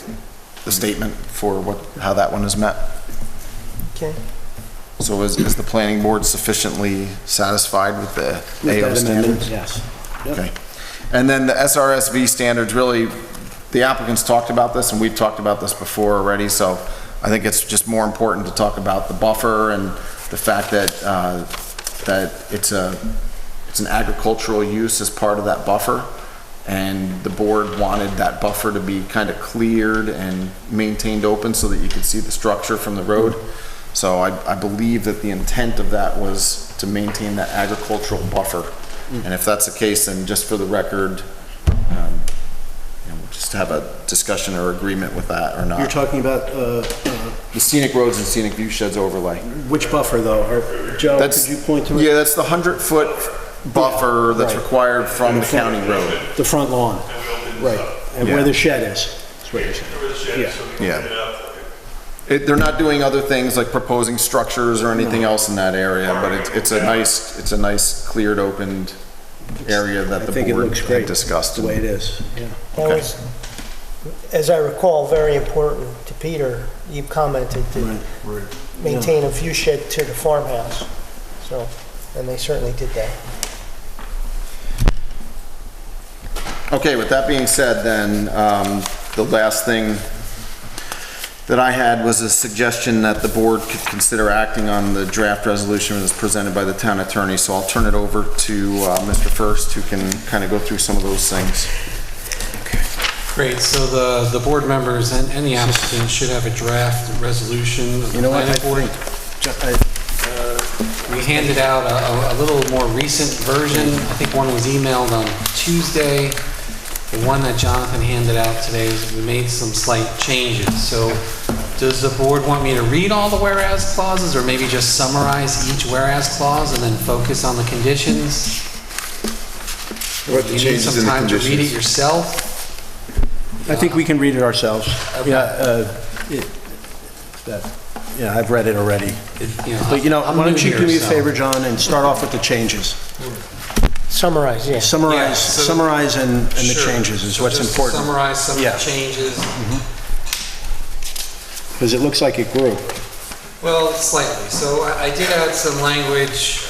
statement for how that one is met. Okay. So is the planning board sufficiently satisfied with the AO standards? Yes. Okay. And then the SRSV standards, really, the applicants talked about this, and we've talked about this before already, so I think it's just more important to talk about the buffer and the fact that, that it's an agricultural use as part of that buffer, and the board wanted that buffer to be kind of cleared and maintained open so that you could see the structure from the road. So I believe that the intent of that was to maintain that agricultural buffer. And if that's the case, then just for the record, we'll just have a discussion or agreement with that or not. You're talking about The scenic roads and scenic view sheds overlay. which buffer, though? Joe, could you point to it? Yeah, that's the 100-foot buffer that's required from the county road. The front lawn, right, and where the shed is. That's what you're saying. Where the shed is, so we can Yeah. get it up. They're not doing other things like proposing structures or anything else in that area, but it's a nice cleared, opened area that I the think it board looks had great, discussed. the way it is, yeah. That was, as I recall, very important to Peter. You commented to maintain a view shed to the farmhouse. So, and they certainly did that. Okay, with that being said, then, the last thing that I had was a suggestion that the board could consider acting on the draft resolution as presented by the town attorney. So I'll turn it over to Mr. First, who can kind of go through some of those things. Great, so the board members and the applicant should have a draft resolution of the planning board. We handed out a little more recent version. I think one was emailed on Tuesday. The one that Jonathan handed out today, we made some slight changes. So does the board want me to read all the whereas clauses, or maybe just summarize each whereas clause and then focus on the conditions? What the You need changes some in the time to read it conditions? yourself? I think we can read it ourselves. Okay. Yeah, I've read it already. You know, But why I'm don't new you here, do me a so- favor, John, and start off with the changes. Summarize, yeah. Summarize and the Sure. changes is So what's just important. Summarize some of Yeah. the changes. Because it looks like it grew. Well, slightly. So I did add some language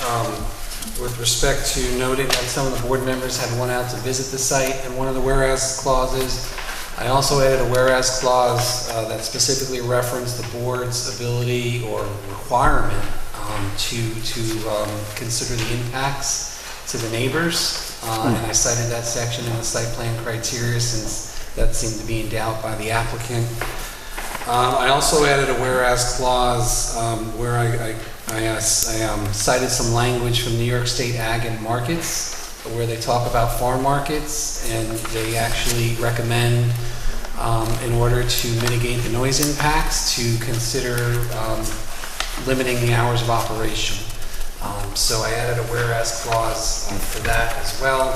with respect to noting that some of the board members had went out to visit the site and one of the whereas clauses. I also added a whereas clause that specifically referenced the board's ability or requirement to consider the impacts to the neighbors. And I cited that section in the site plan criteria since that seemed to be in doubt by the applicant. I also added a whereas clause where I cited some language from New York State Ag and Markets, where they talk about farm markets, and they actually recommend, in order to mitigate the noise impacts, to consider limiting the hours of operation. So I added a whereas clause for that as well.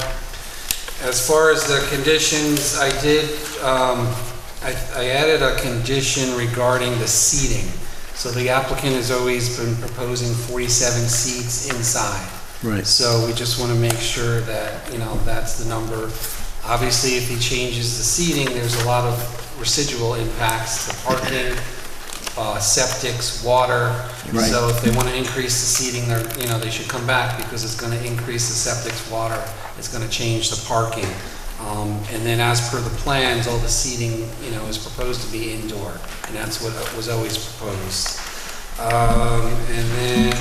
As far as the conditions, I did, I added a condition regarding the seating. So the applicant has always been proposing 47 seats inside. Right. So we just want to make sure that, that's the number. Obviously, if he changes the seating, there's a lot of residual impacts to parking, septics, water. Right. So if they want to increase the seating, they should come back because it's going to increase the septics, water. It's going to change the parking. And then as per the plans, all the seating, is proposed to be indoor, and that's what was always proposed. And then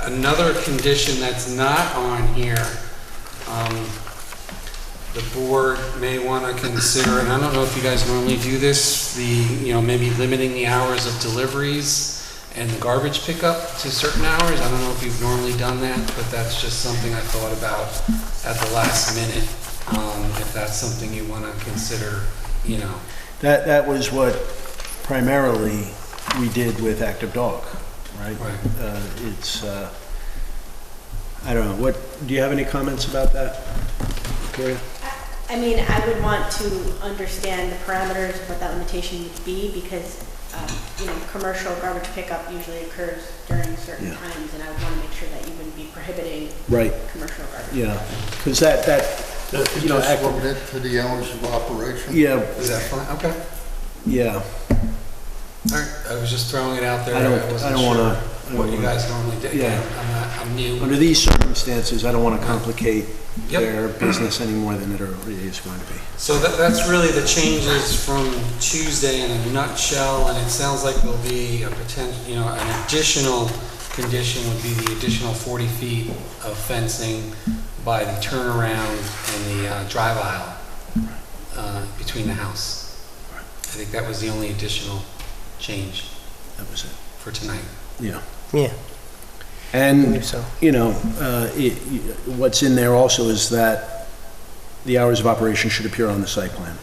another condition that's not on here, the board may want to consider, and I don't know if you guys normally do this, maybe limiting the hours of deliveries and the garbage pickup to certain hours. I don't know if you've normally done that, but that's just something I thought about at the last minute. If that's something you want to consider, That was what primarily we did with Active Dog, right? Right. I don't know, do you have any comments about that, Victoria? I mean, I would want to understand the parameters of what that limitation would be because, commercial garbage pickup usually occurs during certain times, and I would want to make sure that you wouldn't be prohibiting Right. commercial garbage. Yeah, because that Just limit it to the hours of operation? yeah, is that fine? Okay. yeah. All right, I was just throwing it out there. I don't wasn't wanna- sure I don't what you wanna- guys normally do. Yeah. Again, I'm new. Under these circumstances, I don't want to complicate Yep. their business any more than it already is going to be. So that's really the changes from Tuesday in a nutshell, and it sounds like there'll be a potential, an additional condition would be the additional 40 feet of fencing by the turnaround and the drive aisle between the house. I think that was the only additional change That was it. for tonight. Yeah. Yeah. And, believe so. what's in there also is that the hours of operation should appear on the site plan.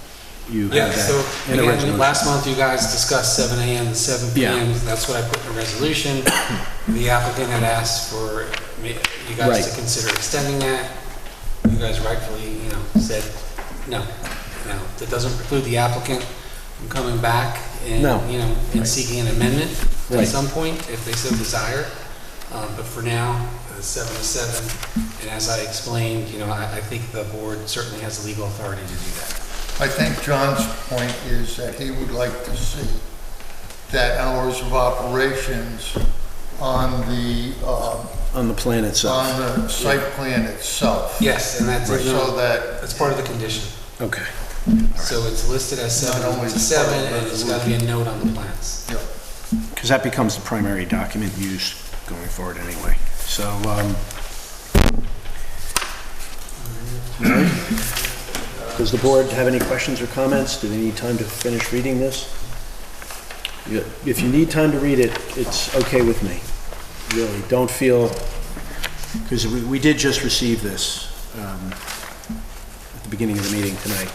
You Yeah, have that so in the again, resolution. last month you guys discussed 7 a.m. to 7 p.m. That's what I put in the resolution. The applicant had asked for you guys Right. to consider extending that. You guys rightfully, said no. That doesn't preclude the applicant from coming back and, No. and seeking an amendment Right. at some point if they so desire. But for now, 7 to 7. And as I explained, I think the board certainly has the legal authority to do that. I think John's point is that he would like to see that hours of operations on the plan itself. on the site plan itself. Yes, and that's So that that's part of the condition. Okay. So it's listed as 7 to 7, and there's got to be a note on the plans. Because that becomes the primary document used going forward anyway. So, all right. Does the board have any questions or comments? Do they need time to finish reading this? If you need time to read it, it's okay with me. Really, don't feel, because we did just receive this at the beginning of the meeting tonight.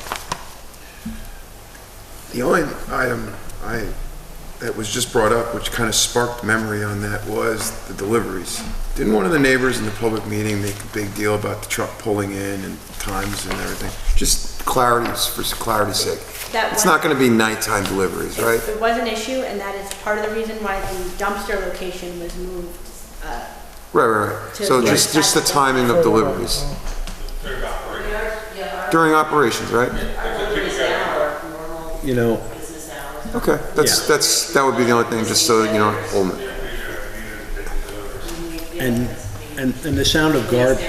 The only item that was just brought up, which kind of sparked memory on that, was the deliveries. Didn't one of the neighbors in the public meeting make a big deal about the truck pulling in and times and everything? Just clarity's, for clarity's sake. It's not going to be nighttime deliveries, right? It was an issue, and that is part of the reason why the dumpster location was moved. Right. To So the just other the side. timing of deliveries. During operations, right? You know, Okay, that would be the only thing, just so you know, hold it. and the sound of garbage,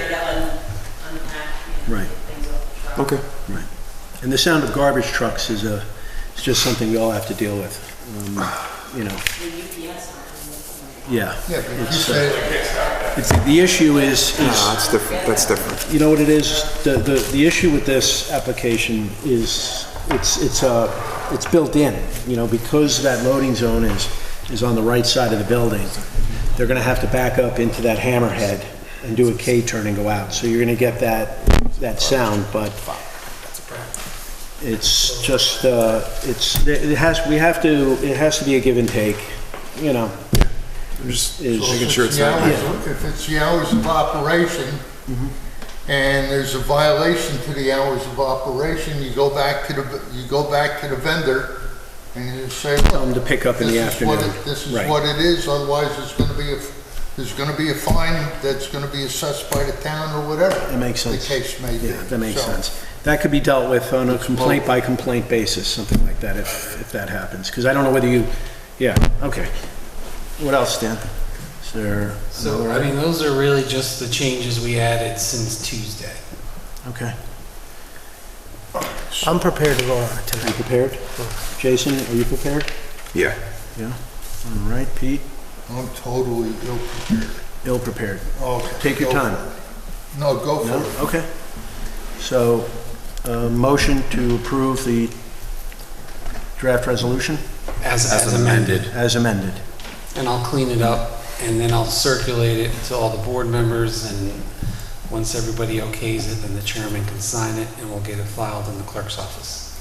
right, Okay. right. And the sound of garbage trucks is it's just something we all have to deal with. You know, yeah. Yeah, but you It's, say, the issue is, No, that's different, that's different. you know what it is? The issue with this application is it's built in, you know, because that loading zone is on the right side of the building. They're gonna have to back up into that hammerhead and do a K-turn and go out. So you're gonna get that sound, but it's just, it has to be a give and take, you know. I'm just Is- making sure it's the not. hours- if it's the hours of operation, and there's a violation to the hours of operation, you go back to the vendor, and you say, Tell them look, to pick up in the afternoon. This is Right. what it is, otherwise there's gonna be a fine that's gonna be assessed by the town or whatever. That makes sense. The case may be. Yeah, that makes So, sense. That could be dealt with on a complaint by complaint basis, something like that, if that happens. Because I don't know whether you, yeah, okay. What else, Dan? Is there So, another I mean, item? those are really just the changes we added since Tuesday. Okay. I'm prepared to go on Are you tonight. prepared? Jason, are you prepared? Yeah. Yeah. All right, Pete? I'm totally ill-prepared. Ill-prepared. Okay. Take your go time. for it. No, go for No? it. Okay. So, motion to approve the draft resolution As amended. as amended. And I'll clean it up, and then I'll circulate it to all the board members, and once everybody okays it, then the chairman can sign it, and we'll get it filed in the clerk's office.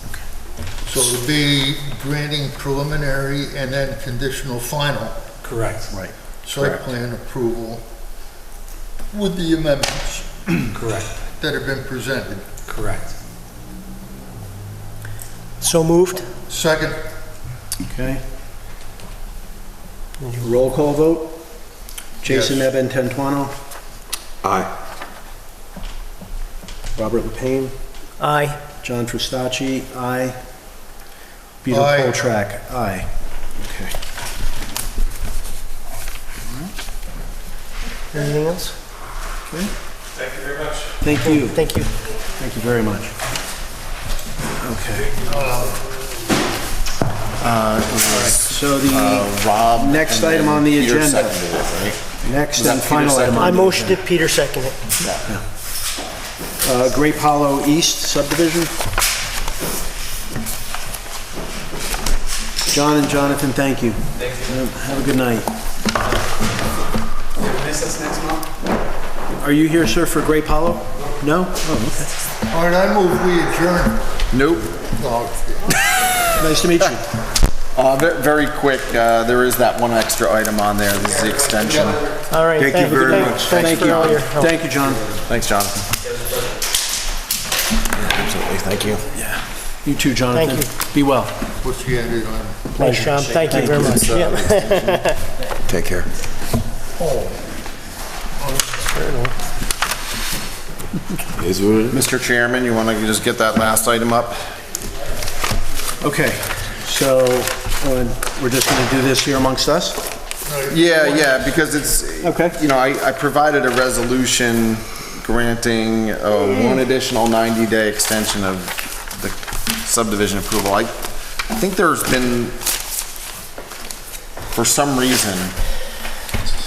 So it'll be granting preliminary and then conditional final Correct. Right. site plan approval with the amendments Correct. that have been presented. Correct. So moved? Second, Okay. Roll call vote? Jason Yes. Eben Tantuano, Aye. Robert Lepine, Aye. John Tristacci, aye. Peter Aye. Poltrak, aye. Okay. Anything else? Thank you very much. Thank you. Thank you. Thank you very much. Okay. So the Rob. next and item then on the Peter agenda. seconded it, right? Next Was that and Peter final item seconded? I on the motioned it, Peter seconded it. Grape Hollow East subdivision. John and Jonathan, thank you. Thank you. Have a good night. Miss us next month? Are you here, sir, for Grape Hollow? No? Oh, all right, I move we adjourn. Nope. Oh, okay. Nice to meet you. Very quick, there is that one extra item on there, this is the extension. All right. Thank you very much. Thanks Thank for you. all your help. Thank you, John. Thanks, Jonathan. Yeah, absolutely, thank you. Yeah. You too, Jonathan. Thank Be well. what's the edit on it? Thanks, John. Thank you very much. Yeah. Take care. Is what it is. Mr. Chairman, you want to just get that last item up? Okay, so we're just going to do this here amongst us? Yeah, because it's, Okay. you know, I provided a resolution granting one additional 90-day extension of subdivision approval. I think there's been, for some reason,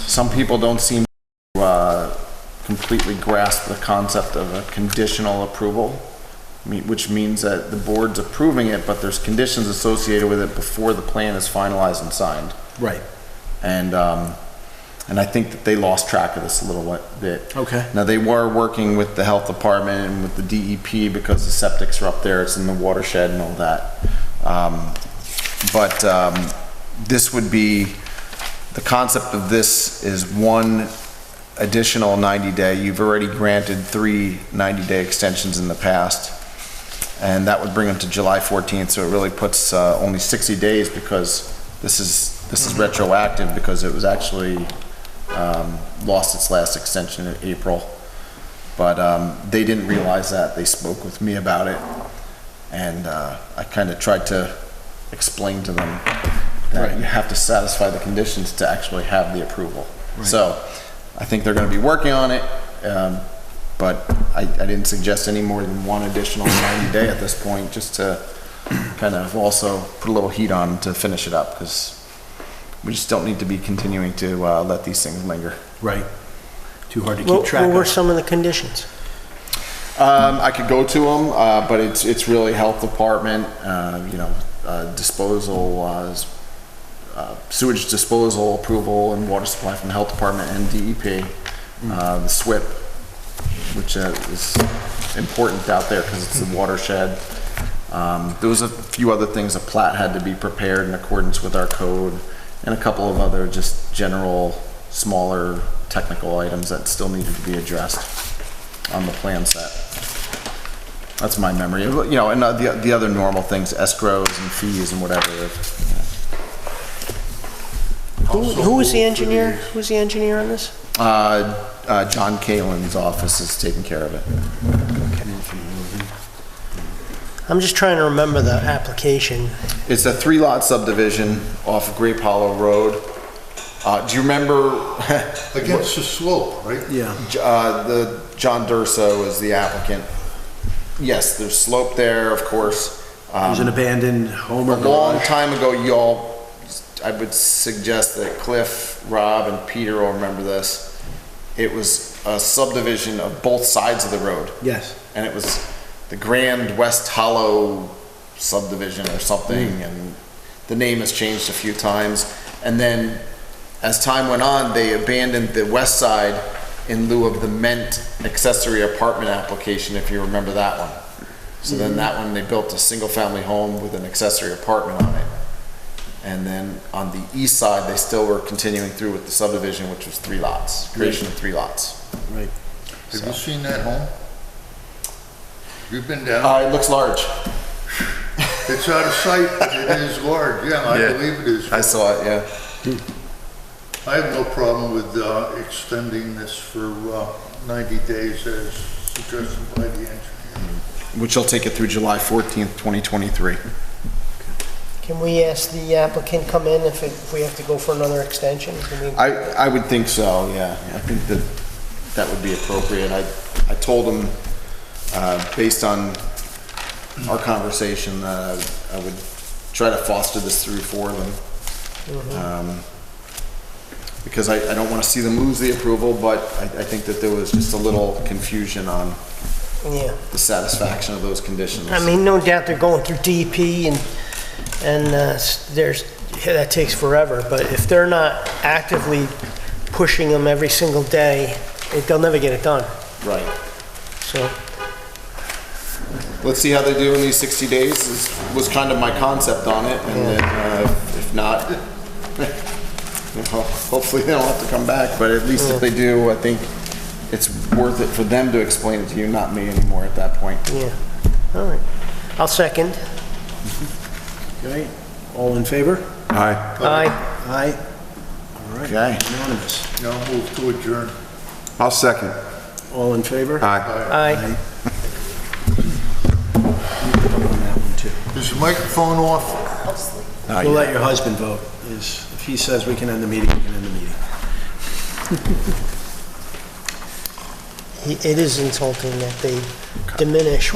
some people don't seem to completely grasp the concept of a conditional approval, which means that the board's approving it, but there's conditions associated with it before the plan is finalized and signed. Right. And I think that they lost track of this a little bit. Okay. Now, they were working with the health department and with the DEP because the septics are up there, it's in the watershed and all that. This would be, the concept of this is one additional 90-day. You've already granted 3 90-day extensions in the past, and that would bring them to July 14th, so it really puts only 60 days because this is retroactive because it was actually lost its last extension in April. But they didn't realize that. They spoke with me about it, and I kind of tried to explain to them that you have to satisfy the conditions to actually have the approval. Right. So I think they're going to be working on it, but I didn't suggest any more than one additional 90-day at this point, just to kind of also put a little heat on to finish it up, because we just don't need to be continuing to let these things linger. Right. Too hard to keep track of. What were some of the conditions? I could go to them, but it's really health department, disposal, sewage disposal approval and water supply from the health department and DEP, the SWIP, which is important out there because it's the watershed. There was a few other things. A plat had to be prepared in accordance with our code, and a couple of other just general, smaller technical items that still needed to be addressed on the plan set. That's my memory. And the other normal things, escrows and fees and whatever. Who was the engineer? Who's the engineer on this? John Kalin's office is taking care of it. I'm just trying to remember the application. It's a 3-lot subdivision off of Grape Hollow Road. Do you remember? Against the slope, right? Yeah. The John Durso is the applicant. Yes, there's slope there, of course. There's an abandoned home or A long time ago, y'all, I would suggest that Cliff, Rob, and Peter will remember this. It was a subdivision of both sides of the road. Yes. And it was the Grand West Hollow subdivision or something, and the name has changed a few times. And then as time went on, they abandoned the west side in lieu of the Ment accessory apartment application, if you remember that one. So then that one, they built a single family home with an accessory apartment on it. And then on the east side, they still were continuing through with the subdivision, which was 3 lots, creation of 3 lots. Right. Have you seen that home? You've been down? It looks large. It's out of sight, but it is large. Yeah, I believe it is. I saw it, yeah. I have no problem with extending this for 90 days as suggested by the engineer. Which will take it through July 14th, 2023. Can we ask the applicant come in if we have to go for another extension? I would think so, yeah. I think that would be appropriate. I told him, based on our conversation, that I would try to foster this through for them. Because I don't want to see them lose the approval, but I think that there was just a little confusion on the satisfaction of those conditions. I mean, no doubt they're going through DEP and that takes forever, but if they're not actively pushing them every single day, they'll never get it done. Right. So. Let's see how they do in these 60 days, was kind of my concept on it, and then if not, hopefully they don't have to come back, but at least if they do, I think it's worth it for them to explain it to you, not me anymore at that point. Yeah, all right. I'll second. Okay, all in favor? Aye. Aye. Aye. All right. Okay. Unanimous. Now move to adjourn. I'll second. All in favor? Aye. Aye. Is the microphone off? We'll let your husband vote. If he says we can end the meeting, we can end the meeting. It is insulting that they diminish